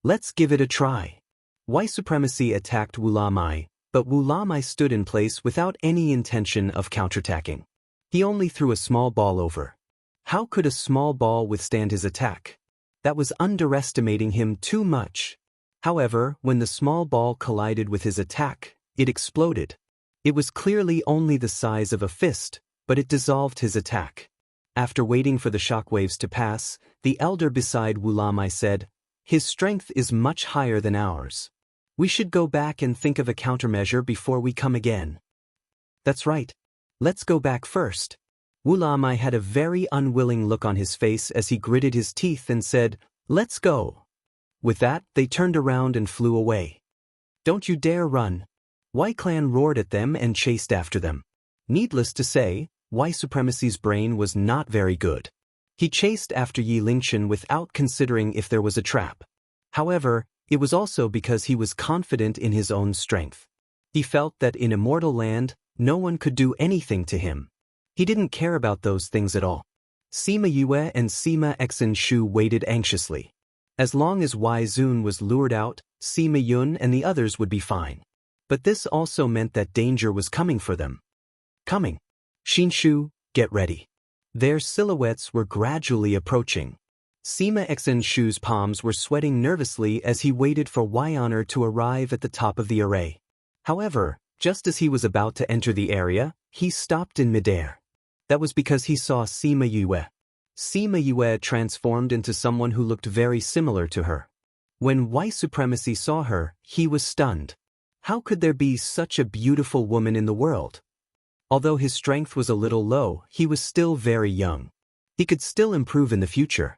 Let's give it a try. White supremacy attacked Wu La Mai, but Wu La Mai stood in place without any intention of counterattacking. He only threw a small ball over. How could a small ball withstand his attack? That was underestimating him too much. However, when the small ball collided with his attack, it exploded. It was clearly only the size of a fist, but it dissolved his attack. After waiting for the shockwaves to pass, the elder beside Wu La Mai said, his strength is much higher than ours. We should go back and think of a countermeasure before we come again. That's right. Let's go back first. Wu La Mai had a very unwilling look on his face as he gritted his teeth and said, let's go. With that, they turned around and flew away. Don't you dare run. Wai Clan roared at them and chased after them. Needless to say, Wai Supremacy's brain was not very good. He chased after Yi Lingchen without considering if there was a trap. However, it was also because he was confident in his own strength. He felt that in Immortal Land, no one could do anything to him. He didn't care about those things at all. Sima Yue and Sima Xenshu waited anxiously. As long as Wai Zun was lured out, Sima Yun and the others would be fine. But this also meant that danger was coming for them. Coming. Xinshu, get ready. Their silhouettes were gradually approaching. Sima Xnshu's palms were sweating nervously as he waited for Honor to arrive at the top of the array. However, just as he was about to enter the area, he stopped in midair. That was because he saw Sima Yue. Sima Yue transformed into someone who looked very similar to her. When White Supremacy saw her, he was stunned. How could there be such a beautiful woman in the world? Although his strength was a little low, he was still very young. He could still improve in the future.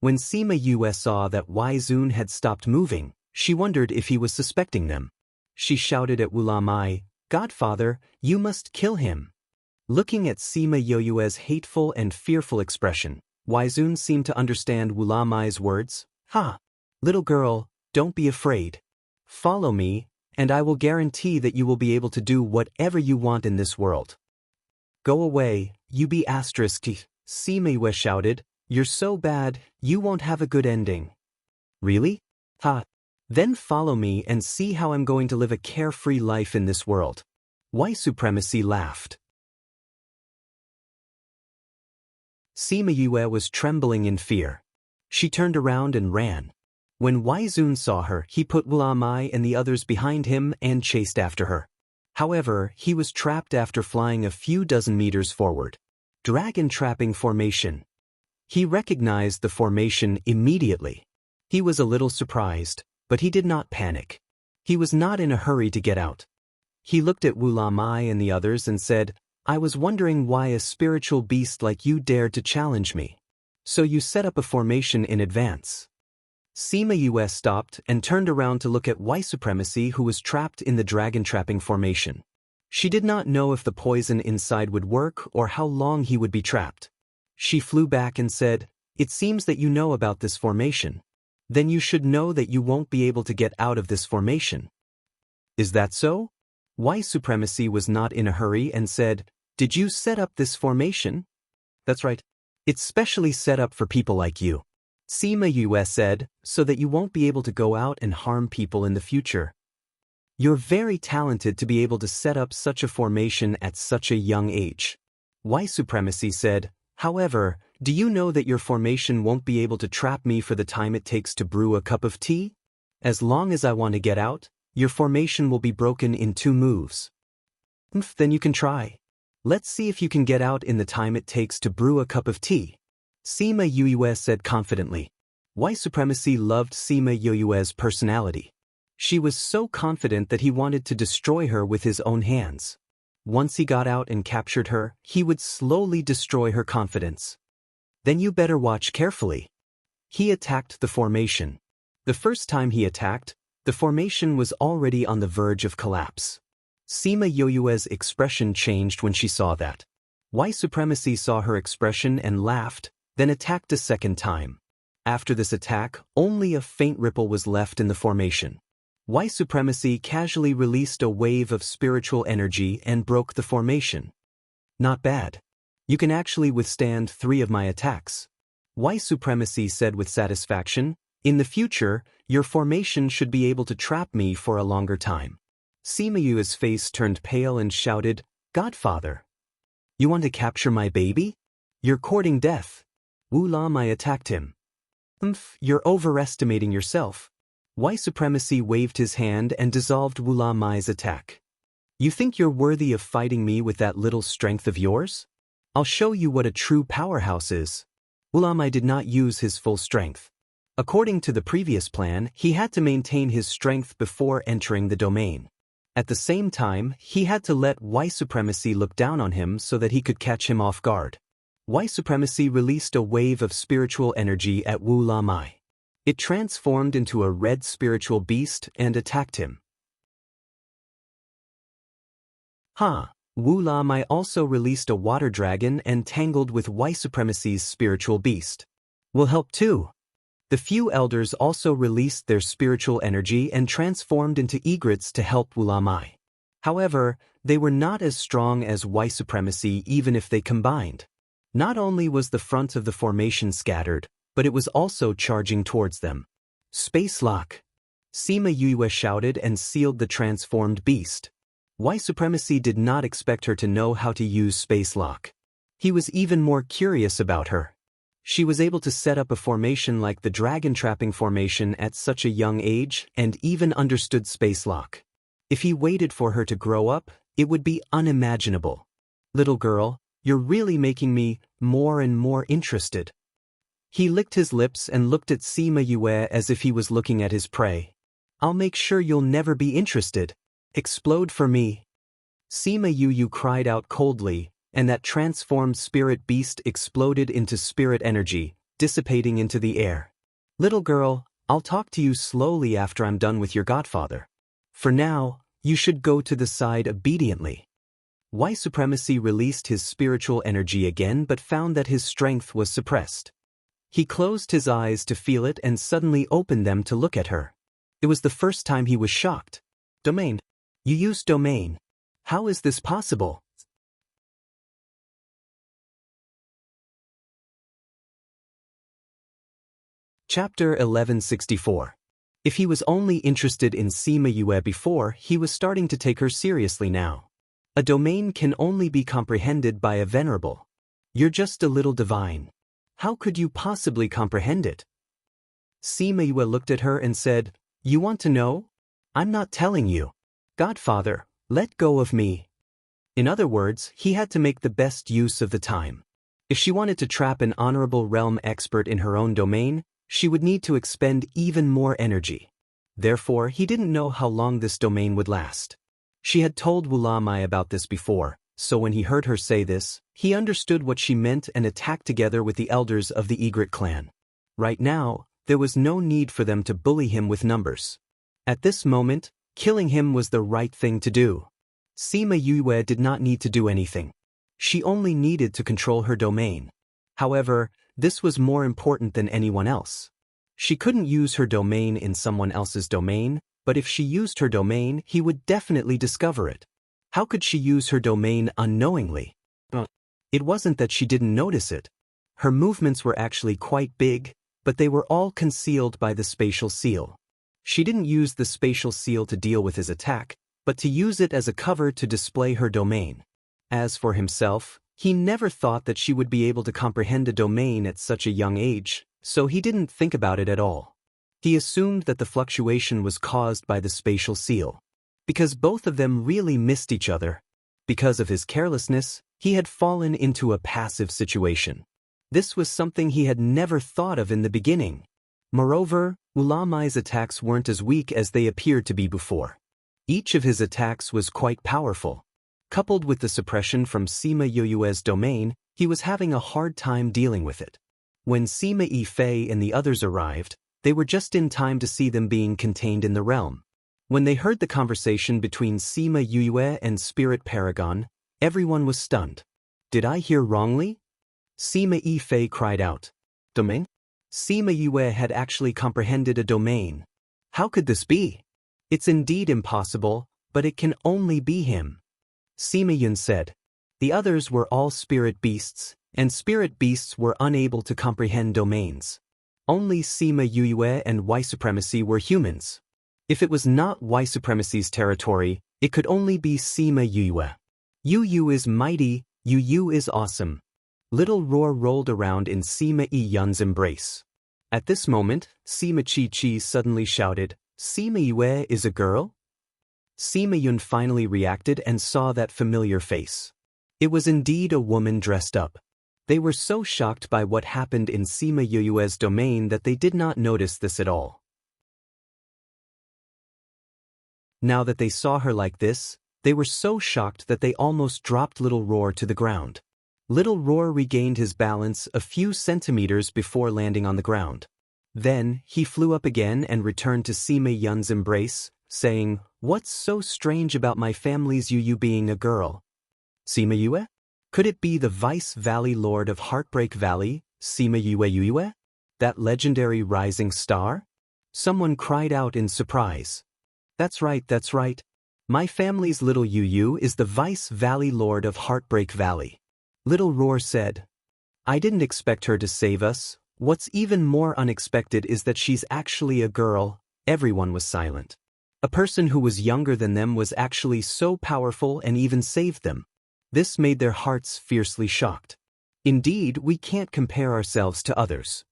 When Sima Yue saw that Zun had stopped moving, she wondered if he was suspecting them. She shouted at Wulamai, "Godfather, you must kill him." Looking at Sima Yue's hateful and fearful expression, Zun seemed to understand Wulamai's words. "Ha! Little girl, don't be afraid. Follow me, and I will guarantee that you will be able to do whatever you want in this world." "Go away, you be asterisk," Sima Yue shouted. "You're so bad, you won't have a good ending." "Really? Ha! Then follow me and see how I'm going to live a carefree life in this world." White Supremacy laughed. Sima Yue was trembling in fear. She turned around and ran. When Zun saw her, he put Wulamai and the others behind him and chased after her. However, he was trapped after flying a few dozen meters forward. Dragon trapping formation. He recognized the formation immediately. He was a little surprised, but he did not panic. He was not in a hurry to get out. He looked at Wulamai and the others and said, "I was wondering why a spiritual beast like you dared to challenge me. So you set up a formation in advance." Sima Yue stopped and turned around to look at White Supremacy, who was trapped in the dragon trapping formation. She did not know if the poison inside would work or how long he would be trapped. She flew back and said, "It seems that you know about this formation. Then you should know that you won't be able to get out of this formation." "Is that so?" White Supremacy was not in a hurry and said, "Did you set up this formation?" "That's right. It's specially set up for people like you." Sima Yue said, "So that you won't be able to go out and harm people in the future. You're very talented to be able to set up such a formation at such a young age." White Supremacy said, "However, do you know that your formation won't be able to trap me for the time it takes to brew a cup of tea? As long as I want to get out, your formation will be broken in 2 moves. Then you can try. Let's see if you can get out in the time it takes to brew a cup of tea." Sima Yue said confidently. White Supremacy loved Sima Yue's personality. She was so confident that he wanted to destroy her with his own hands. Once he got out and captured her, he would slowly destroy her confidence. "Then you better watch carefully." He attacked the formation. The first time he attacked, the formation was already on the verge of collapse. Sima Yue's expression changed when she saw that. White Supremacy saw her expression and laughed, then attacked a second time. After this attack, only a faint ripple was left in the formation. White Supremacy casually released a wave of spiritual energy and broke the formation. "Not bad. You can actually withstand 3 of my attacks." White Supremacy said with satisfaction, "In the future, your formation should be able to trap me for a longer time." Sima Yue's face turned pale and shouted, "Godfather! You want to capture my baby? You're courting death." Wulamai attacked him. "You're overestimating yourself." White Supremacy waved his hand and dissolved Wulamai's attack. "You think you're worthy of fighting me with that little strength of yours? I'll show you what a true powerhouse is." Wulamai did not use his full strength. According to the previous plan, he had to maintain his strength before entering the domain. At the same time, he had to let White Supremacy look down on him so that he could catch him off guard. White Supremacy released a wave of spiritual energy at Wulamai. It transformed into a red spiritual beast and attacked him. Wulamai also released a water dragon and tangled with White Supremacy's spiritual beast. "Will help too." The few elders also released their spiritual energy and transformed into egrets to help Wulamai. However, they were not as strong as White Supremacy even if they combined. Not only was the front of the formation scattered, but it was also charging towards them. "Space lock!" Sima Yue shouted and sealed the transformed beast. White Supremacy did not expect her to know how to use space lock. He was even more curious about her. She was able to set up a formation like the dragon trapping formation at such a young age and even understood space lock. If he waited for her to grow up, it would be unimaginable. Little girl, you're really making me more and more interested. He licked his lips and looked at Sima Yue as if he was looking at his prey. I'll make sure you'll never be interested. Explode for me. Sima Yu cried out coldly, and that transformed spirit beast exploded into spirit energy, dissipating into the air. Little girl, I'll talk to you slowly after I'm done with your godfather. For now, you should go to the side obediently. White Supremacy released his spiritual energy again but found that his strength was suppressed. He closed his eyes to feel it and suddenly opened them to look at her. It was the first time he was shocked. Domain. You used domain. How is this possible? Chapter 1164. If he was only interested in Sima Yue before, he was starting to take her seriously now. A domain can only be comprehended by a venerable. You're just a little divine. How could you possibly comprehend it? Sima Yue looked at her and said, You want to know? I'm not telling you. Godfather, let go of me. In other words, he had to make the best use of the time. If she wanted to trap an honorable realm expert in her own domain, she would need to expend even more energy. Therefore, he didn't know how long this domain would last. She had told Wulamai about this before, so when he heard her say this, he understood what she meant and attacked together with the elders of the Egret clan. Right now, there was no need for them to bully him with numbers. At this moment, killing him was the right thing to do. Sima Yue did not need to do anything. She only needed to control her domain. However, this was more important than anyone else. She couldn't use her domain in someone else's domain, but if she used her domain, he would definitely discover it. How could she use her domain unknowingly? It wasn't that she didn't notice it. Her movements were actually quite big, but they were all concealed by the spatial seal. She didn't use the spatial seal to deal with his attack, but to use it as a cover to display her domain. As for himself, he never thought that she would be able to comprehend a domain at such a young age, so he didn't think about it at all. He assumed that the fluctuation was caused by the spatial seal. Because both of them really missed each other. Because of his carelessness, he had fallen into a passive situation. This was something he had never thought of in the beginning. Moreover, Wulamai's attacks weren't as weak as they appeared to be before. Each of his attacks was quite powerful. Coupled with the suppression from Sima Yue's domain, he was having a hard time dealing with it. When Sima Yifei and the others arrived, they were just in time to see them being contained in the realm. When they heard the conversation between Sima Yue and Spirit Paragon, everyone was stunned. Did I hear wrongly? Sima Yifei cried out. Domain? Sima Yue had actually comprehended a domain. How could this be? It's indeed impossible, but it can only be him. Sima Yun said. The others were all spirit beasts, and spirit beasts were unable to comprehend domains. Only Sima Yue and White Supremacy were humans. If it was not White Supremacy's territory, it could only be Sima Yue. Yu is mighty, Yu is awesome. Little roar rolled around in Sima Yun's embrace. At this moment, Sima Chi suddenly shouted, Sima Yue is a girl? Sima Yun finally reacted and saw that familiar face. It was indeed a woman dressed up. They were so shocked by what happened in Sima Yue's domain that they did not notice this at all. Now that they saw her like this, they were so shocked that they almost dropped Little Roar to the ground. Little Roar regained his balance a few centimeters before landing on the ground. Then, he flew up again and returned to Sima Yun's embrace, saying, What's so strange about my family's Yu being a girl? Sima Yue? Could it be the Vice Valley Lord of Heartbreak Valley, Sima Yue? That legendary rising star? Someone cried out in surprise. That's right. My family's little Yu is the Vice Valley Lord of Heartbreak Valley. Little Roar said. I didn't expect her to save us. What's even more unexpected is that she's actually a girl. Everyone was silent. A person who was younger than them was actually so powerful and even saved them. This made their hearts fiercely shocked. Indeed, we can't compare ourselves to others.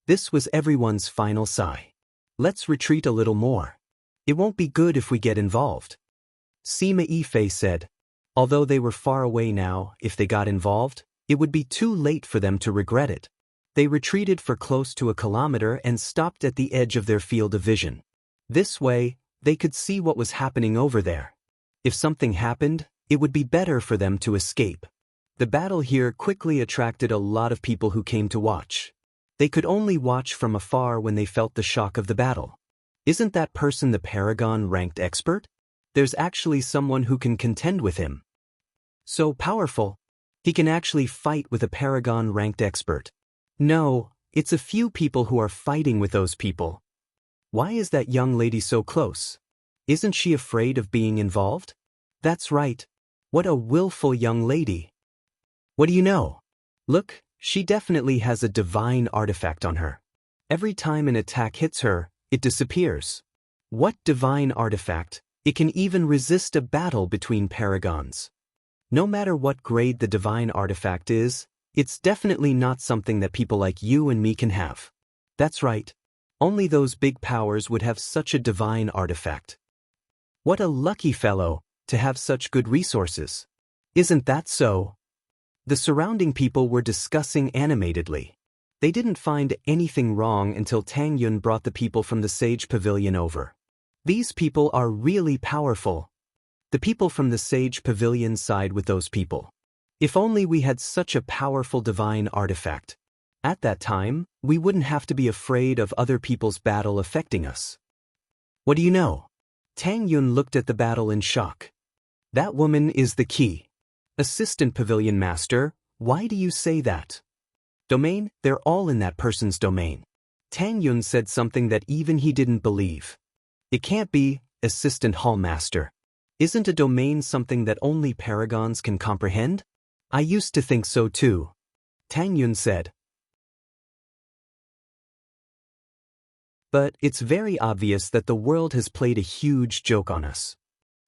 This was everyone's final sigh. Let's retreat a little more. It won't be good if we get involved. Sima Yifei said. Although they were far away now, if they got involved, it would be too late for them to regret it. They retreated for close to a kilometer and stopped at the edge of their field of vision. This way, they could see what was happening over there. If something happened, it would be better for them to escape. The battle here quickly attracted a lot of people who came to watch. They could only watch from afar when they felt the shock of the battle. Isn't that person the Paragon-ranked expert? There's actually someone who can contend with him. So powerful. He can actually fight with a Paragon-ranked expert. No, it's a few people who are fighting with those people. Why is that young lady so close? Isn't she afraid of being involved? That's right. What a willful young lady. What do you know? Look, she definitely has a divine artifact on her. Every time an attack hits her, it disappears. What divine artifact? It can even resist a battle between paragons. No matter what grade the divine artifact is, it's definitely not something that people like you and me can have. That's right. Only those big powers would have such a divine artifact. What a lucky fellow to have such good resources. Isn't that so? The surrounding people were discussing animatedly. They didn't find anything wrong until Tang Yun brought the people from the Sage Pavilion over. These people are really powerful. The people from the Sage Pavilion side with those people. If only we had such a powerful divine artifact. At that time, we wouldn't have to be afraid of other people's battle affecting us. What do you know? Tang Yun looked at the battle in shock. That woman is the key. Assistant Pavilion Master, why do you say that? Domain, they're all in that person's domain. Tang Yun said something that even he didn't believe. It can't be, Assistant Hall Master. Isn't a domain something that only paragons can comprehend? I used to think so too. Tang Yun said. But it's very obvious that the world has played a huge joke on us.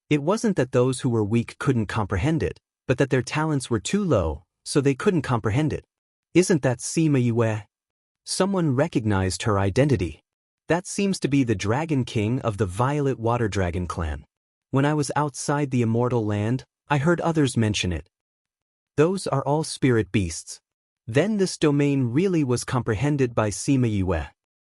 It wasn't that those who were weak couldn't comprehend it, but that their talents were too low, so they couldn't comprehend it. Isn't that Sima Yue? Someone recognized her identity. That seems to be the Dragon King of the Violet Water Dragon clan. When I was outside the Immortal Land, I heard others mention it. Those are all spirit beasts. Then this domain really was comprehended by Sima Yue.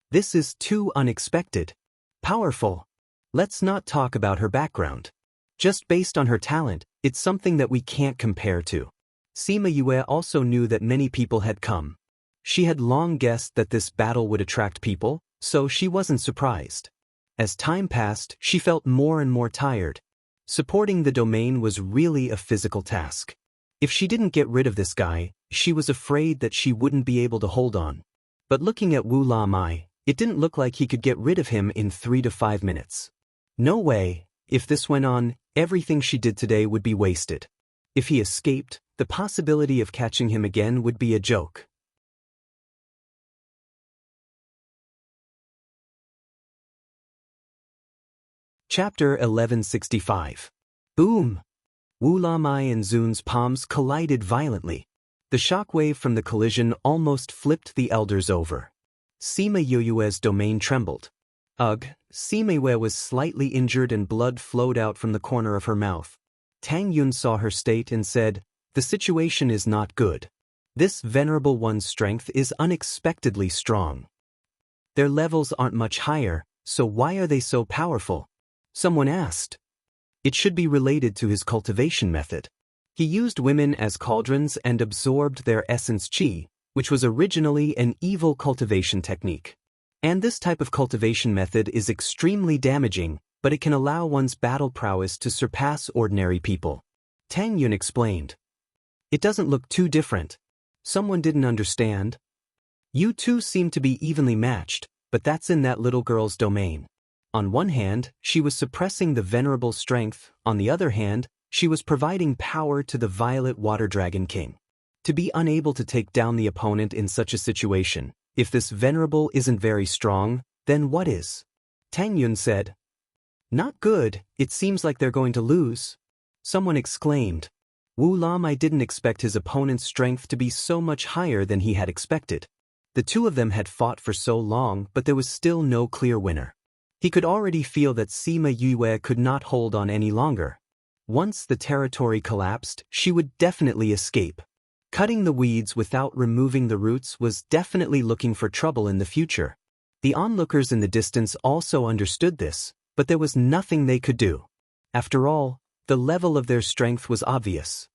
This is too unexpected. Powerful. Let's not talk about her background. Just based on her talent, it's something that we can't compare to. Sima Yue also knew that many people had come. She had long guessed that this battle would attract people, so she wasn't surprised. As time passed, she felt more and more tired. Supporting the domain was really a physical task. If she didn't get rid of this guy, she was afraid that she wouldn't be able to hold on. But looking at Wu La Mai, it didn't look like he could get rid of him in 3 to 5 minutes. No way. If this went on, everything she did today would be wasted. If he escaped, the possibility of catching him again would be a joke. Chapter 1165. Boom! Wu La Mai and Zun's palms collided violently. The shockwave from the collision almost flipped the elders over. Sima Yue's domain trembled. Ugh, Sima Yue was slightly injured and blood flowed out from the corner of her mouth. Tang Yun saw her state and said, "The situation is not good. This venerable one's strength is unexpectedly strong. Their levels aren't much higher, so why are they so powerful?" Someone asked. It should be related to his cultivation method. He used women as cauldrons and absorbed their essence qi, which was originally an evil cultivation technique. And this type of cultivation method is extremely damaging, but it can allow one's battle prowess to surpass ordinary people. Tang Yun explained. It doesn't look too different. Someone didn't understand. You two seem to be evenly matched, but that's in that little girl's domain. On one hand, she was suppressing the venerable strength, on the other hand, she was providing power to the Violet Water Dragon King. To be unable to take down the opponent in such a situation, if this venerable isn't very strong, then what is? Tang Yun said. Not good, it seems like they're going to lose. Someone exclaimed. Wu Lamai didn't expect his opponent's strength to be so much higher than he had expected. The two of them had fought for so long, but there was still no clear winner. He could already feel that Sima Yue could not hold on any longer. Once the territory collapsed, she would definitely escape. Cutting the weeds without removing the roots was definitely looking for trouble in the future. The onlookers in the distance also understood this, but there was nothing they could do. After all, the level of their strength was obvious.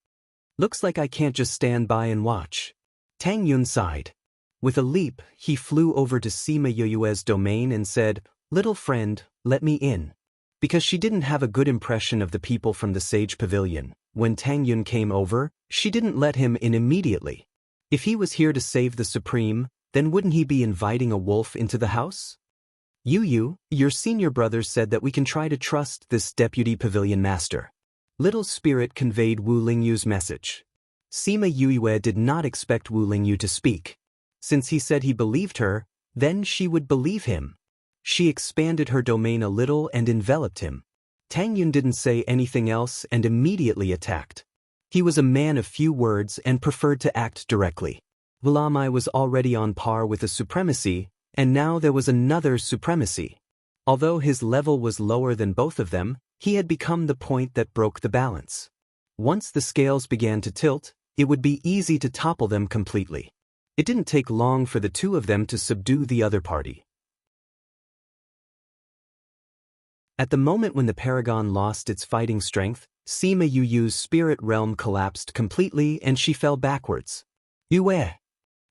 Looks like I can't just stand by and watch. Tang Yun sighed. With a leap, he flew over to Sima Yue's domain and said, "Little friend, let me in." Because she didn't have a good impression of the people from the Sage Pavilion, when Tang Yun came over, she didn't let him in immediately. If he was here to save the Supreme, then wouldn't he be inviting a wolf into the house? Yu, your senior brother said that we can try to trust this deputy pavilion master. Little Spirit conveyed Wu Lingyu's message. Sima Yue did not expect Wu Lingyu to speak. Since he said he believed her, then she would believe him. She expanded her domain a little and enveloped him. Tang Yun didn't say anything else and immediately attacked. He was a man of few words and preferred to act directly. Wu Lamai was already on par with a supremacy, and now there was another supremacy. Although his level was lower than both of them, he had become the point that broke the balance. Once the scales began to tilt, it would be easy to topple them completely. It didn't take long for the two of them to subdue the other party. At the moment when the Paragon lost its fighting strength, Sima Yu's spirit realm collapsed completely and she fell backwards. Yue!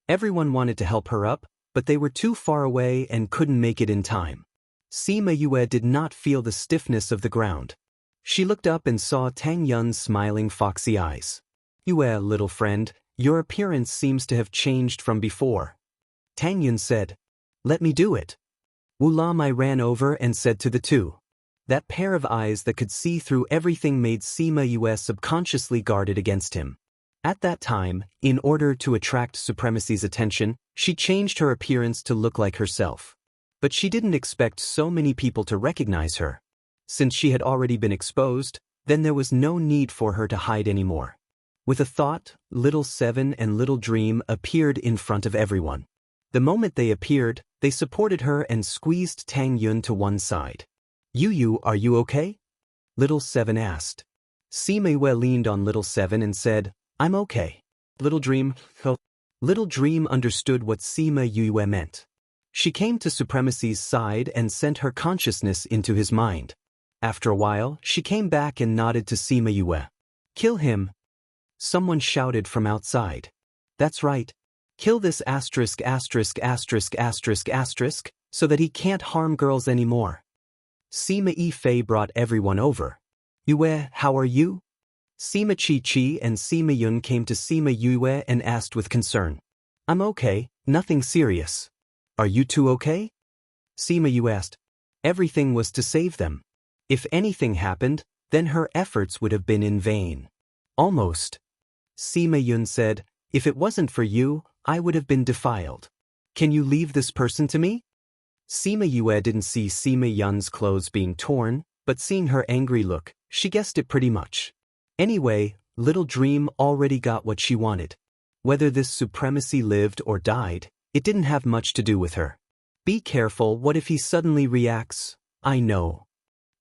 Everyone wanted to help her up, but they were too far away and couldn't make it in time. Sima Yue did not feel the stiffness of the ground. She looked up and saw Tang Yun's smiling foxy eyes. Yue, little friend, your appearance seems to have changed from before. Tang Yun said, "Let me do it." Wu Lamai ran over and said to the two. That pair of eyes that could see through everything made Sima Yue subconsciously guarded against him. At that time, in order to attract Supremacy's attention, she changed her appearance to look like herself. But she didn't expect so many people to recognize her. Since she had already been exposed, then there was no need for her to hide anymore. With a thought, Little Seven and Little Dream appeared in front of everyone. The moment they appeared, they supported her and squeezed Tang Yun to one side. Yu, are you okay? Little Seven asked. Sima Yue leaned on Little Seven and said, "I'm okay." Little Dream understood what Sima Yue meant. She came to Supremacy's side and sent her consciousness into his mind. After a while, she came back and nodded to Sima Yue. "Kill him." Someone shouted from outside. "That's right. Kill this **********, so that he can't harm girls anymore." Sima Yi brought everyone over. "Yue, how are you?" Sima Chi and Sima Yun came to Sima Yue and asked with concern. "I'm okay, nothing serious. Are you two okay?" Sima Yue asked. Everything was to save them. If anything happened, then her efforts would have been in vain. Almost. Sima Yun said, "If it wasn't for you, I would have been defiled. Can you leave this person to me?" Sima Yue didn't see Sima Yun's clothes being torn, but seeing her angry look, she guessed it pretty much. Anyway, Little Dream already got what she wanted. Whether this supremacy lived or died, it didn't have much to do with her. Be careful, what if he suddenly reacts? I know.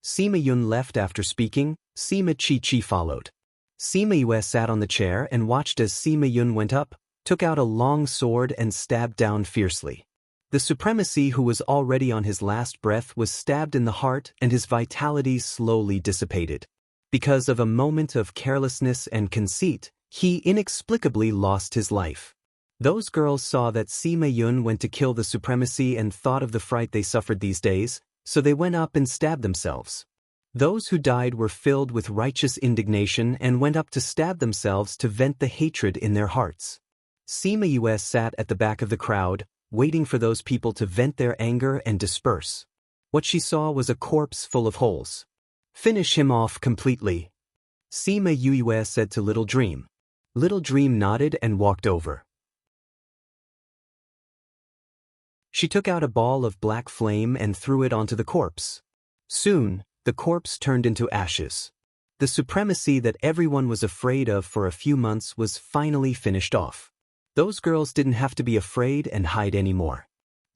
Sima Yun left after speaking, Sima Chi followed. Sima Yue sat on the chair and watched as Sima Yun went up, took out a long sword and stabbed down fiercely. The supremacy who was already on his last breath was stabbed in the heart and his vitality slowly dissipated. Because of a moment of carelessness and conceit, he inexplicably lost his life. Those girls saw that Sima Yun went to kill the supremacy and thought of the fright they suffered these days, so they went up and stabbed themselves. Those who died were filled with righteous indignation and went up to stab themselves to vent the hatred in their hearts. Sima Yue sat at the back of the crowd, waiting for those people to vent their anger and disperse. What she saw was a corpse full of holes. "Finish him off completely," Sima Yue said to Little Dream. Little Dream nodded and walked over. She took out a ball of black flame and threw it onto the corpse. Soon, the corpse turned into ashes. The supremacy that everyone was afraid of for a few months was finally finished off. Those girls didn't have to be afraid and hide anymore.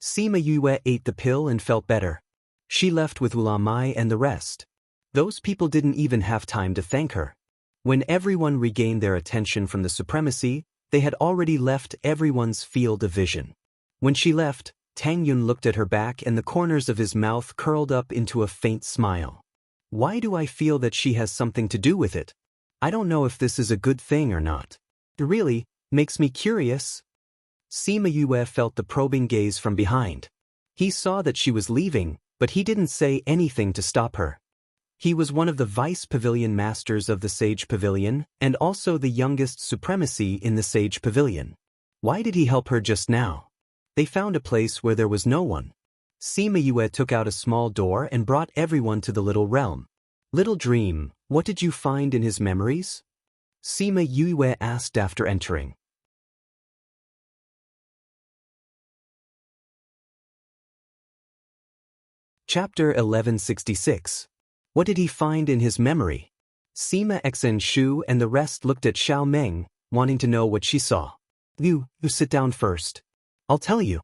Sima Yue ate the pill and felt better. She left with Ulamai and the rest. Those people didn't even have time to thank her. When everyone regained their attention from the supremacy, they had already left everyone's field of vision. When she left, Tang Yun looked at her back and the corners of his mouth curled up into a faint smile. Why do I feel that she has something to do with it? I don't know if this is a good thing or not. It really makes me curious. Sima Yue felt the probing gaze from behind. He saw that she was leaving, but he didn't say anything to stop her. He was one of the vice pavilion masters of the Sage Pavilion and also the youngest supremacy in the Sage Pavilion. Why did he help her just now? They found a place where there was no one. Sima Yue took out a small door and brought everyone to the little realm. Little Dream, what did you find in his memories? Sima Yue asked after entering. Chapter 1166. What did he find in his memory? Sima Xen Shu and the rest looked at Xiao Meng, wanting to know what she saw. You sit down first. I'll tell you.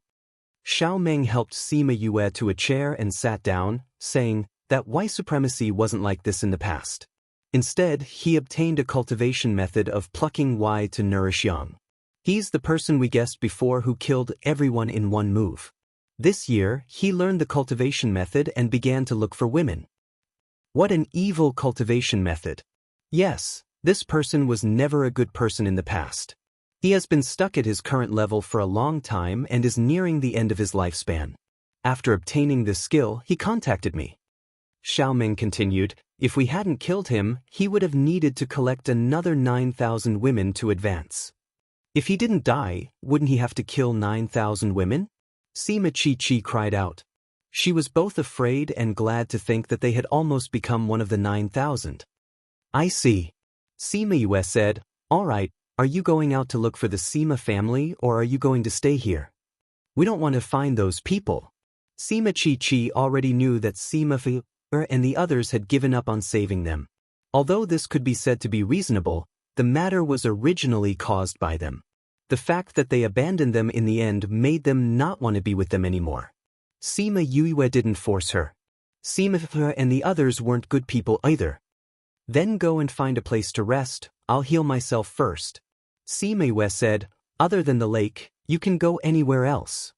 Xiao Meng helped Sima Yue to a chair and sat down, saying that white supremacy wasn't like this in the past. Instead, he obtained a cultivation method of plucking Y to nourish Yang. He's the person we guessed before who killed everyone in one move. This year, he learned the cultivation method and began to look for women. What an evil cultivation method. Yes, this person was never a good person in the past. He has been stuck at his current level for a long time and is nearing the end of his lifespan. After obtaining this skill, he contacted me. Xiao Meng continued, if we hadn't killed him, he would have needed to collect another 9,000 women to advance. If he didn't die, wouldn't he have to kill 9,000 women? Sima Chi cried out. She was both afraid and glad to think that they had almost become one of the 9,000. I see. Sima Yue said, all right, are you going out to look for the Sima family or are you going to stay here? We don't want to find those people. Sima Chi already knew that Sima Fu and the others had given up on saving them. Although this could be said to be reasonable, the matter was originally caused by them. The fact that they abandoned them in the end made them not want to be with them anymore. Sima Yue didn't force her. Sima Fu and the others weren't good people either. Then go and find a place to rest, I'll heal myself first. Sima Yue said, other than the lake, you can go anywhere else.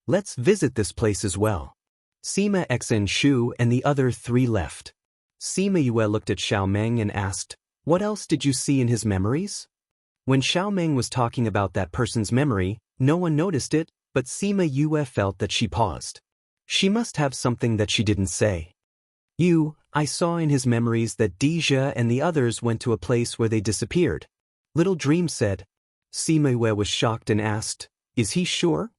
Let's visit this place as well. Sima Xen Shu and the other three left. Sima Yue looked at Xiao Meng and asked, what else did you see in his memories? When Xiao Meng was talking about that person's memory, no one noticed it, but Sima Yue felt that she paused. She must have something that she didn't say. I saw in his memories that Deja and the others went to a place where they disappeared. Little Dream said. Sima Yue was shocked and asked, is he sure?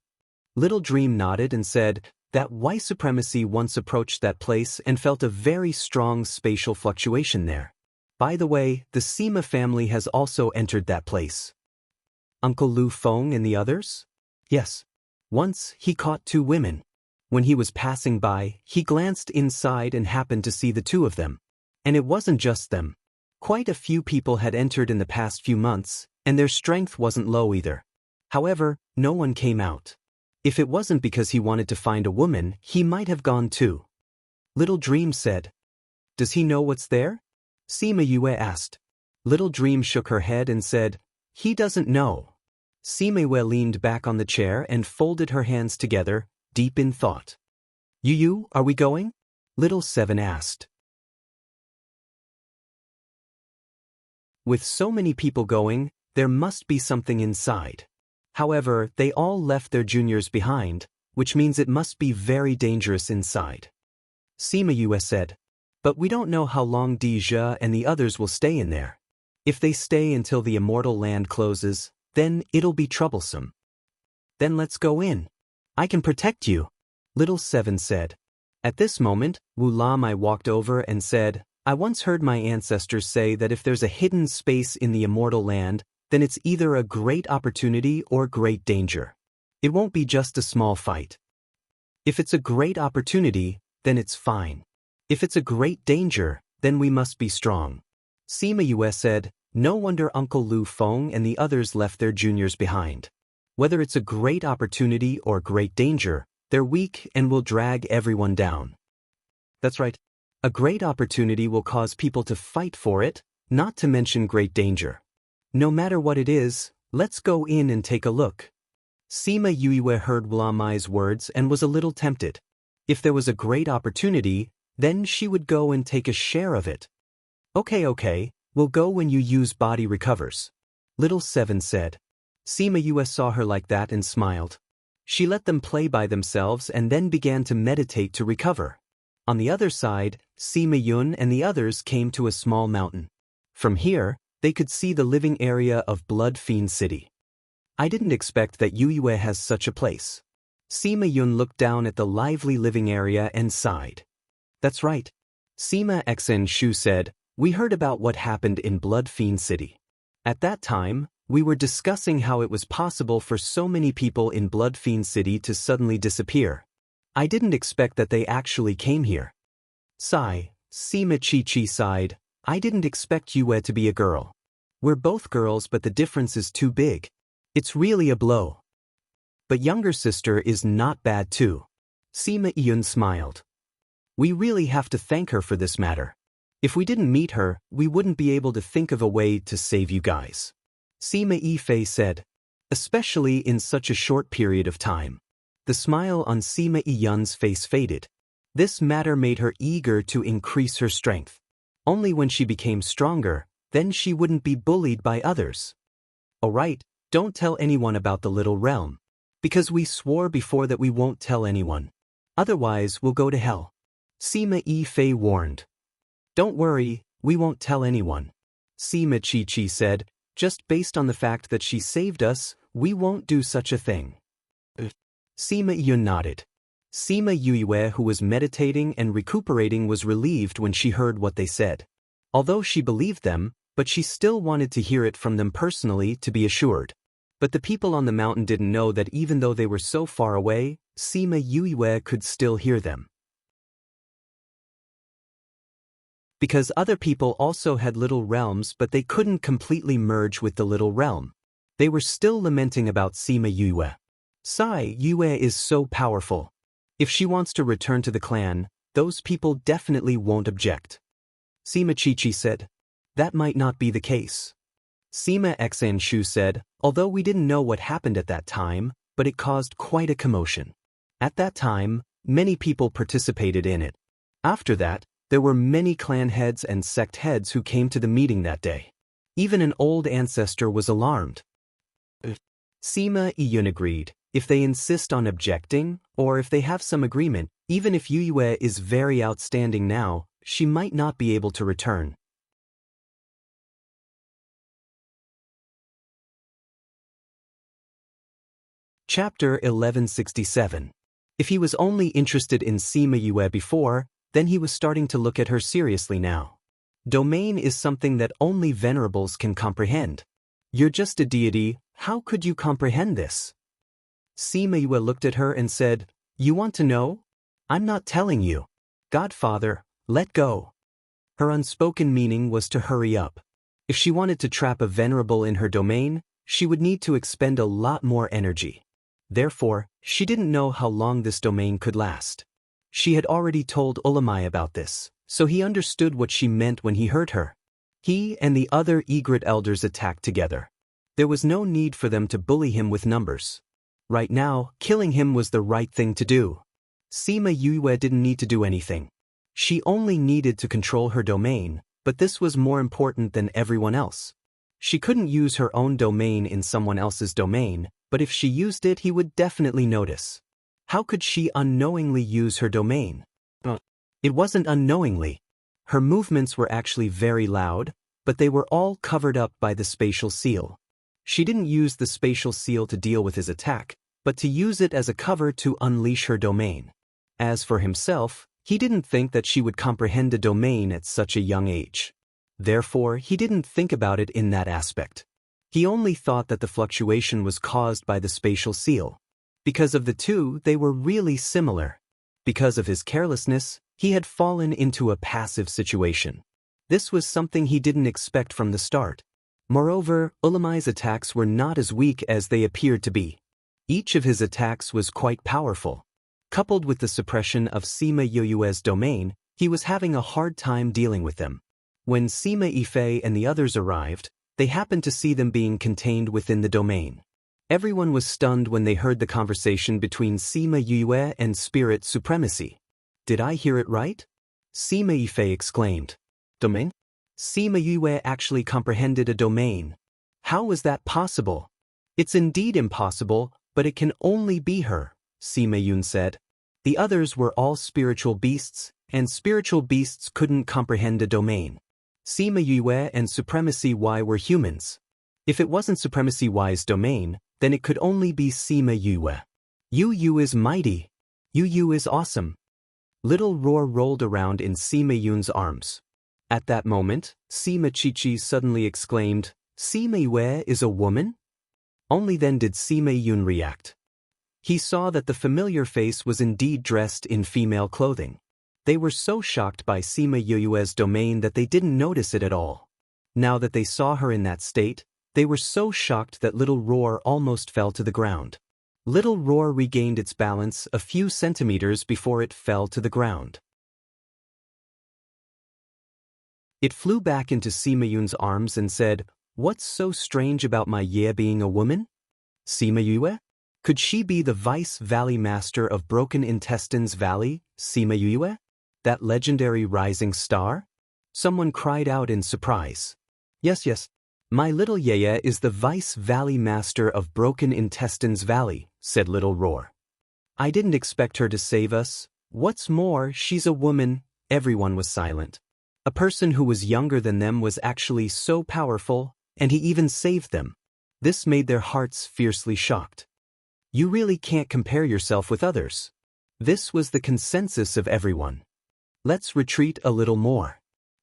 Little Dream nodded and said that white supremacy once approached that place and felt a very strong spatial fluctuation there. By the way, the Sima family has also entered that place. Uncle Lu Feng and the others? Yes. Once, he caught two women. When he was passing by, he glanced inside and happened to see the two of them. And it wasn't just them. Quite a few people had entered in the past few months, and their strength wasn't low either. However, no one came out. If it wasn't because he wanted to find a woman, he might have gone too. Little Dream said. Does he know what's there? Sima Yue asked. Little Dream shook her head and said, he doesn't know. Sima Yue leaned back on the chair and folded her hands together, deep in thought. Yu, are we going? Little Seven asked. With so many people going, there must be something inside. However, they all left their juniors behind, which means it must be very dangerous inside. Sima Yue said. But we don't know how long Deja and the others will stay in there. If they stay until the immortal land closes, then it'll be troublesome. Then let's go in. I can protect you, Little Seven said. At this moment, Wu Lamai walked over and said, I once heard my ancestors say that if there's a hidden space in the immortal land, then it's either a great opportunity or great danger. It won't be just a small fight. If it's a great opportunity, then it's fine. If it's a great danger, then we must be strong. Sima Yue said, no wonder Uncle Lu Feng and the others left their juniors behind. Whether it's a great opportunity or great danger, they're weak and will drag everyone down. That's right. A great opportunity will cause people to fight for it, not to mention great danger. No matter what it is, let's go in and take a look. Sima Yue heard Wlamai's words and was a little tempted. If there was a great opportunity, then she would go and take a share of it. Okay, we'll go when you use body recovers. Little Seven said. Sima Yue saw her like that and smiled. She let them play by themselves and then began to meditate to recover. On the other side, Sima Yun and the others came to a small mountain. From here, they could see the living area of Blood Fiend City. I didn't expect that Yue has such a place. Sima Yun looked down at the lively living area and sighed. That's right. Sima Xen Shu said, we heard about what happened in Blood Fiend City. At that time, we were discussing how it was possible for so many people in Blood Fiend City to suddenly disappear. I didn't expect that they actually came here. Sigh, Sima Chi sighed, I didn't expect Yue to be a girl. We're both girls but the difference is too big. It's really a blow. But younger sister is not bad too. Sima Yun smiled. We really have to thank her for this matter. If we didn't meet her, we wouldn't be able to think of a way to save you guys. Sima Yifei said. Especially in such a short period of time. The smile on Sima Yun's face faded. This matter made her eager to increase her strength. Only when she became stronger, then she wouldn't be bullied by others. Alright, don't tell anyone about the little realm. Because we swore before that we won't tell anyone. Otherwise we'll go to hell. Sima Yifei warned. Don't worry, we won't tell anyone. Sima Chi said, just based on the fact that she saved us, we won't do such a thing. Sima Yun nodded. Sima Yue, who was meditating and recuperating, was relieved when she heard what they said. Although she believed them, but she still wanted to hear it from them personally to be assured. But the people on the mountain didn't know that even though they were so far away, Sima Yue could still hear them. Because other people also had little realms but they couldn't completely merge with the little realm. They were still lamenting about Sima Yue. Sai Yue is so powerful. If she wants to return to the clan, those people definitely won't object. Sima Chi said. That might not be the case. Sima Xan Shu said, although we didn't know what happened at that time, but it caused quite a commotion. At that time, many people participated in it. After that, there were many clan heads and sect heads who came to the meeting that day. Even an old ancestor was alarmed. Sima Yun agreed, if they insist on objecting, or if they have some agreement, even if Yue is very outstanding now, she might not be able to return. Chapter 1167. If he was only interested in Sima Yue before, then he was starting to look at her seriously now. Domain is something that only venerables can comprehend. You're just a deity, how could you comprehend this? Sima Yue looked at her and said, you want to know? I'm not telling you. Godfather, let go. Her unspoken meaning was to hurry up. If she wanted to trap a venerable in her domain, she would need to expend a lot more energy. Therefore, she didn't know how long this domain could last. She had already told Ulamai about this, so he understood what she meant when he heard her. He and the other Egret elders attacked together. There was no need for them to bully him with numbers. Right now, killing him was the right thing to do. Sima Yue didn't need to do anything. She only needed to control her domain, but this was more important than everyone else. She couldn't use her own domain in someone else's domain, but if she used it, he would definitely notice. How could she unknowingly use her domain? It wasn't unknowingly. Her movements were actually very loud, but they were all covered up by the spatial seal. She didn't use the spatial seal to deal with his attack, but to use it as a cover to unleash her domain. As for himself, he didn't think that she would comprehend a domain at such a young age. Therefore, he didn't think about it in that aspect. He only thought that the fluctuation was caused by the spatial seal. Because of the two, they were really similar. Because of his carelessness, he had fallen into a passive situation. This was something he didn't expect from the start. Moreover, Ulamai's attacks were not as weak as they appeared to be. Each of his attacks was quite powerful. Coupled with the suppression of Sima Yoyue's domain, he was having a hard time dealing with them. When Sima Yifei and the others arrived, they happened to see them being contained within the domain. Everyone was stunned when they heard the conversation between Sima Yue and Spirit Supremacy. Did I hear it right? Sima Yifei exclaimed. Domain? Sima Yue actually comprehended a domain. How was that possible? It's indeed impossible, but it can only be her, Sima Yun said. The others were all spiritual beasts, and spiritual beasts couldn't comprehend a domain. Sima Yue and Supremacy Y were humans. If it wasn't Supremacy Y's domain, then it could only be Sima Yue. Yu is mighty. Yu is awesome. Little Roar rolled around in Sima Yun's arms. At that moment, Sima Chichi suddenly exclaimed, Sima Yue is a woman? Only then did Sima Yun react. He saw that the familiar face was indeed dressed in female clothing. They were so shocked by Sima Yue's domain that they didn't notice it at all. Now that they saw her in that state, they were so shocked that Little Roar almost fell to the ground. Little Roar regained its balance a few centimeters before it fell to the ground. It flew back into Sima Yun's arms and said, What's so strange about my Ye being a woman? Sima Yue? Could she be the Vice Valley Master of Broken Intestines Valley, Sima Yue? That legendary rising star? Someone cried out in surprise. Yes. My little Yeye is the Vice Valley Master of Broken Intestines Valley, said Little Roar. I didn't expect her to save us. What's more, she's a woman. Everyone was silent. A person who was younger than them was actually so powerful, and he even saved them. This made their hearts fiercely shocked. You really can't compare yourself with others. This was the consensus of everyone. Let's retreat a little more.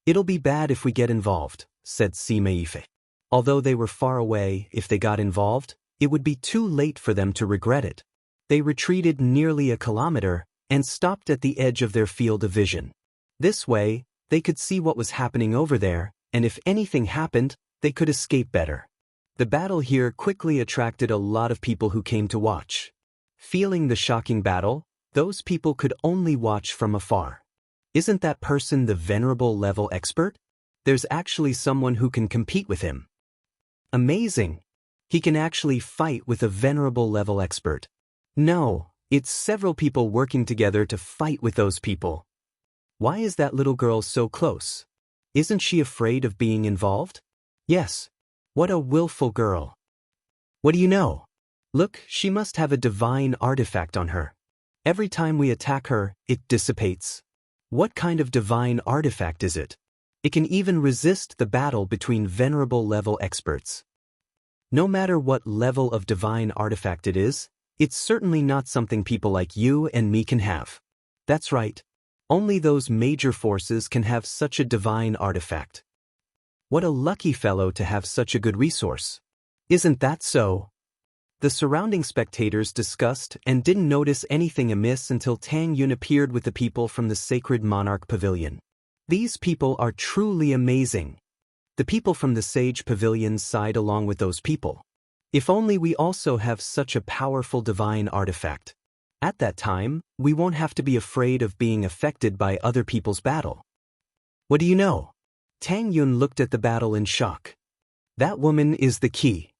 It'll be bad if we get involved, said Sima Yifei. Although they were far away, if they got involved, it would be too late for them to regret it. They retreated nearly a kilometer and stopped at the edge of their field of vision. This way, they could see what was happening over there, and if anything happened, they could escape better. The battle here quickly attracted a lot of people who came to watch. Feeling the shocking battle, those people could only watch from afar. Isn't that person the venerable level expert? There's actually someone who can compete with him. Amazing! He can actually fight with a venerable level expert. No, it's several people working together to fight with those people. Why is that little girl so close? Isn't she afraid of being involved? Yes. What a willful girl. What do you know? Look, she must have a divine artifact on her. Every time we attack her, it dissipates. What kind of divine artifact is it? It can even resist the battle between venerable level experts. No matter what level of divine artifact it is, it's certainly not something people like you and me can have. That's right. Only those major forces can have such a divine artifact. What a lucky fellow to have such a good resource. Isn't that so? The surrounding spectators discussed and didn't notice anything amiss until Tang Yun appeared with the people from the Sacred Monarch Pavilion. These people are truly amazing. The people from the Sage Pavilion sighed along with those people. If only we also have such a powerful divine artifact. At that time, we won't have to be afraid of being affected by other people's battle. What do you know? Tang Yun looked at the battle in shock. That woman is the key.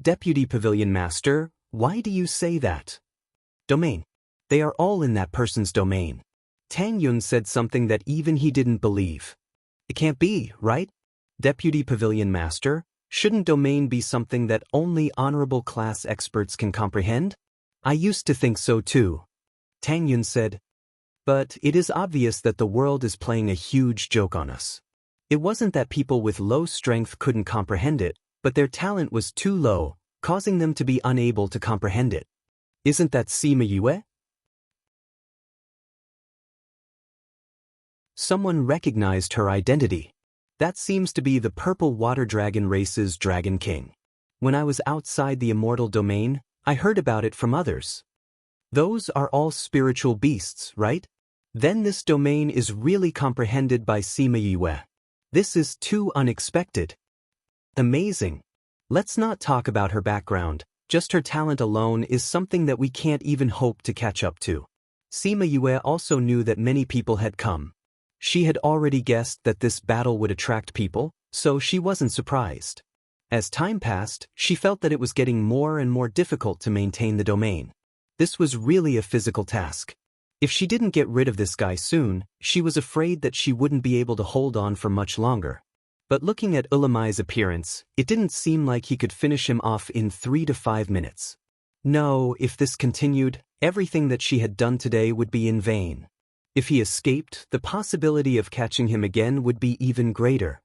Deputy Pavilion Master, why do you say that? Domain. They are all in that person's domain. Tang Yun said something that even he didn't believe. It can't be, right? Deputy Pavilion Master, shouldn't domain be something that only honorable class experts can comprehend? I used to think so too. Tang Yun said. But it is obvious that the world is playing a huge joke on us. It wasn't that people with low strength couldn't comprehend it, but their talent was too low, causing them to be unable to comprehend it. Isn't that Sima Yue? Someone recognized her identity. That seems to be the purple water dragon race's Dragon King. When I was outside the immortal domain, I heard about it from others. Those are all spiritual beasts, right? Then this domain is really comprehended by Sima Yue. This is too unexpected. Amazing. Let's not talk about her background, just her talent alone is something that we can't even hope to catch up to. Sima Yue also knew that many people had come. She had already guessed that this battle would attract people, so she wasn't surprised. As time passed, she felt that it was getting more and more difficult to maintain the domain. This was really a physical task. If she didn't get rid of this guy soon, she was afraid that she wouldn't be able to hold on for much longer. But looking at Ulamai's appearance, it didn't seem like he could finish him off in 3 to 5 minutes. No, if this continued, everything that she had done today would be in vain. If he escaped, the possibility of catching him again would be even greater.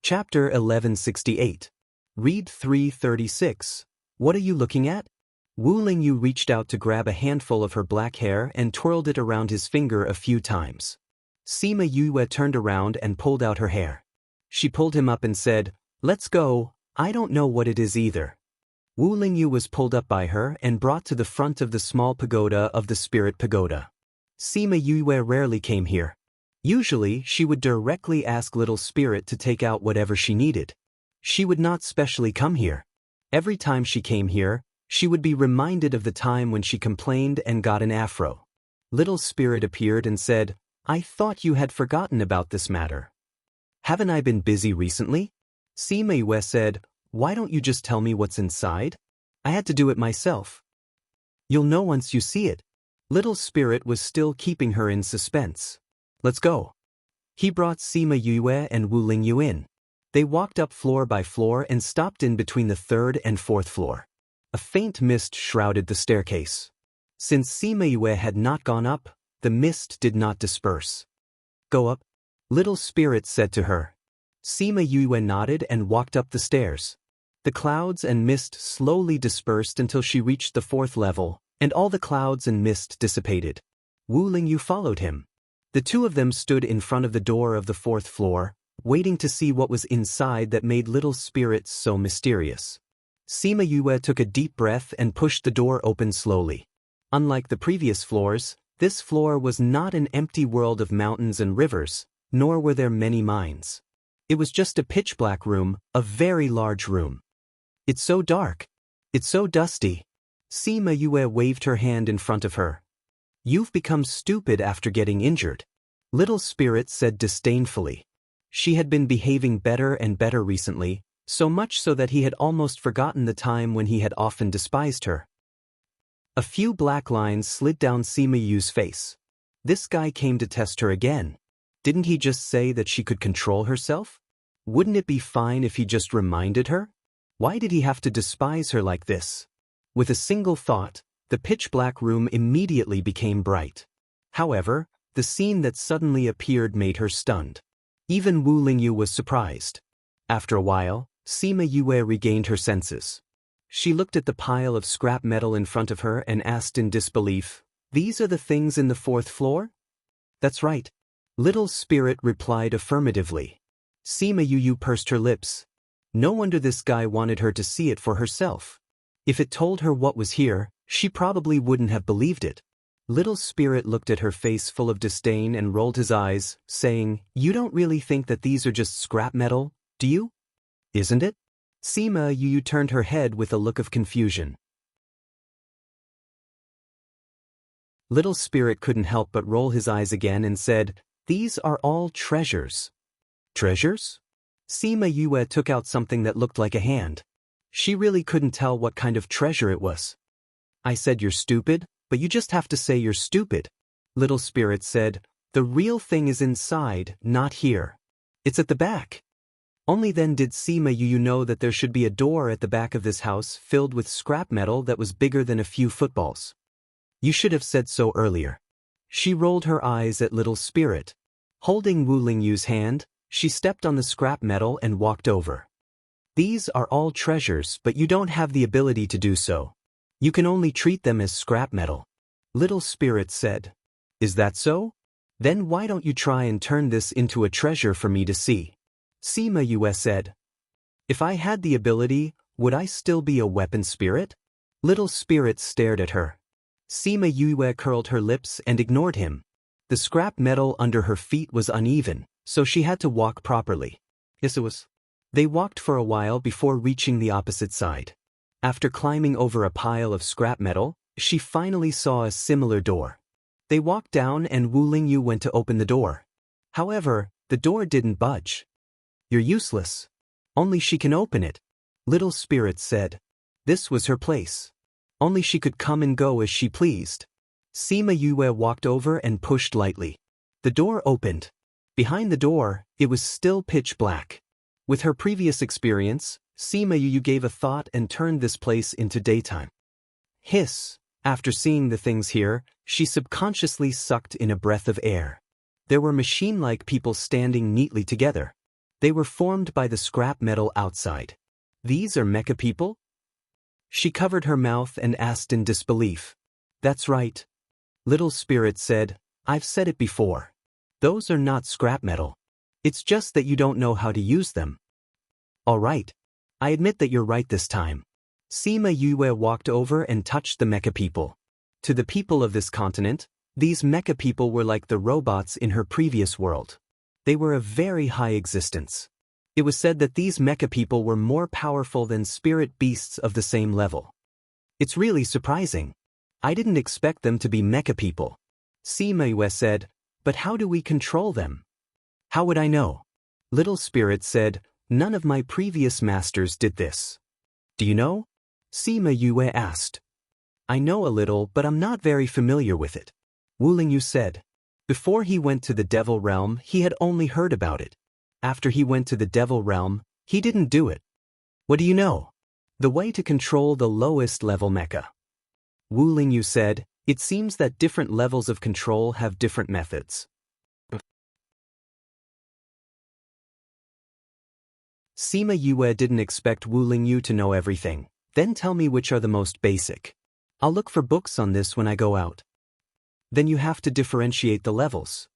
Chapter 1168. Read 336. What are you looking at? Wu Lingyu reached out to grab a handful of her black hair and twirled it around his finger a few times. Sima Yue turned around and pulled out her hair. She pulled him up and said, "Let's go, I don't know what it is either." Wu Lingyu was pulled up by her and brought to the front of the small pagoda of the Spirit Pagoda. Sima Yue rarely came here. Usually, she would directly ask Little Spirit to take out whatever she needed. She would not specially come here. Every time she came here, she would be reminded of the time when she complained and got an afro. Little Spirit appeared and said, "I thought you had forgotten about this matter." "Haven't I been busy recently?" Sima Yue said, "Why don't you just tell me what's inside? I had to do it myself." "You'll know once you see it." Little Spirit was still keeping her in suspense. "Let's go." He brought Sima Yue and Wu Lingyu in. They walked up floor by floor and stopped in between the 3rd and 4th floor. A faint mist shrouded the staircase. Since Sima Yue had not gone up, the mist did not disperse. "Go up," Little Spirit said to her. Sima Yue nodded and walked up the stairs. The clouds and mist slowly dispersed until she reached the 4th level, and all the clouds and mist dissipated. Wu Lingyu followed him. The two of them stood in front of the door of the 4th floor, waiting to see what was inside that made Little Spirit so mysterious. Sima Yue took a deep breath and pushed the door open slowly. Unlike the previous floors, this floor was not an empty world of mountains and rivers, nor were there many mines. It was just a pitch-black room, a very large room. "It's so dark. It's so dusty." Sima Yue waved her hand in front of her. "You've become stupid after getting injured," Little Spirit said disdainfully. She had been behaving better and better recently, so much so that he had almost forgotten the time when he had often despised her. A few black lines slid down Sima Yu's face. This guy came to test her again. Didn't he just say that she could control herself? Wouldn't it be fine if he just reminded her? Why did he have to despise her like this? With a single thought, the pitch-black room immediately became bright. However, the scene that suddenly appeared made her stunned. Even Wu Lingyu was surprised. After a while, Sima Yue regained her senses. She looked at the pile of scrap metal in front of her and asked in disbelief, "These are the things in the 4th floor?" "That's right." Little Spirit replied affirmatively. Sima Yue pursed her lips. No wonder this guy wanted her to see it for herself. If it told her what was here, she probably wouldn't have believed it. Little Spirit looked at her face full of disdain and rolled his eyes, saying, "You don't really think that these are just scrap metal, do you? Isn't it?" Sima Yue turned her head with a look of confusion. Little Spirit couldn't help but roll his eyes again and said, "These are all treasures." "Treasures?" Sima Yue took out something that looked like a hand. She really couldn't tell what kind of treasure it was. "I said you're stupid, but you just have to say you're stupid." Little Spirit said, "The real thing is inside, not here. It's at the back." Only then did Sima Yue know that there should be a door at the back of this house filled with scrap metal that was bigger than a few footballs. "You should have said so earlier." She rolled her eyes at Little Spirit. Holding Wu Lingyu's hand, she stepped on the scrap metal and walked over. "These are all treasures, but you don't have the ability to do so. You can only treat them as scrap metal." Little Spirit said, "Is that so? Then why don't you try and turn this into a treasure for me to see?" Sima Yue said, "If I had the ability, would I still be a weapon spirit?" Little Spirit stared at her. Sima Yue curled her lips and ignored him. The scrap metal under her feet was uneven, so she had to walk properly. Yes, it was. They walked for a while before reaching the opposite side. After climbing over a pile of scrap metal, she finally saw a similar door. They walked down and Wu Lingyu went to open the door. However, the door didn't budge. You're useless. Only she can open it, Little Spirit said. This was her place. Only she could come and go as she pleased. Sima Yue walked over and pushed lightly. The door opened. Behind the door, it was still pitch black. With her previous experience, Sima Yue gave a thought and turned this place into daytime. Hiss. After seeing the things here, she subconsciously sucked in a breath of air. There were machine-like people standing neatly together. They were formed by the scrap metal outside. These are mecha people? She covered her mouth and asked in disbelief. That's right. Little Spirit said, I've said it before. Those are not scrap metal. It's just that you don't know how to use them. All right. I admit that you're right this time. Sima Yue walked over and touched the mecha people. To the people of this continent, these mecha people were like the robots in her previous world. They were of very high existence. It was said that these mecha people were more powerful than spirit beasts of the same level. It's really surprising. I didn't expect them to be mecha people. Sima Yue said, but how do we control them? How would I know? Little Spirit said, none of my previous masters did this. Do you know? Sima Yue asked. I know a little, but I'm not very familiar with it. Wu Lingyu said. Before he went to the Devil Realm, he had only heard about it. After he went to the Devil Realm, he didn't do it. What do you know? The way to control the lowest level mecha. Wu Lingyu said, it seems that different levels of control have different methods. Sima Yue didn't expect Wu Lingyu to know everything. Then tell me which are the most basic. I'll look for books on this when I go out. Then you have to differentiate the levels.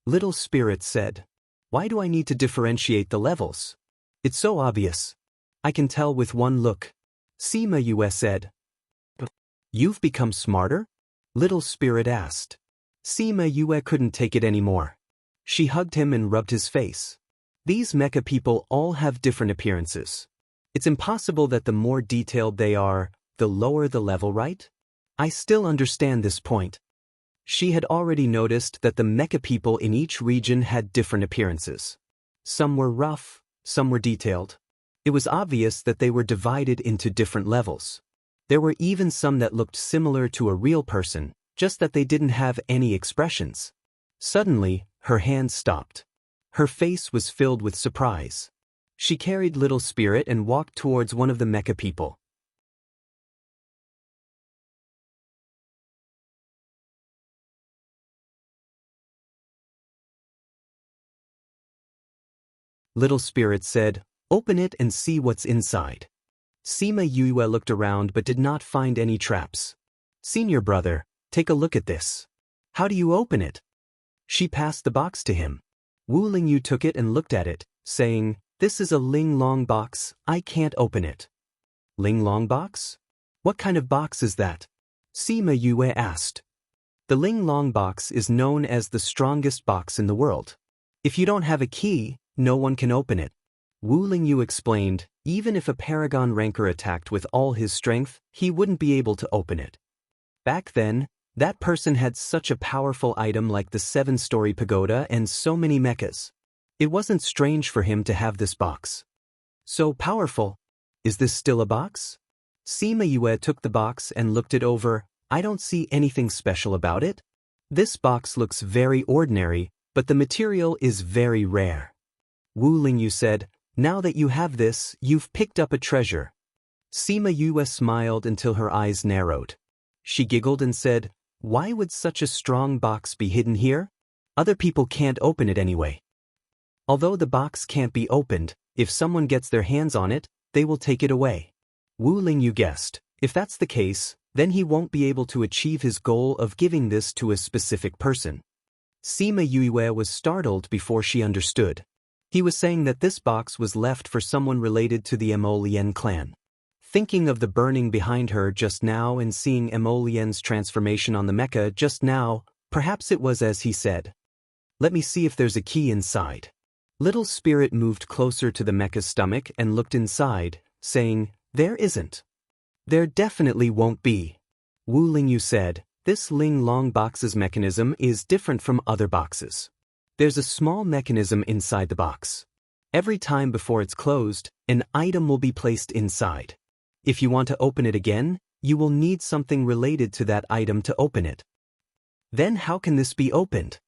Little Spirit said. Why do I need to differentiate the levels? It's so obvious. I can tell with one look. Sima Yue said. You've become smarter? Little Spirit asked. Sima Yue couldn't take it anymore. She hugged him and rubbed his face. These mecha people all have different appearances. It's impossible that the more detailed they are, the lower the level, right? I still understand this point. She had already noticed that the mecha people in each region had different appearances. Some were rough, some were detailed. It was obvious that they were divided into different levels. There were even some that looked similar to a real person, just that they didn't have any expressions. Suddenly, her hand stopped. Her face was filled with surprise. She carried Little Spirit and walked towards one of the mecha people. Little Spirit said, open it and see what's inside. Sima Yue looked around but did not find any traps. Senior brother, take a look at this. How do you open it? She passed the box to him. Wu Lingyu took it and looked at it, saying, this is a Ling Long box, I can't open it. Ling Long box? What kind of box is that? Sima Yue asked. The Ling Long box is known as the strongest box in the world. If you don't have a key, no one can open it. Wu Lingyu explained, even if a paragon ranker attacked with all his strength, he wouldn't be able to open it. Back then, that person had such a powerful item like the 7-story pagoda and so many mechas. It wasn't strange for him to have this box. So powerful. Is this still a box? Sima Yue took the box and looked it over. I don't see anything special about it. This box looks very ordinary, but the material is very rare. Wu Lingyu said, now that you have this, you've picked up a treasure. Sima Yue smiled until her eyes narrowed. She giggled and said, why would such a strong box be hidden here? Other people can't open it anyway. Although the box can't be opened, if someone gets their hands on it, they will take it away. Wu Lingyu guessed, if that's the case, then he won't be able to achieve his goal of giving this to a specific person. Sima Yue was startled before she understood. He was saying that this box was left for someone related to the Mo Lien clan. Thinking of the burning behind her just now and seeing Emolien's transformation on the mecha just now, perhaps it was as he said. Let me see if there's a key inside. Little Spirit moved closer to the mecha's stomach and looked inside, saying, there isn't. There definitely won't be. Wu Lingyu said, this Ling Long box's mechanism is different from other boxes. There's a small mechanism inside the box. Every time before it's closed, an item will be placed inside. If you want to open it again, you will need something related to that item to open it. Then how can this be opened?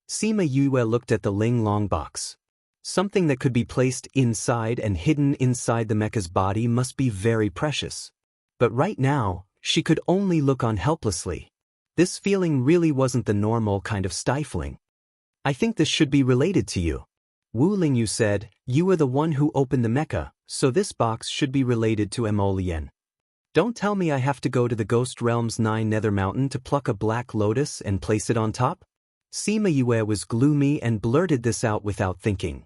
Sima Yue looked at the Ling Long box. Something that could be placed inside and hidden inside the mecha's body must be very precious. But right now, she could only look on helplessly. This feeling really wasn't the normal kind of stifling. I think this should be related to you. Wu Lingyu said, you were the one who opened the mecha, so this box should be related to Emolien. Don't tell me I have to go to the Ghost Realm's 9 Nether Mountain to pluck a black lotus and place it on top? Sima Yue was gloomy and blurted this out without thinking.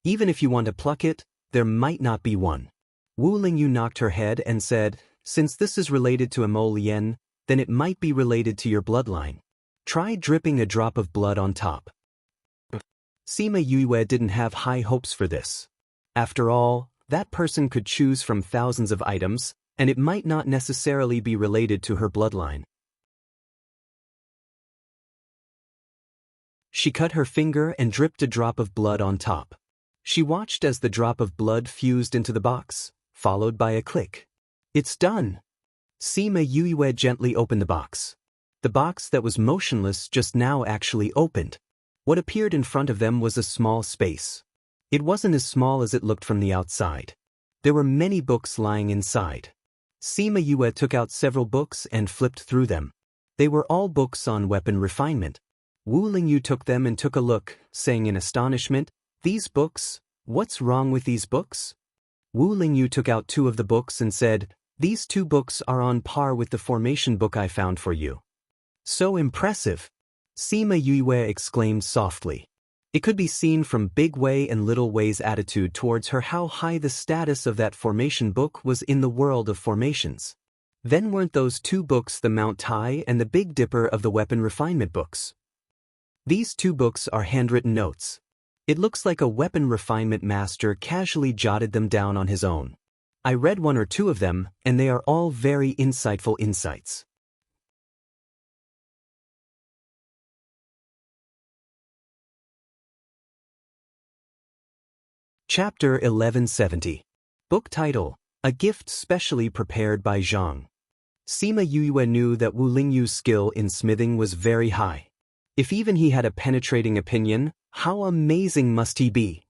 Even if you want to pluck it, there might not be one. Wu Lingyu knocked her head and said, since this is related to Emolien, then it might be related to your bloodline. Try dripping a drop of blood on top. Sima Yue didn't have high hopes for this. After all, that person could choose from thousands of items, and it might not necessarily be related to her bloodline. She cut her finger and dripped a drop of blood on top. She watched as the drop of blood fused into the box, followed by a click. It's done! Sima Yue gently opened the box. The box that was motionless just now actually opened. What appeared in front of them was a small space. It wasn't as small as it looked from the outside. There were many books lying inside. Sima Yue took out several books and flipped through them. They were all books on weapon refinement. Wu Lingyu took them and took a look, saying in astonishment, these books? What's wrong with these books? Wu Lingyu took out 2 of the books and said, these 2 books are on par with the formation book I found for you. So impressive! Sima Yue exclaimed softly. It could be seen from Big Wei and Little Wei's attitude towards her how high the status of that formation book was in the world of formations. Then weren't those 2 books the Mount Tai and the Big Dipper of the weapon refinement books? These 2 books are handwritten notes. It looks like a weapon refinement master casually jotted them down on his own. I read 1 or 2 of them, and they are all very insightful insights. Chapter 1170. Book title, A Gift Specially Prepared by Zhang. Sima Yue knew that Wu Lingyu's skill in smithing was very high. If even he had a penetrating opinion, how amazing must he be?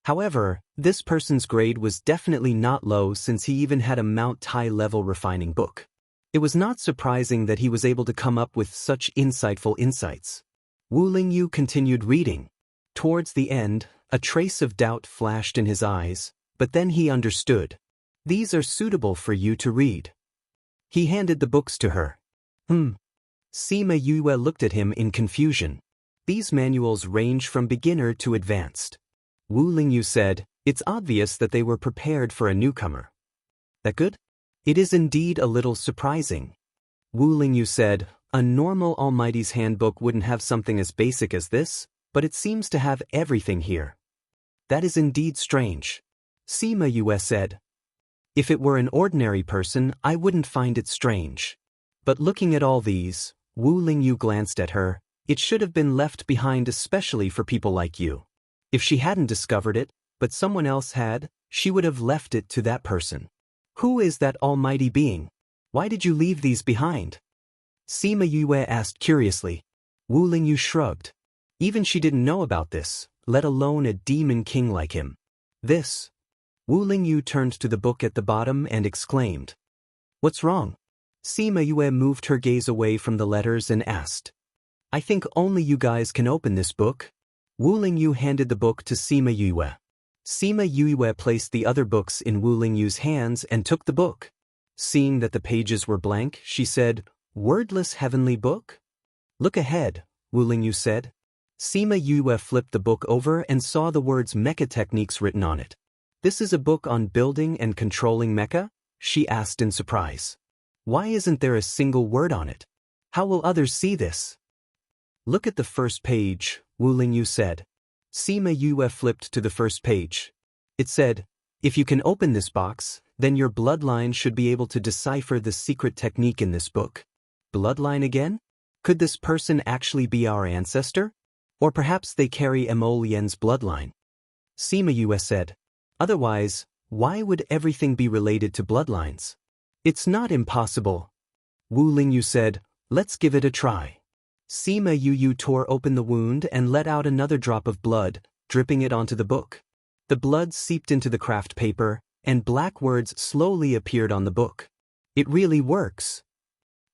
However, this person's grade was definitely not low since he even had a Mount Tai level refining book. It was not surprising that he was able to come up with such insightful insights. Wu Lingyu continued reading. Towards the end, a trace of doubt flashed in his eyes, but then he understood. These are suitable for you to read. He handed the books to her. Sima Yue looked at him in confusion. These manuals range from beginner to advanced. Wu Lingyu said, it's obvious that they were prepared for a newcomer. That good? It is indeed a little surprising. Wu Lingyu said, a normal Almighty's handbook wouldn't have something as basic as this, but it seems to have everything here. That is indeed strange. Sima Yue said. If it were an ordinary person, I wouldn't find it strange. But looking at all these, Wu Lingyu glanced at her, it should have been left behind especially for people like you. If she hadn't discovered it, but someone else had, she would have left it to that person. Who is that almighty being? Why did you leave these behind? Sima Yue asked curiously. Wu Lingyu shrugged. Even she didn't know about this, let alone a demon king like him. This. Wu Lingyu turned to the book at the bottom and exclaimed. What's wrong? Sima Yue moved her gaze away from the letters and asked. I think only you guys can open this book. Wu Lingyu handed the book to Sima Yue. Sima Yue placed the other books in Wu Lingyu's hands and took the book. Seeing that the pages were blank, she said, Wordless heavenly book? Look ahead, Wu Lingyu said. Sima Yue flipped the book over and saw the words mecha techniques written on it. This is a book on building and controlling mecha? she asked in surprise. Why isn't there a single word on it? How will others see this? Look at the first page, Wu Lingyu said. Sima Yue flipped to the first page. It said, if you can open this box, then your bloodline should be able to decipher the secret technique in this book. Bloodline again? Could this person actually be our ancestor? Or perhaps they carry Mo Lian's bloodline? Sima Yue said. Otherwise, why would everything be related to bloodlines? It's not impossible. Wu Lingyu said, let's give it a try. Sima Yue tore open the wound and let out another drop of blood, dripping it onto the book. The blood seeped into the craft paper, and black words slowly appeared on the book. It really works.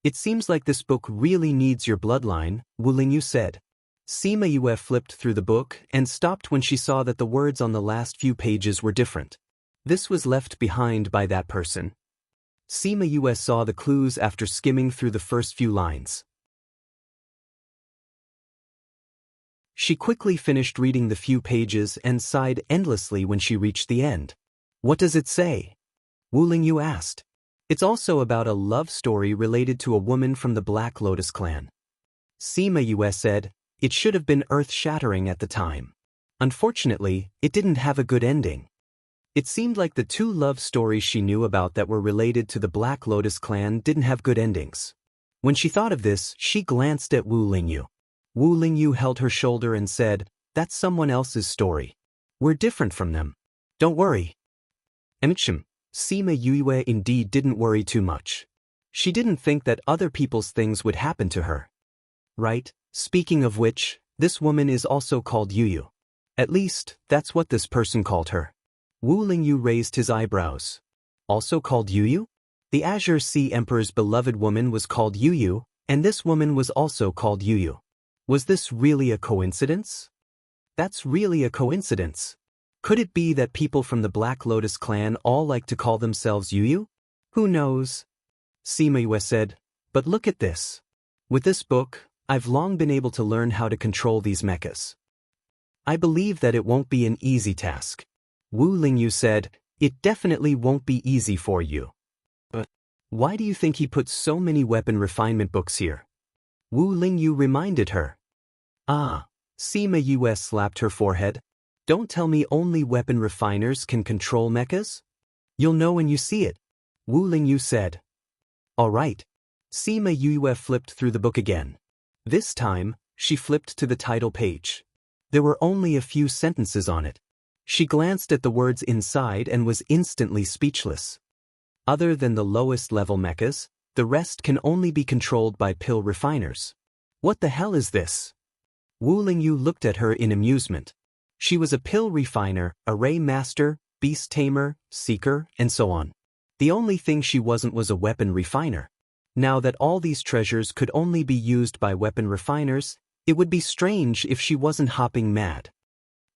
It seems like this book really needs your bloodline, Wu Lingyu said. Sima Yue flipped through the book and stopped when she saw that the words on the last few pages were different. This was left behind by that person. Sima Yue saw the clues after skimming through the first few lines. She quickly finished reading the few pages and sighed endlessly when she reached the end. What does it say? Wu Lingyu asked. It's also about a love story related to a woman from the Black Lotus clan. Sima Yue said, it should have been earth-shattering at the time. Unfortunately, it didn't have a good ending. It seemed like the two love stories she knew about that were related to the Black Lotus clan didn't have good endings. When she thought of this, she glanced at Wu Lingyu. Wu Lingyu held her shoulder and said, that's someone else's story. We're different from them. Don't worry. Sima Yue indeed didn't worry too much. She didn't think that other people's things would happen to her. Right? Speaking of which, this woman is also called Yu. At least, that's what this person called her. Wu Lingyu raised his eyebrows. Also called Yu? The Azure Sea Emperor's beloved woman was called Yu, and this woman was also called Yu. Was this really a coincidence? That's really a coincidence. Could it be that people from the Black Lotus clan all like to call themselves Yu? Who knows? Sima Yue said, but look at this. With this book, I've long been able to learn how to control these mechas. I believe that it won't be an easy task. Wu Lingyu said, it definitely won't be easy for you. But why do you think he put so many weapon refinement books here? Wu Lingyu reminded her. Ah, Sima Yue slapped her forehead. Don't tell me only weapon refiners can control mechas? You'll know when you see it. Wu Lingyu said. All right. Sima Yue flipped through the book again. This time, she flipped to the title page. There were only a few sentences on it. She glanced at the words inside and was instantly speechless. Other than the lowest level mechas, the rest can only be controlled by pill refiners. What the hell is this? Wu Lingyu looked at her in amusement. She was a pill refiner, array master, beast tamer, seeker, and so on. The only thing she wasn't was a weapon refiner. Now that all these treasures could only be used by weapon refiners, it would be strange if she wasn't hopping mad.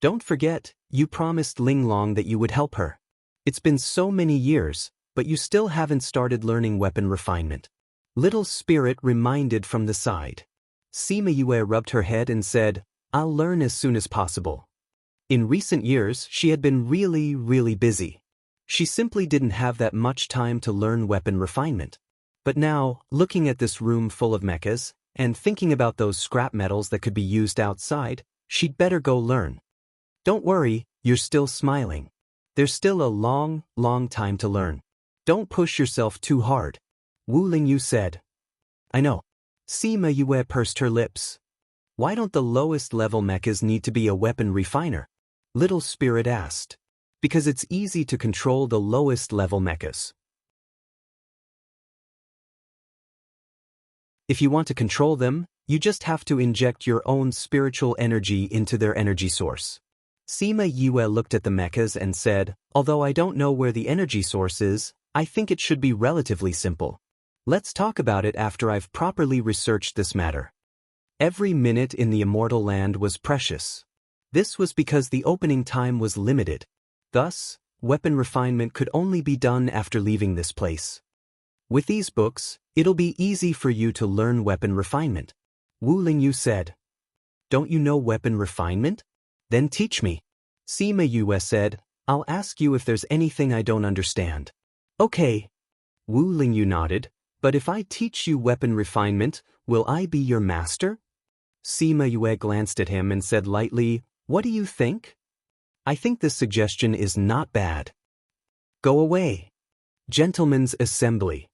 Don't forget, you promised Linglong that you would help her. It's been so many years, but you still haven't started learning weapon refinement. Little Spirit reminded from the side. Sima Yue rubbed her head and said, I'll learn as soon as possible. In recent years, she had been really busy. She simply didn't have that much time to learn weapon refinement. But now, looking at this room full of mechas, and thinking about those scrap metals that could be used outside, she'd better go learn. Don't worry, you're still smiling. There's still a long time to learn. Don't push yourself too hard. Wu Lingyu said. I know. Sima Yue pursed her lips. Why don't the lowest level mechas need to be a weapon refiner? Little Spirit asked. Because it's easy to control the lowest level mechas. If you want to control them, you just have to inject your own spiritual energy into their energy source. Sima Yue looked at the mechas and said, although I don't know where the energy source is, I think it should be relatively simple. Let's talk about it after I've properly researched this matter. Every minute in the immortal land was precious. This was because the opening time was limited. Thus, weapon refinement could only be done after leaving this place. With these books, it'll be easy for you to learn weapon refinement. Wu Lingyu said. Don't you know weapon refinement? Then teach me. Sima Yue said, I'll ask you if there's anything I don't understand. Okay, Wu Lingyu nodded. But if I teach you weapon refinement, will I be your master? Sima Yue glanced at him and said lightly, what do you think? I think this suggestion is not bad. Go away. Gentlemen's Assembly.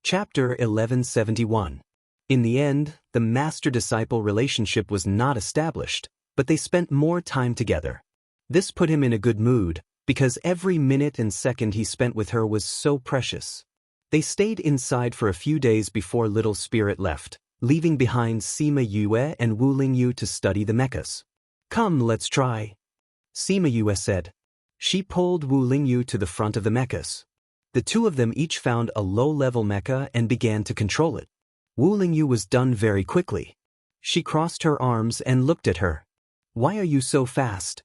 Chapter 1171. In the end, the master-disciple relationship was not established, but they spent more time together. This put him in a good mood, because every minute and second he spent with her was so precious. They stayed inside for a few days before Little Spirit left, leaving behind Sima Yue and Wu Lingyu to study the mechas. Come, let's try. Sima Yue said. She pulled Wu Lingyu to the front of the mechas. The two of them each found a low-level mecha and began to control it. Wu Lingyu was done very quickly. She crossed her arms and looked at her. Why are you so fast?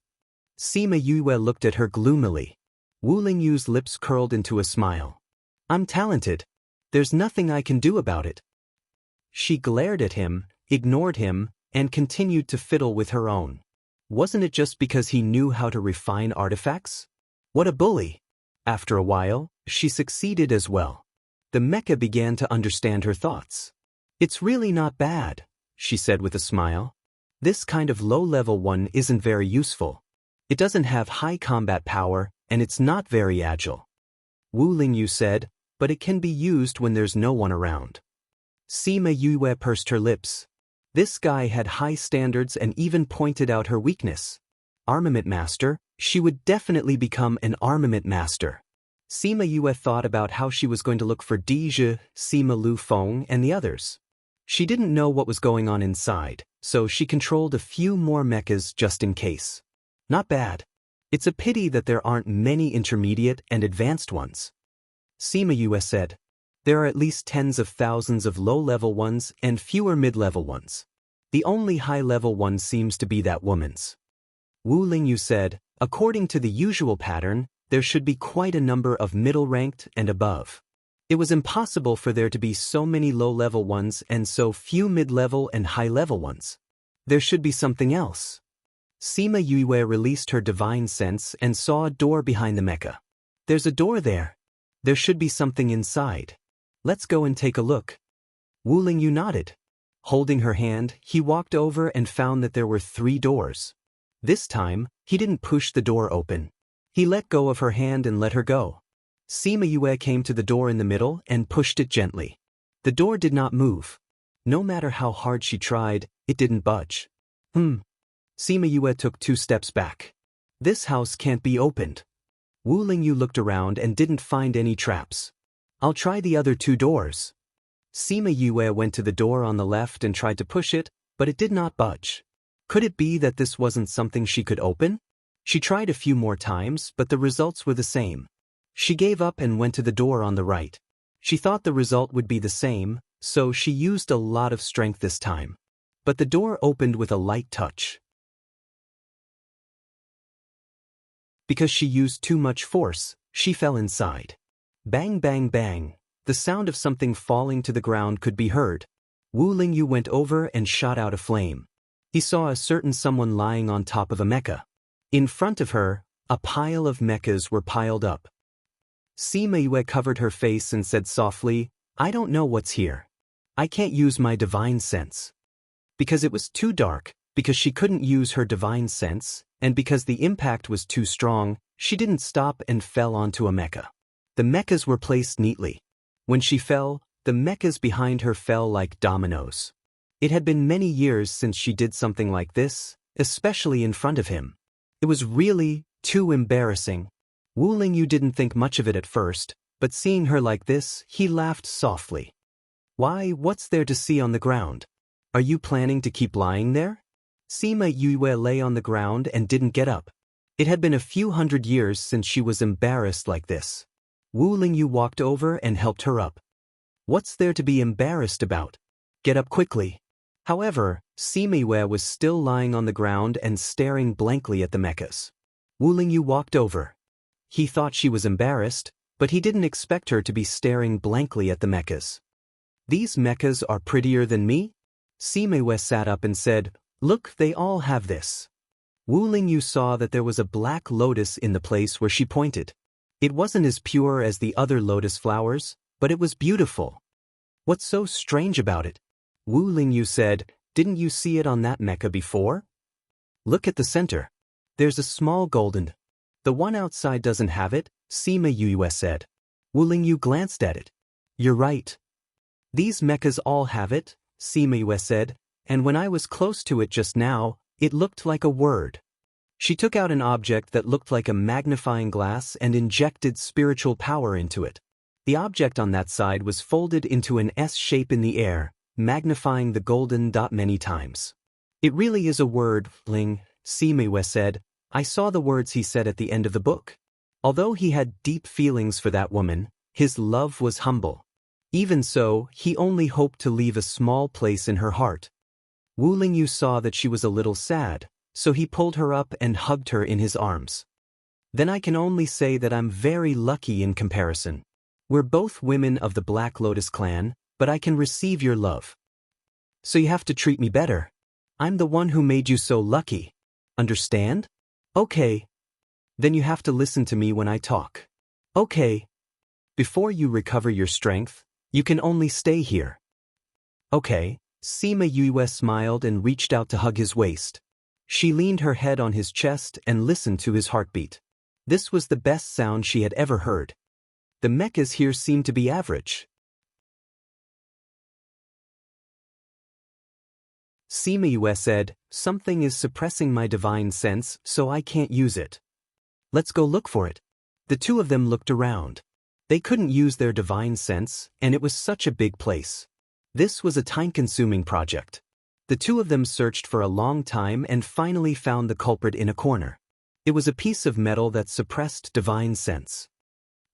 Sima Yue looked at her gloomily. Wu Lingyu's lips curled into a smile. I'm talented. There's nothing I can do about it. She glared at him, ignored him, and continued to fiddle with her own. Wasn't it just because he knew how to refine artifacts? What a bully! After a while, she succeeded as well. The mecha began to understand her thoughts. It's really not bad, she said with a smile. This kind of low-level one isn't very useful. It doesn't have high combat power, and it's not very agile. Wu Lingyu said, but it can be used when there's no one around. Sima Yue pursed her lips. This guy had high standards and even pointed out her weakness. Armament master, she would definitely become an armament master. Sima Yue thought about how she was going to look for Dizhi, Sima Lu Feng, and the others. She didn't know what was going on inside, so she controlled a few more mechas just in case. Not bad. It's a pity that there aren't many intermediate and advanced ones. Sima Yue said. There are at least tens of thousands of low-level ones and fewer mid-level ones. The only high-level one seems to be that woman's. Wu Lingyu said, according to the usual pattern, there should be quite a number of middle-ranked and above. It was impossible for there to be so many low-level ones and so few mid-level and high-level ones. There should be something else. Sima Yue released her divine sense and saw a door behind the mecha. There's a door there. There should be something inside. Let's go and take a look. Wu Lingyu nodded. Holding her hand, he walked over and found that there were 3 doors. This time, he didn't push the door open. He let go of her hand and let her go. Sima Yue came to the door in the middle and pushed it gently. The door did not move. No matter how hard she tried, it didn't budge. Sima Yue took 2 steps back. This house can't be opened. Wu Lingyu looked around and didn't find any traps. I'll try the other 2 doors. Sima Yue went to the door on the left and tried to push it, but it did not budge. Could it be that this wasn't something she could open? She tried a few more times, but the results were the same. She gave up and went to the door on the right. She thought the result would be the same, so she used a lot of strength this time. But the door opened with a light touch. Because she used too much force, she fell inside. Bang, bang, bang. The sound of something falling to the ground could be heard. Wu Lingyu went over and shot out a flame. He saw a certain someone lying on top of a mecha. In front of her, a pile of mechas were piled up. Sima Yue covered her face and said softly, I don't know what's here. I can't use my divine sense. Because it was too dark, because she couldn't use her divine sense, and because the impact was too strong, she didn't stop and fell onto a mecha. The mechas were placed neatly. When she fell, the mechas behind her fell like dominoes. It had been many years since she did something like this, especially in front of him. It was really too embarrassing. Wu Lingyu didn't think much of it at first, but seeing her like this, he laughed softly. Why, what's there to see on the ground? Are you planning to keep lying there? Sima Yue lay on the ground and didn't get up. It had been a few hundred years since she was embarrassed like this. Wu Lingyu walked over and helped her up. What's there to be embarrassed about? Get up quickly. However, Sima Yue was still lying on the ground and staring blankly at the mechas. Wu Lingyu walked over. He thought she was embarrassed, but he didn't expect her to be staring blankly at the mechas. These mechas are prettier than me? Sima Yue sat up and said, Look, they all have this. Wu Lingyu saw that there was a black lotus in the place where she pointed. It wasn't as pure as the other lotus flowers, but it was beautiful. What's so strange about it? Wu Lingyu said, didn't you see it on that mecha before? Look at the center. There's a small golden. The one outside doesn't have it, Sima Yue said. Wu Lingyu glanced at it. You're right. These mechas all have it, Sima Yue said, and when I was close to it just now, it looked like a word. She took out an object that looked like a magnifying glass and injected spiritual power into it. The object on that side was folded into an S shape in the air, magnifying the golden dot many times. It really is a word, Ling, Sima Yue said. I saw the words he said at the end of the book. Although he had deep feelings for that woman, his love was humble. Even so, he only hoped to leave a small place in her heart. Wu Lingyu saw that she was a little sad, so he pulled her up and hugged her in his arms. Then I can only say that I'm very lucky in comparison. We're both women of the Black Lotus clan, but I can receive your love. So you have to treat me better. I'm the one who made you so lucky. Understand? Okay. Then you have to listen to me when I talk. Okay. Before you recover your strength, you can only stay here. Okay. Sima Yue smiled and reached out to hug his waist. She leaned her head on his chest and listened to his heartbeat. This was the best sound she had ever heard. The mechas here seemed to be average. Sima Yue said, something is suppressing my divine sense, so I can't use it. Let's go look for it. The two of them looked around. They couldn't use their divine sense, and it was such a big place. This was a time-consuming project. The two of them searched for a long time and finally found the culprit in a corner. It was a piece of metal that suppressed divine sense.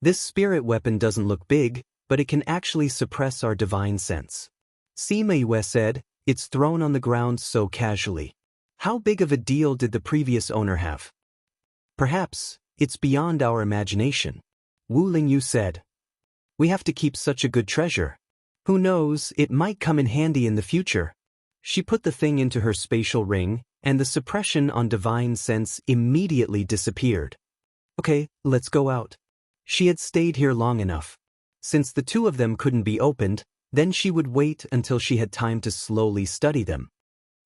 This spirit weapon doesn't look big, but it can actually suppress our divine sense. Sima Yue said, it's thrown on the ground so casually. How big of a deal did the previous owner have? Perhaps, it's beyond our imagination. Wu Lingyu said. We have to keep such a good treasure. Who knows, it might come in handy in the future. She put the thing into her spatial ring, and the suppression on divine sense immediately disappeared. Okay, let's go out. She had stayed here long enough. Since the two of them couldn't be opened, then she would wait until she had time to slowly study them.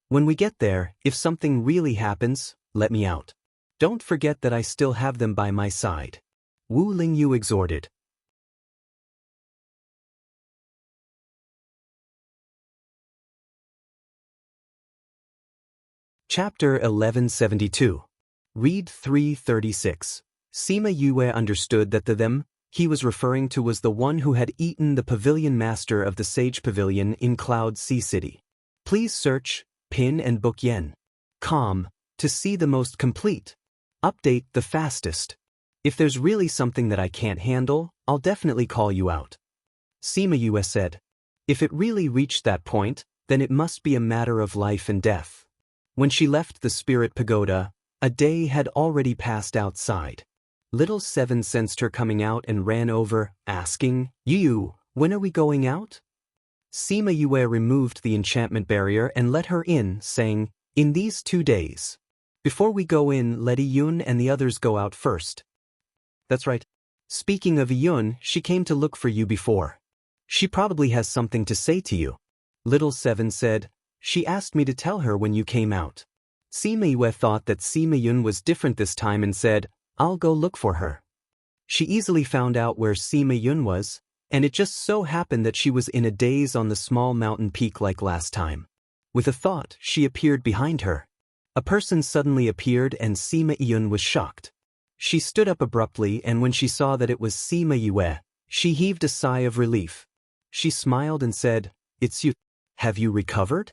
When we get there, if something really happens, let me out. Don't forget that I still have them by my side. Wu Lingyu exhorted. Chapter 1172. Read 336. Sima Yue understood that the them he was referring to was the one who had eaten the pavilion master of the Sage Pavilion in Cloud Sea City. Please search, pin and book yen. Com, to see the most complete. Update the fastest. If there's really something that I can't handle, I'll definitely call you out. Sima Yue said. If it really reached that point, then it must be a matter of life and death. When she left the spirit pagoda, a day had already passed outside. Little Seven sensed her coming out and ran over, asking, You, when are we going out? Sima Yue removed the enchantment barrier and let her in, saying, In these 2 days. Before we go in, let Iyun and the others go out first. That's right. Speaking of Iyun, she came to look for you before. She probably has something to say to you. Little Seven said, She asked me to tell her when you came out. Sima Yue thought that Sima Yun was different this time and said, I'll go look for her. She easily found out where Sima Yun was, and it just so happened that she was in a daze on the small mountain peak like last time. With a thought, she appeared behind her. A person suddenly appeared and Sima Yun was shocked. She stood up abruptly, and when she saw that it was Sima Yue, she heaved a sigh of relief. She smiled and said, It's you. Have you recovered?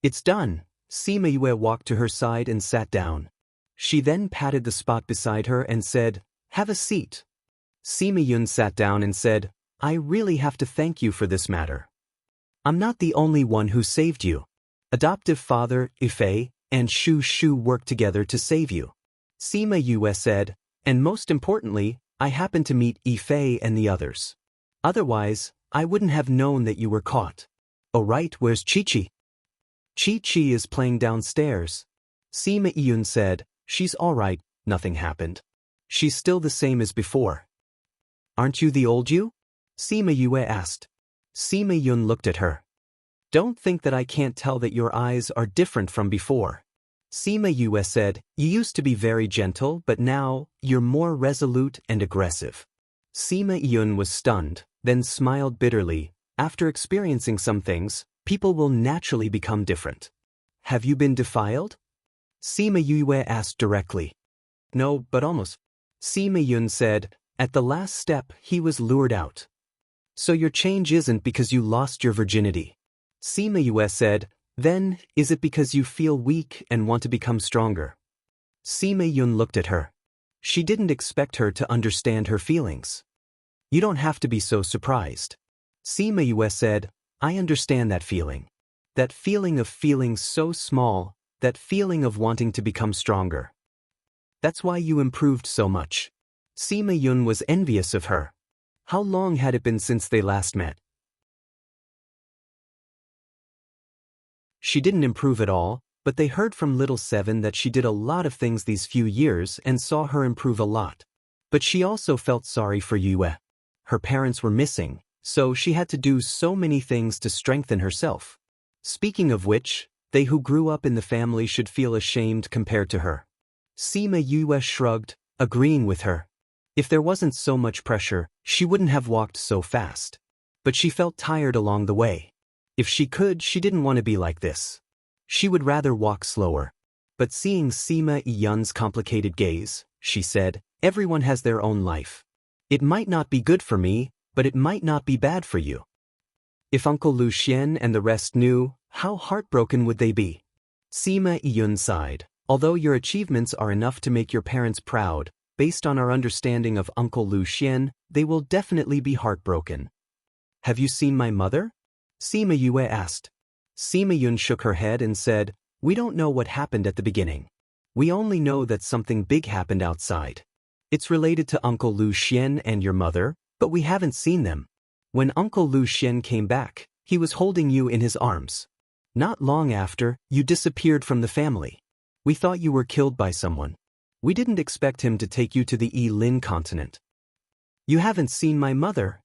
It's done. Sima Yue walked to her side and sat down. She then patted the spot beside her and said, Have a seat. Sima Yun sat down and said, I really have to thank you for this matter. I'm not the only one who saved you. Adoptive father, Ife, and Shu Shu worked together to save you. Sima Yue said, and most importantly, I happened to meet Ife and the others. Otherwise, I wouldn't have known that you were caught. Oh right, where's Chi-Chi? Chi is playing downstairs. Sima Yun said, she's alright, nothing happened. She's still the same as before. Aren't you the old you? Sima Yue asked. Sima Yun looked at her. Don't think that I can't tell that your eyes are different from before. Sima Yue said, you used to be very gentle, but now, you're more resolute and aggressive. Sima Yun was stunned, then smiled bitterly. After experiencing some things, people will naturally become different. Have you been defiled? Sima Yue asked directly. No, but almost. Sima Yun said, at the last step, he was lured out. So your change isn't because you lost your virginity. Sima Yue said, then, is it because you feel weak and want to become stronger? Sima Yun looked at her. She didn't expect her to understand her feelings. You don't have to be so surprised. Sima Yue said, I understand that feeling. That feeling of feeling so small, that feeling of wanting to become stronger. That's why you improved so much. Sima Yun was envious of her. How long had it been since they last met? She didn't improve at all, but they heard from Little Seven that she did a lot of things these few years and saw her improve a lot. But she also felt sorry for Yue. Her parents were missing, so she had to do so many things to strengthen herself. Speaking of which, they who grew up in the family should feel ashamed compared to her. Sima Yue shrugged, agreeing with her. If there wasn't so much pressure, she wouldn't have walked so fast. But she felt tired along the way. If she could, she didn't want to be like this. She would rather walk slower. But seeing Sima Yun's complicated gaze, she said, everyone has their own life. It might not be good for me, but it might not be bad for you. If Uncle Lu Xian and the rest knew, how heartbroken would they be? Sima Yun sighed. Although your achievements are enough to make your parents proud, based on our understanding of Uncle Lu Xian, they will definitely be heartbroken. Have you seen my mother? Sima Yue asked. Sima Yun shook her head and said, we don't know what happened at the beginning. We only know that something big happened outside. It's related to Uncle Lu Xian and your mother, but we haven't seen them. When Uncle Lu Xian came back, he was holding you in his arms. Not long after, you disappeared from the family. We thought you were killed by someone. We didn't expect him to take you to the Lin continent. You haven't seen my mother?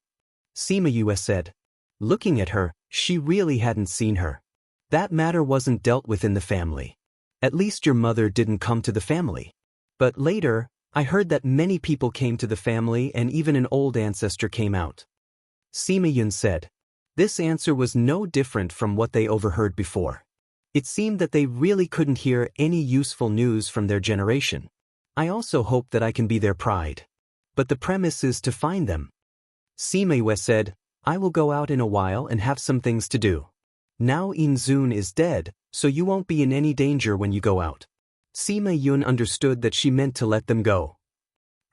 Sima Yue said. Looking at her, she really hadn't seen her. That matter wasn't dealt with in the family. At least your mother didn't come to the family. But later, I heard that many people came to the family and even an old ancestor came out. Sima Yun said. This answer was no different from what they overheard before. It seemed that they really couldn't hear any useful news from their generation. I also hope that I can be their pride. But the premise is to find them. Sima Yue said, I will go out in a while and have some things to do. Now Inzun is dead, so you won't be in any danger when you go out. Sima Yun understood that she meant to let them go.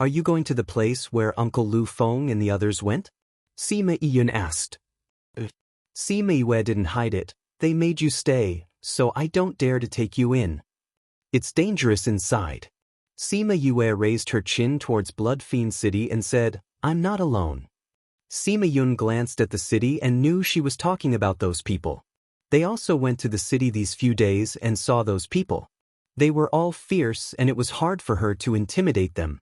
Are you going to the place where Uncle Lu Feng and the others went? Sima Yun asked. Sima Yue didn't hide it. They made you stay, so I don't dare to take you in. It's dangerous inside. Sima Yue raised her chin towards Blood Fiend City and said, I'm not alone. Sima Yun glanced at the city and knew she was talking about those people. They also went to the city these few days and saw those people. They were all fierce and it was hard for her to intimidate them.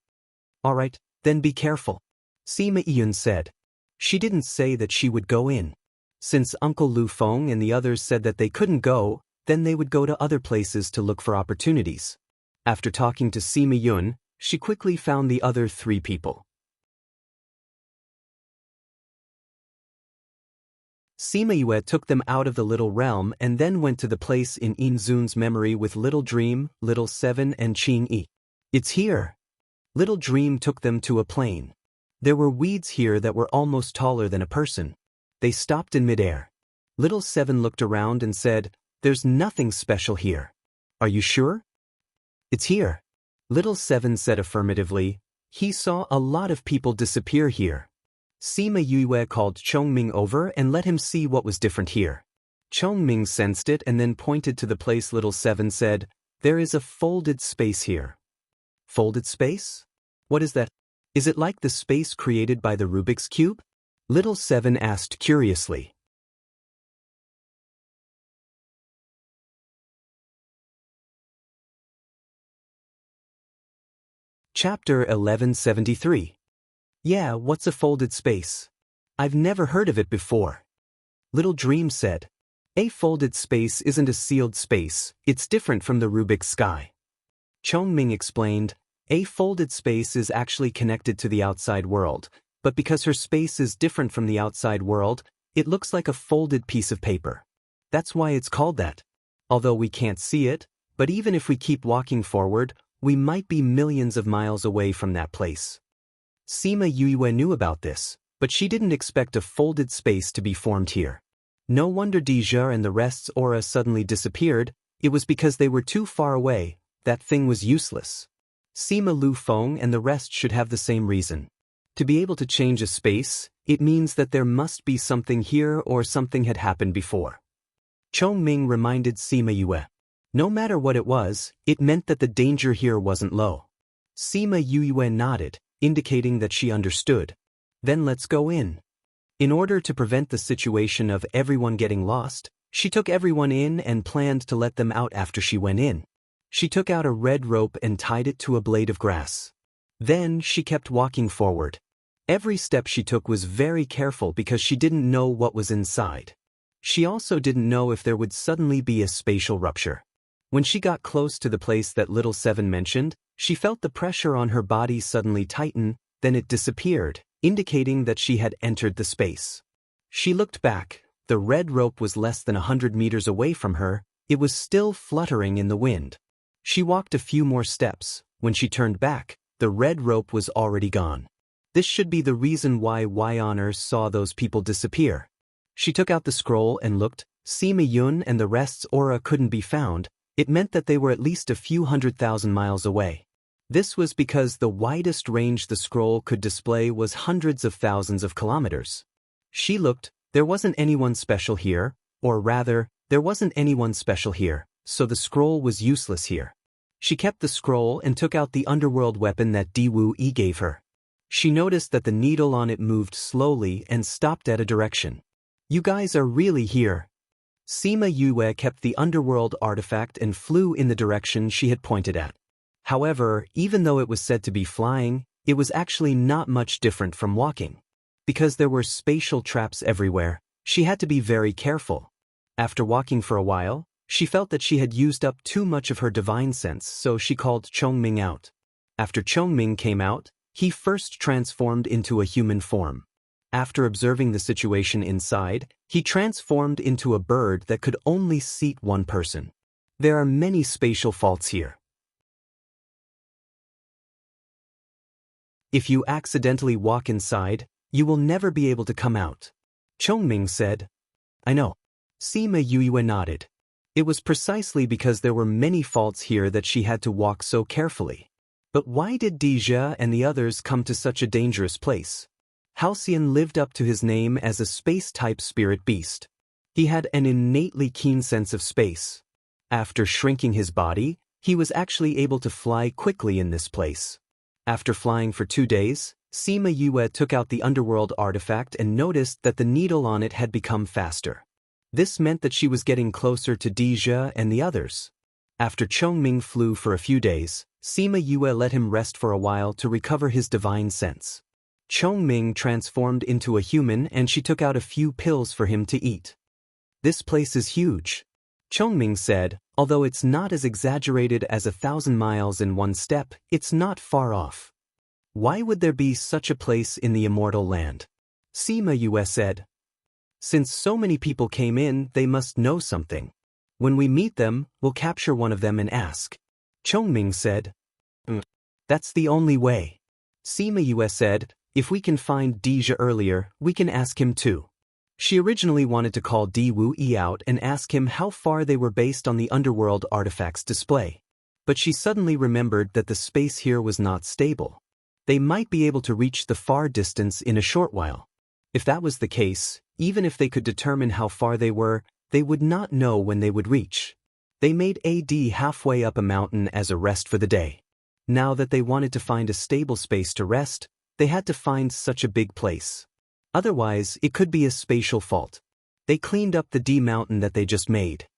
Alright, then be careful. Sima Yun said. She didn't say that she would go in. Since Uncle Lu Feng and the others said that they couldn't go, then they would go to other places to look for opportunities. After talking to Sima Yun, she quickly found the other 3 people. Sima Yue took them out of the little realm and then went to the place in Inzun's memory with Little Dream, Little Seven and Qing Yi. It's here. Little Dream took them to a plain. There were weeds here that were almost taller than a person. They stopped in midair. Little Seven looked around and said, there's nothing special here. Are you sure? It's here. Little Seven said affirmatively. He saw a lot of people disappear here. Sima Yue called Chongming over and let him see what was different here. Chongming sensed it and then pointed to the place Little Seven said, there is a folded space here. Folded space? What is that? Is it like the space created by the Rubik's Cube? Little Seven asked curiously. Chapter 1173. Yeah, what's a folded space? I've never heard of it before. Little Dream said. A folded space isn't a sealed space, it's different from the Rubik's sky. Chongming explained, a folded space is actually connected to the outside world, but because her space is different from the outside world, it looks like a folded piece of paper. That's why it's called that. Although we can't see it, but even if we keep walking forward, we might be millions of miles away from that place. Sima Yue knew about this, but she didn't expect a folded space to be formed here. No wonder Deja and the rest's aura suddenly disappeared, it was because they were too far away, that thing was useless. Sima Lu Feng and the rest should have the same reason. To be able to change a space, it means that there must be something here or something had happened before. Chongming reminded Sima Yue. No matter what it was, it meant that the danger here wasn't low. Sima Yue nodded, indicating that she understood. Then let's go in. In order to prevent the situation of everyone getting lost, she took everyone in and planned to let them out after she went in. She took out a red rope and tied it to a blade of grass. Then she kept walking forward. Every step she took was very careful because she didn't know what was inside. She also didn't know if there would suddenly be a spatial rupture. When she got close to the place that Little Seven mentioned, she felt the pressure on her body suddenly tighten, then it disappeared, indicating that she had entered the space. She looked back. The red rope was less than 100 meters away from her. It was still fluttering in the wind. She walked a few more steps. When she turned back, the red rope was already gone. This should be the reason why Yoners saw those people disappear. She took out the scroll and looked. Sima Yun and the rest's aura couldn't be found. It meant that they were at least a few 100,000 miles away. This was because the widest range the scroll could display was hundreds of thousands of kilometers. She looked. There wasn't anyone special here, or rather, there wasn't anyone special here, so the scroll was useless here. She kept the scroll and took out the underworld weapon that Diwu Yi gave her. She noticed that the needle on it moved slowly and stopped at a direction. You guys are really here. Sima Yue kept the underworld artifact and flew in the direction she had pointed at. However, even though it was said to be flying, it was actually not much different from walking. Because there were spatial traps everywhere, she had to be very careful. After walking for a while, she felt that she had used up too much of her divine sense, so she called Chongming out. After Chongming came out, he first transformed into a human form. After observing the situation inside, he transformed into a bird that could only seat one person. There are many spatial faults here. If you accidentally walk inside, you will never be able to come out. Chongming said. I know. Sima Yue nodded. It was precisely because there were many faults here that she had to walk so carefully. But why did Deja and the others come to such a dangerous place? Halcyon lived up to his name as a space-type spirit beast. He had an innately keen sense of space. After shrinking his body, he was actually able to fly quickly in this place. After flying for 2 days, Sima Yue took out the underworld artifact and noticed that the needle on it had become faster. This meant that she was getting closer to Deja and the others. After Chongming flew for a few days, Sima Yue let him rest for a while to recover his divine sense. Chongming transformed into a human and she took out a few pills for him to eat. This place is huge. Chongming said, although it's not as exaggerated as 1,000 miles in one step, it's not far off. Why would there be such a place in the immortal land? Sima Yue said. Since so many people came in, they must know something. When we meet them, we'll capture one of them and ask. Chongming said. That's the only way. Sima Yue said, if we can find Deja earlier, we can ask him too. She originally wanted to call Diwu Yi out and ask him how far they were based on the underworld artifact's display. But she suddenly remembered that the space here was not stable. They might be able to reach the far distance in a short while. If that was the case, even if they could determine how far they were, they would not know when they would reach. They made AD halfway up a mountain as a rest for the day. Now that they wanted to find a stable space to rest, they had to find such a big place. Otherwise, it could be a spatial fault. They cleaned up the D mountain that they just made.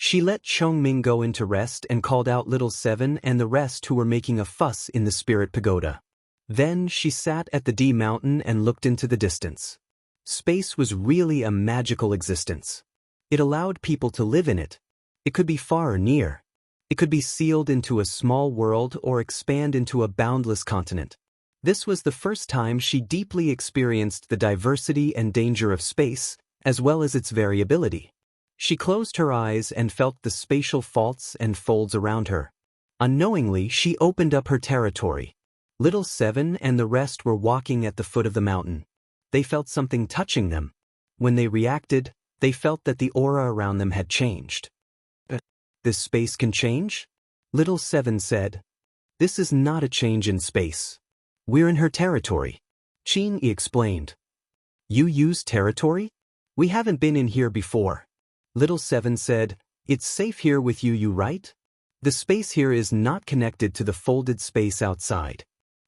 She let Chongming go into rest and called out little Seven and the rest who were making a fuss in the spirit pagoda. Then she sat at the D mountain and looked into the distance. Space was really a magical existence. It allowed people to live in it. It could be far or near. It could be sealed into a small world or expand into a boundless continent. This was the first time she deeply experienced the diversity and danger of space, as well as its variability. She closed her eyes and felt the spatial faults and folds around her. Unknowingly, she opened up her territory. Little Seven and the rest were walking at the foot of the mountain. They felt something touching them. When they reacted, they felt that the aura around them had changed. This space can change? Little Seven said. This is not a change in space. We're in her territory. Qing explained. You use territory? We haven't been in here before. Little Seven said, it's safe here with you, right? The space here is not connected to the folded space outside.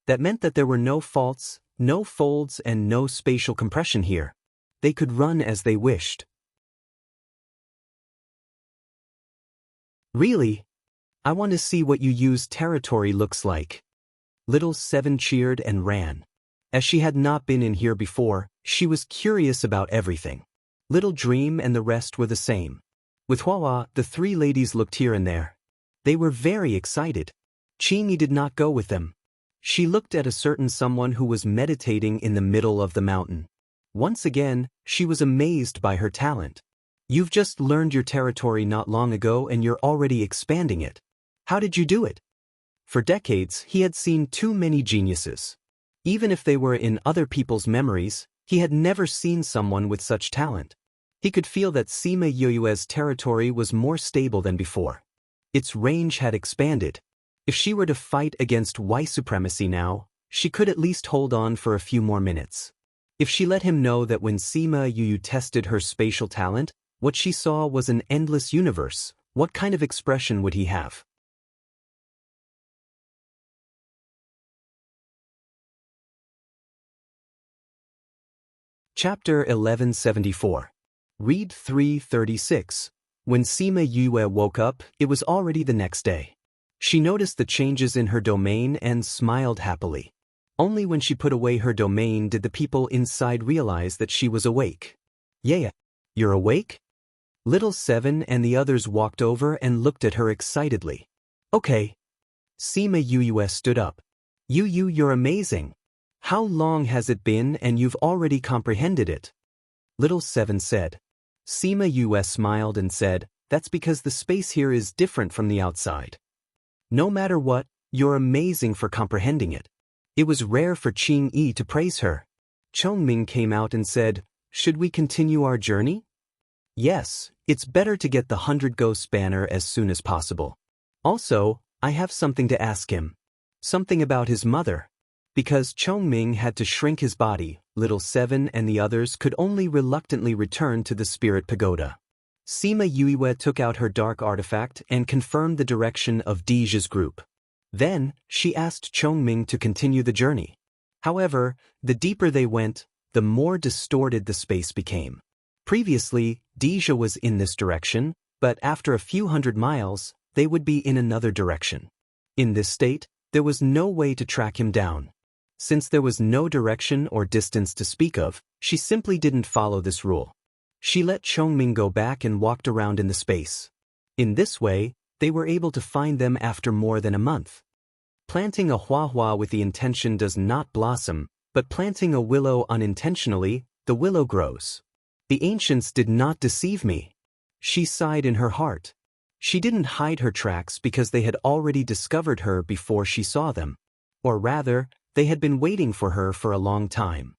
That meant that there were no faults, no folds, and no spatial compression here. They could run as they wished. Really? I want to see what you use territory looks like. Little Seven cheered and ran. As she had not been in here before, she was curious about everything. Little Dream and the rest were the same. With Huahua, the three ladies looked here and there. They were very excited. Qingyi did not go with them. She looked at a certain someone who was meditating in the middle of the mountain. Once again, she was amazed by her talent. You've just learned your territory not long ago and you're already expanding it. How did you do it? For decades, he had seen too many geniuses. Even if they were in other people's memories, he had never seen someone with such talent. He could feel that Sima Yoyue's territory was more stable than before. Its range had expanded. If she were to fight against white supremacy now, she could at least hold on for a few more minutes. If she let him know that when Sima Yuyu tested her spatial talent, what she saw was an endless universe, what kind of expression would he have? Chapter 1174. Read 336. When Sima Yue woke up, it was already the next day. She noticed the changes in her domain and smiled happily. Only when she put away her domain did the people inside realize that she was awake. Yeah, you're awake? Little Seven and the others walked over and looked at her excitedly. Okay. Sima Yue stood up. You're amazing. How long has it been and you've already comprehended it? Little Seven said. Sima Yue smiled and said, that's because the space here is different from the outside. No matter what, you're amazing for comprehending it. It was rare for Qingyi to praise her. Chongming came out and said, should we continue our journey? Yes, it's better to get the 100 Ghosts banner as soon as possible. Also, I have something to ask him. Something about his mother. Because Chongming had to shrink his body, Little Seven and the others could only reluctantly return to the spirit pagoda. Sima Yue took out her dark artifact and confirmed the direction of Dija's group. Then, she asked Chongming to continue the journey. However, the deeper they went, the more distorted the space became. Previously, Dija was in this direction, but after a few hundred miles, they would be in another direction. In this state, there was no way to track him down. Since there was no direction or distance to speak of, she simply didn't follow this rule. She let Chongming go back and walked around in the space. In this way, they were able to find them after more than a month. Planting a huahua with the intention does not blossom, but planting a willow unintentionally, the willow grows. The ancients did not deceive me. She sighed in her heart. She didn't hide her tracks because they had already discovered her before she saw them. Or rather, they had been waiting for her for a long time.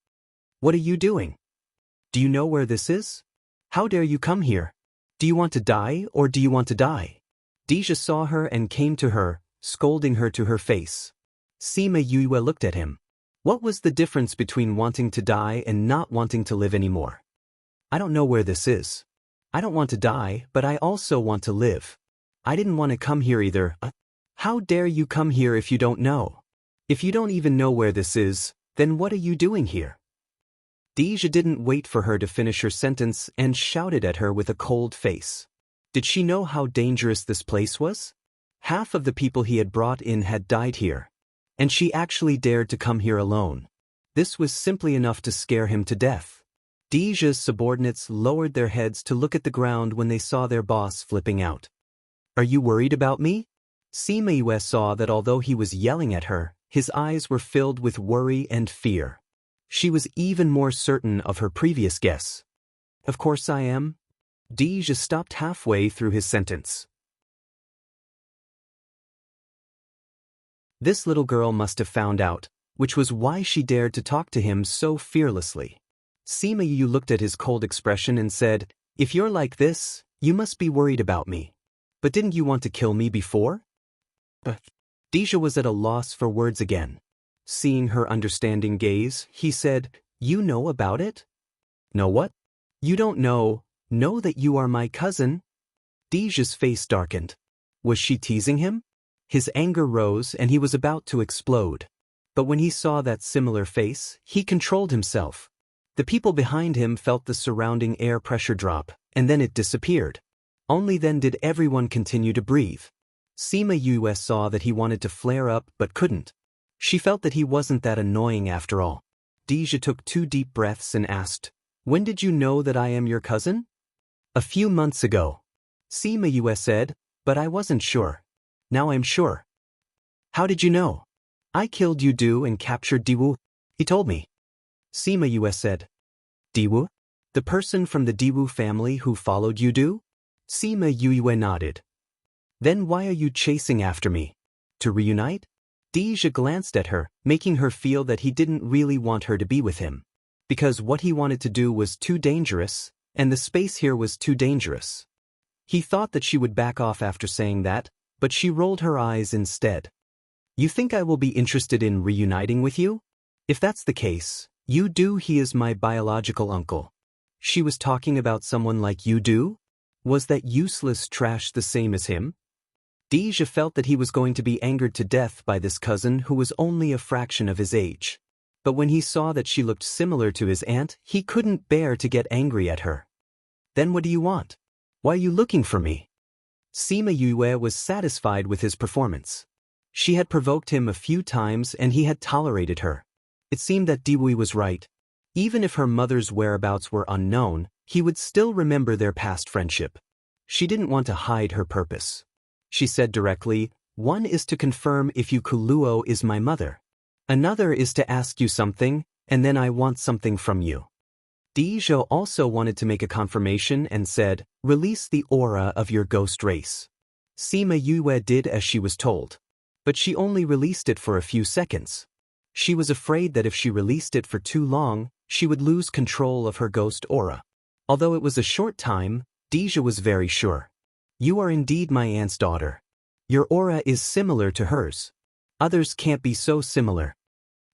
What are you doing? Do you know where this is? How dare you come here? Do you want to die or do you want to die? Dija saw her and came to her, scolding her to her face. Sima Yue looked at him. What was the difference between wanting to die and not wanting to live anymore? I don't know where this is. I don't want to die, but I also want to live. I didn't want to come here either. How dare you come here if you don't know? If you don't even know where this is, then what are you doing here? Dija didn't wait for her to finish her sentence and shouted at her with a cold face. Did she know how dangerous this place was? Half of the people he had brought in had died here. And she actually dared to come here alone. This was simply enough to scare him to death. Deja's subordinates lowered their heads to look at the ground when they saw their boss flipping out. Are you worried about me? Sima saw that although he was yelling at her, his eyes were filled with worry and fear. She was even more certain of her previous guess. Of course I am. Deja stopped halfway through his sentence. This little girl must have found out, which was why she dared to talk to him so fearlessly. Sima Yu looked at his cold expression and said, "If you're like this, you must be worried about me. But didn't you want to kill me before?" Deja was at a loss for words again. Seeing her understanding gaze, he said, "You know about it?" "Know what?" "You don't know that you are my cousin?" Deja's face darkened. Was she teasing him? His anger rose and he was about to explode. But when he saw that similar face, he controlled himself. The people behind him felt the surrounding air pressure drop, and then it disappeared. Only then did everyone continue to breathe. Sima Yu saw that he wanted to flare up but couldn't. She felt that he wasn't that annoying after all. Deja took 2 deep breaths and asked, "When did you know that I am your cousin?" "A few months ago." Sima Yu said, "But I wasn't sure. Now I'm sure." "How did you know?" "I killed Yudu and captured Diwu. He told me." Sima Yu said, "Diwu? The person from the Diwu family who followed Yudu?" Sima Yu nodded. "Then why are you chasing after me? To reunite?" Deja glanced at her, making her feel that he didn't really want her to be with him. Because what he wanted to do was too dangerous, and the space here was too dangerous. He thought that she would back off after saying that, but she rolled her eyes instead. "You think I will be interested in reuniting with you? If that's the case, he is my biological uncle." She was talking about someone like Yudu? Was that useless trash the same as him? Deja felt that he was going to be angered to death by this cousin who was only a fraction of his age. But when he saw that she looked similar to his aunt, he couldn't bear to get angry at her. "Then what do you want? Why are you looking for me?" Sima Yu was satisfied with his performance. She had provoked him a few times and he had tolerated her. It seemed that Diwei was right. Even if her mother's whereabouts were unknown, he would still remember their past friendship. She didn't want to hide her purpose. She said directly, "One is to confirm if Yukuluo is my mother. Another is to ask you something, and then I want something from you." Deja also wanted to make a confirmation and said, "Release the aura of your ghost race." Sima Yu did as she was told. But she only released it for a few seconds. She was afraid that if she released it for too long, she would lose control of her ghost aura. Although it was a short time, Deja was very sure. "You are indeed my aunt's daughter. Your aura is similar to hers. Others can't be so similar."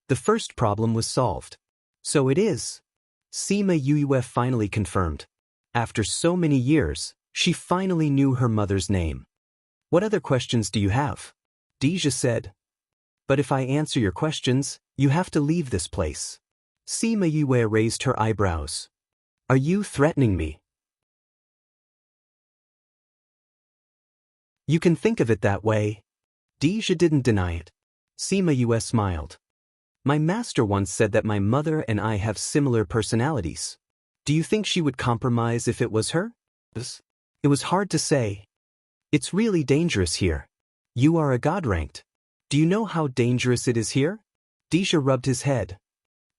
The first problem was solved. "So it is." Sima Yu finally confirmed. After so many years, she finally knew her mother's name. "What other questions do you have?" Deja said. "But if I answer your questions, you have to leave this place." Sima Yu raised her eyebrows. "Are you threatening me?" "You can think of it that way." Deja didn't deny it. Sima Yu smiled. "My master once said that my mother and I have similar personalities. Do you think she would compromise if it was her?" It was hard to say. "It's really dangerous here. You are a god ranked. Do you know how dangerous it is here?" Deja rubbed his head.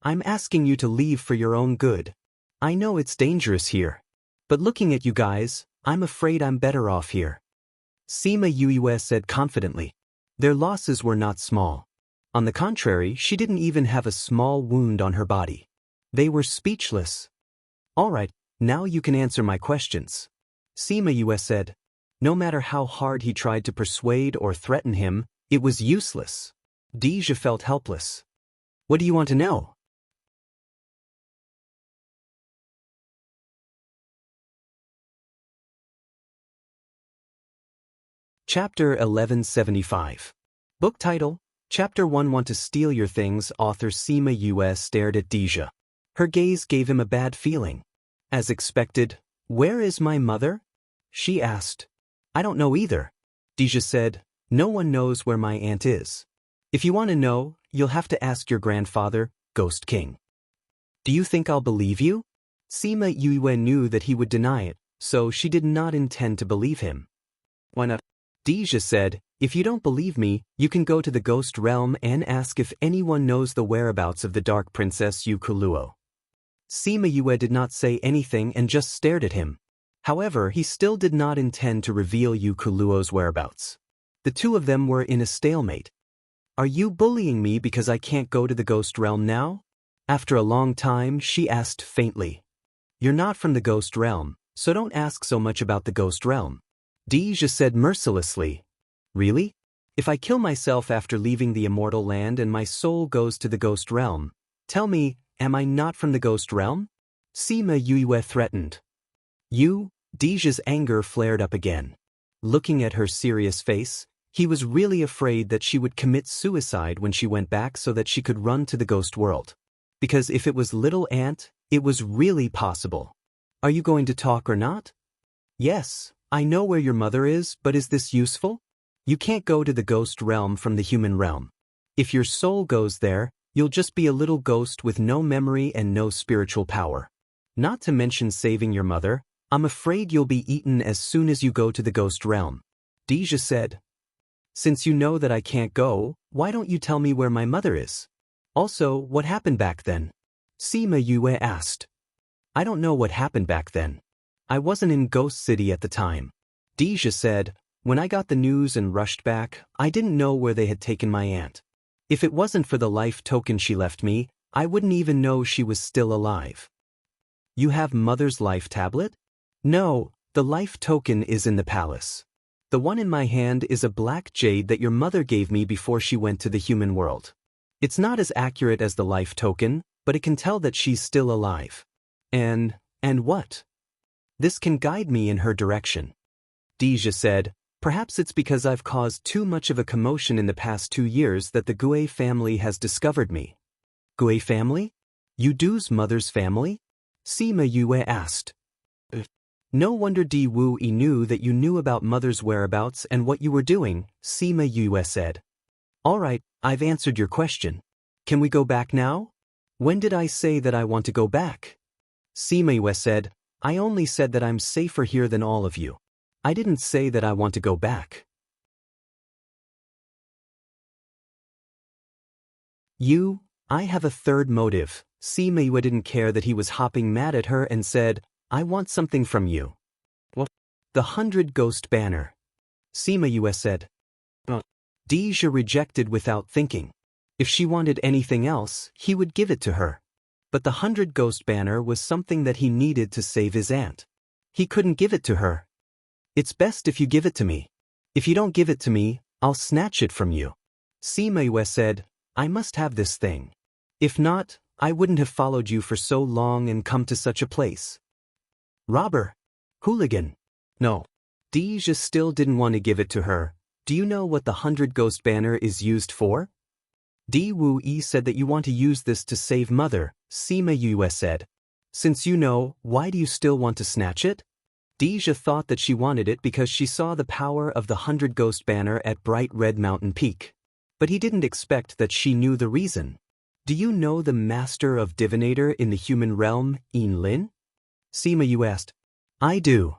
"I'm asking you to leave for your own good. I know it's dangerous here. But looking at you guys, I'm afraid I'm better off here." Sima Yu said confidently. Their losses were not small. On the contrary, she didn't even have a small wound on her body. They were speechless. "All right, now you can answer my questions." Sima Yu said. No matter how hard he tried to persuade or threaten him, it was useless. Deja felt helpless. "What do you want to know?" Chapter 1175. Book title, Chapter 1 Want to Steal Your Things. Author Sima Yu stared at Deja. Her gaze gave him a bad feeling. As expected, "Where is my mother?" She asked. I don't know either. Deja said, no one knows where my aunt is. If you want to know, you'll have to ask your grandfather, Ghost King. Do you think I'll believe you? Sima Yue knew that he would deny it, so she did not intend to believe him. Why not? Deja said, if you don't believe me, you can go to the ghost realm and ask if anyone knows the whereabouts of the Dark Princess Yu Kuluo. Sima Yue did not say anything and just stared at him. However, he still did not intend to reveal Yu Kuluo's whereabouts. The two of them were in a stalemate. Are you bullying me because I can't go to the ghost realm now? After a long time, she asked faintly. You're not from the ghost realm, so don't ask so much about the ghost realm. Deja said mercilessly. Really? If I kill myself after leaving the immortal land and my soul goes to the ghost realm, tell me, am I not from the ghost realm? Sima Yue threatened. You? Deja's anger flared up again. Looking at her serious face, he was really afraid that she would commit suicide when she went back so that she could run to the ghost world. Because if it was little Aunt, it was really possible. Are you going to talk or not? Yes, I know where your mother is, but is this useful? You can't go to the ghost realm from the human realm. If your soul goes there, you'll just be a little ghost with no memory and no spiritual power. Not to mention saving your mother, I'm afraid you'll be eaten as soon as you go to the ghost realm. Deja said. Since you know that I can't go, why don't you tell me where my mother is? Also, what happened back then? Sima Yue asked. I don't know what happened back then. I wasn't in Ghost City at the time. Deja said, when I got the news and rushed back, I didn't know where they had taken my aunt. If it wasn't for the life token she left me, I wouldn't even know she was still alive. You have Mother's life tablet? No, the life token is in the palace. The one in my hand is a black jade that your mother gave me before she went to the human world. It's not as accurate as the life token, but it can tell that she's still alive. And what? This can guide me in her direction. Deja said, perhaps it's because I've caused too much of a commotion in the past 2 years that the Gue family has discovered me. Gue family? Yudu's mother's family? Sima Yue asked. No wonder Di Wu knew that you knew about mother's whereabouts and what you were doing, Sima Yue said. All right, I've answered your question. Can we go back now? When did I say that I want to go back? Sima Yue said, I only said that I'm safer here than all of you. I didn't say that I want to go back. I have a third motive. Sima Yue didn't care that he was hopping mad at her and said, I want something from you. What? The 100 Ghost Banner. Sima Yue said. Deja rejected without thinking. If she wanted anything else, he would give it to her. But the 100 Ghost Banner was something that he needed to save his aunt. He couldn't give it to her. It's best if you give it to me. If you don't give it to me, I'll snatch it from you. Sima Yue said, I must have this thing. If not, I wouldn't have followed you for so long and come to such a place. Robber. Hooligan. No. Deja still didn't want to give it to her. Do you know what the 100 Ghost Banner is used for? Di Wu said that you want to use this to save Mother, Sima Yue said. Since you know, why do you still want to snatch it? Deja thought that she wanted it because she saw the power of the 100 Ghost Banner at Bright Red Mountain Peak. But he didn't expect that she knew the reason. Do you know the Master of Divinator in the human realm, Lin? Sima Yue asked. I do.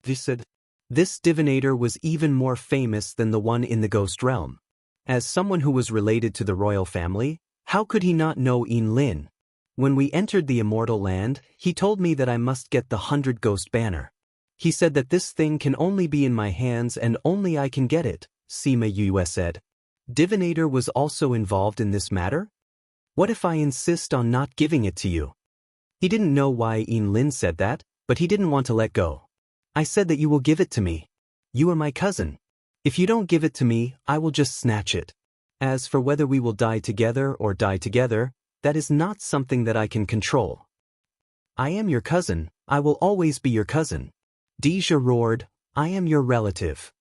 They said. This divinator was even more famous than the one in the ghost realm. As someone who was related to the royal family, how could he not know Lin? When we entered the immortal land, he told me that I must get the 100 Ghost Banner. He said that this thing can only be in my hands and only I can get it, Sima Yue said. Divinator was also involved in this matter? What if I insist on not giving it to you? He didn't know why Lin said that, but he didn't want to let go. I said that you will give it to me. You are my cousin. If you don't give it to me, I will just snatch it. As for whether we will die together or die together, that is not something that I can control. I am your cousin, I will always be your cousin. Deja roared, I am your relative.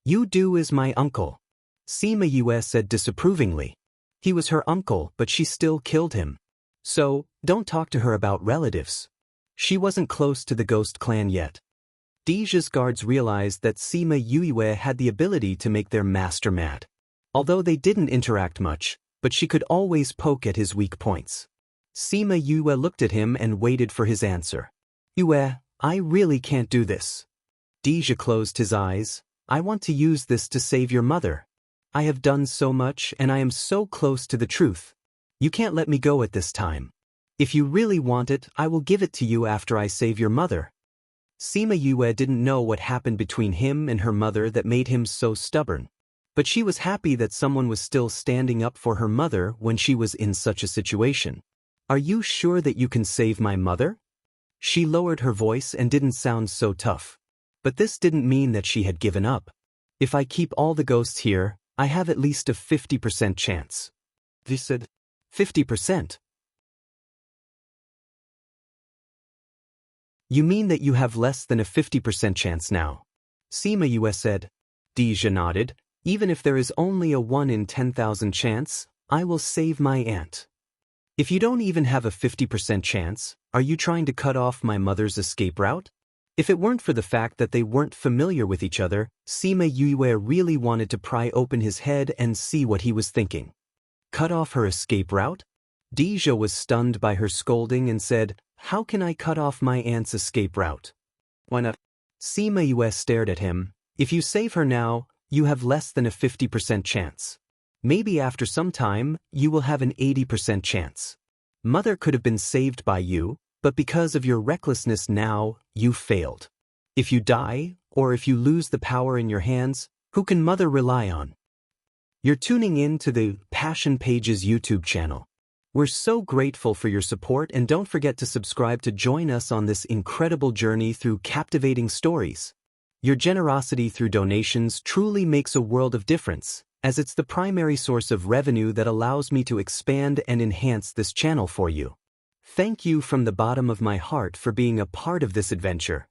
Yudu is my uncle. Sima Yue said disapprovingly. He was her uncle, but she still killed him. So, don't talk to her about relatives. She wasn't close to the Ghost Clan yet. Deja's guards realized that Sima Yue had the ability to make their master mad. Although they didn't interact much, but she could always poke at his weak points. Sima Yue looked at him and waited for his answer. Yue, I really can't do this. Deja closed his eyes. I want to use this to save your mother. I have done so much and I am so close to the truth. You can't let me go at this time. If you really want it, I will give it to you after I save your mother. Sima Yue didn't know what happened between him and her mother that made him so stubborn. But she was happy that someone was still standing up for her mother when she was in such a situation. Are you sure that you can save my mother? She lowered her voice and didn't sound so tough. But this didn't mean that she had given up. If I keep all the ghosts here, I have at least a 50% chance. They said, 50%? You mean that you have less than a 50% chance now? Sima Yue said. Deja nodded. Even if there is only a 1 in 10,000 chance, I will save my aunt. If you don't even have a 50% chance, are you trying to cut off my mother's escape route? If it weren't for the fact that they weren't familiar with each other, Sima Yue really wanted to pry open his head and see what he was thinking. Cut off her escape route? Deja was stunned by her scolding and said, How can I cut off my aunt's escape route? Why not? Sima Yue stared at him. If you save her now, you have less than a 50% chance. Maybe after some time, you will have an 80% chance. Mother could have been saved by you, but because of your recklessness now, you failed. If you die, or if you lose the power in your hands, who can Mother rely on? You're tuning in to the Passion Pages YouTube channel. We're so grateful for your support and don't forget to subscribe to join us on this incredible journey through captivating stories. Your generosity through donations truly makes a world of difference, as it's the primary source of revenue that allows me to expand and enhance this channel for you. Thank you from the bottom of my heart for being a part of this adventure.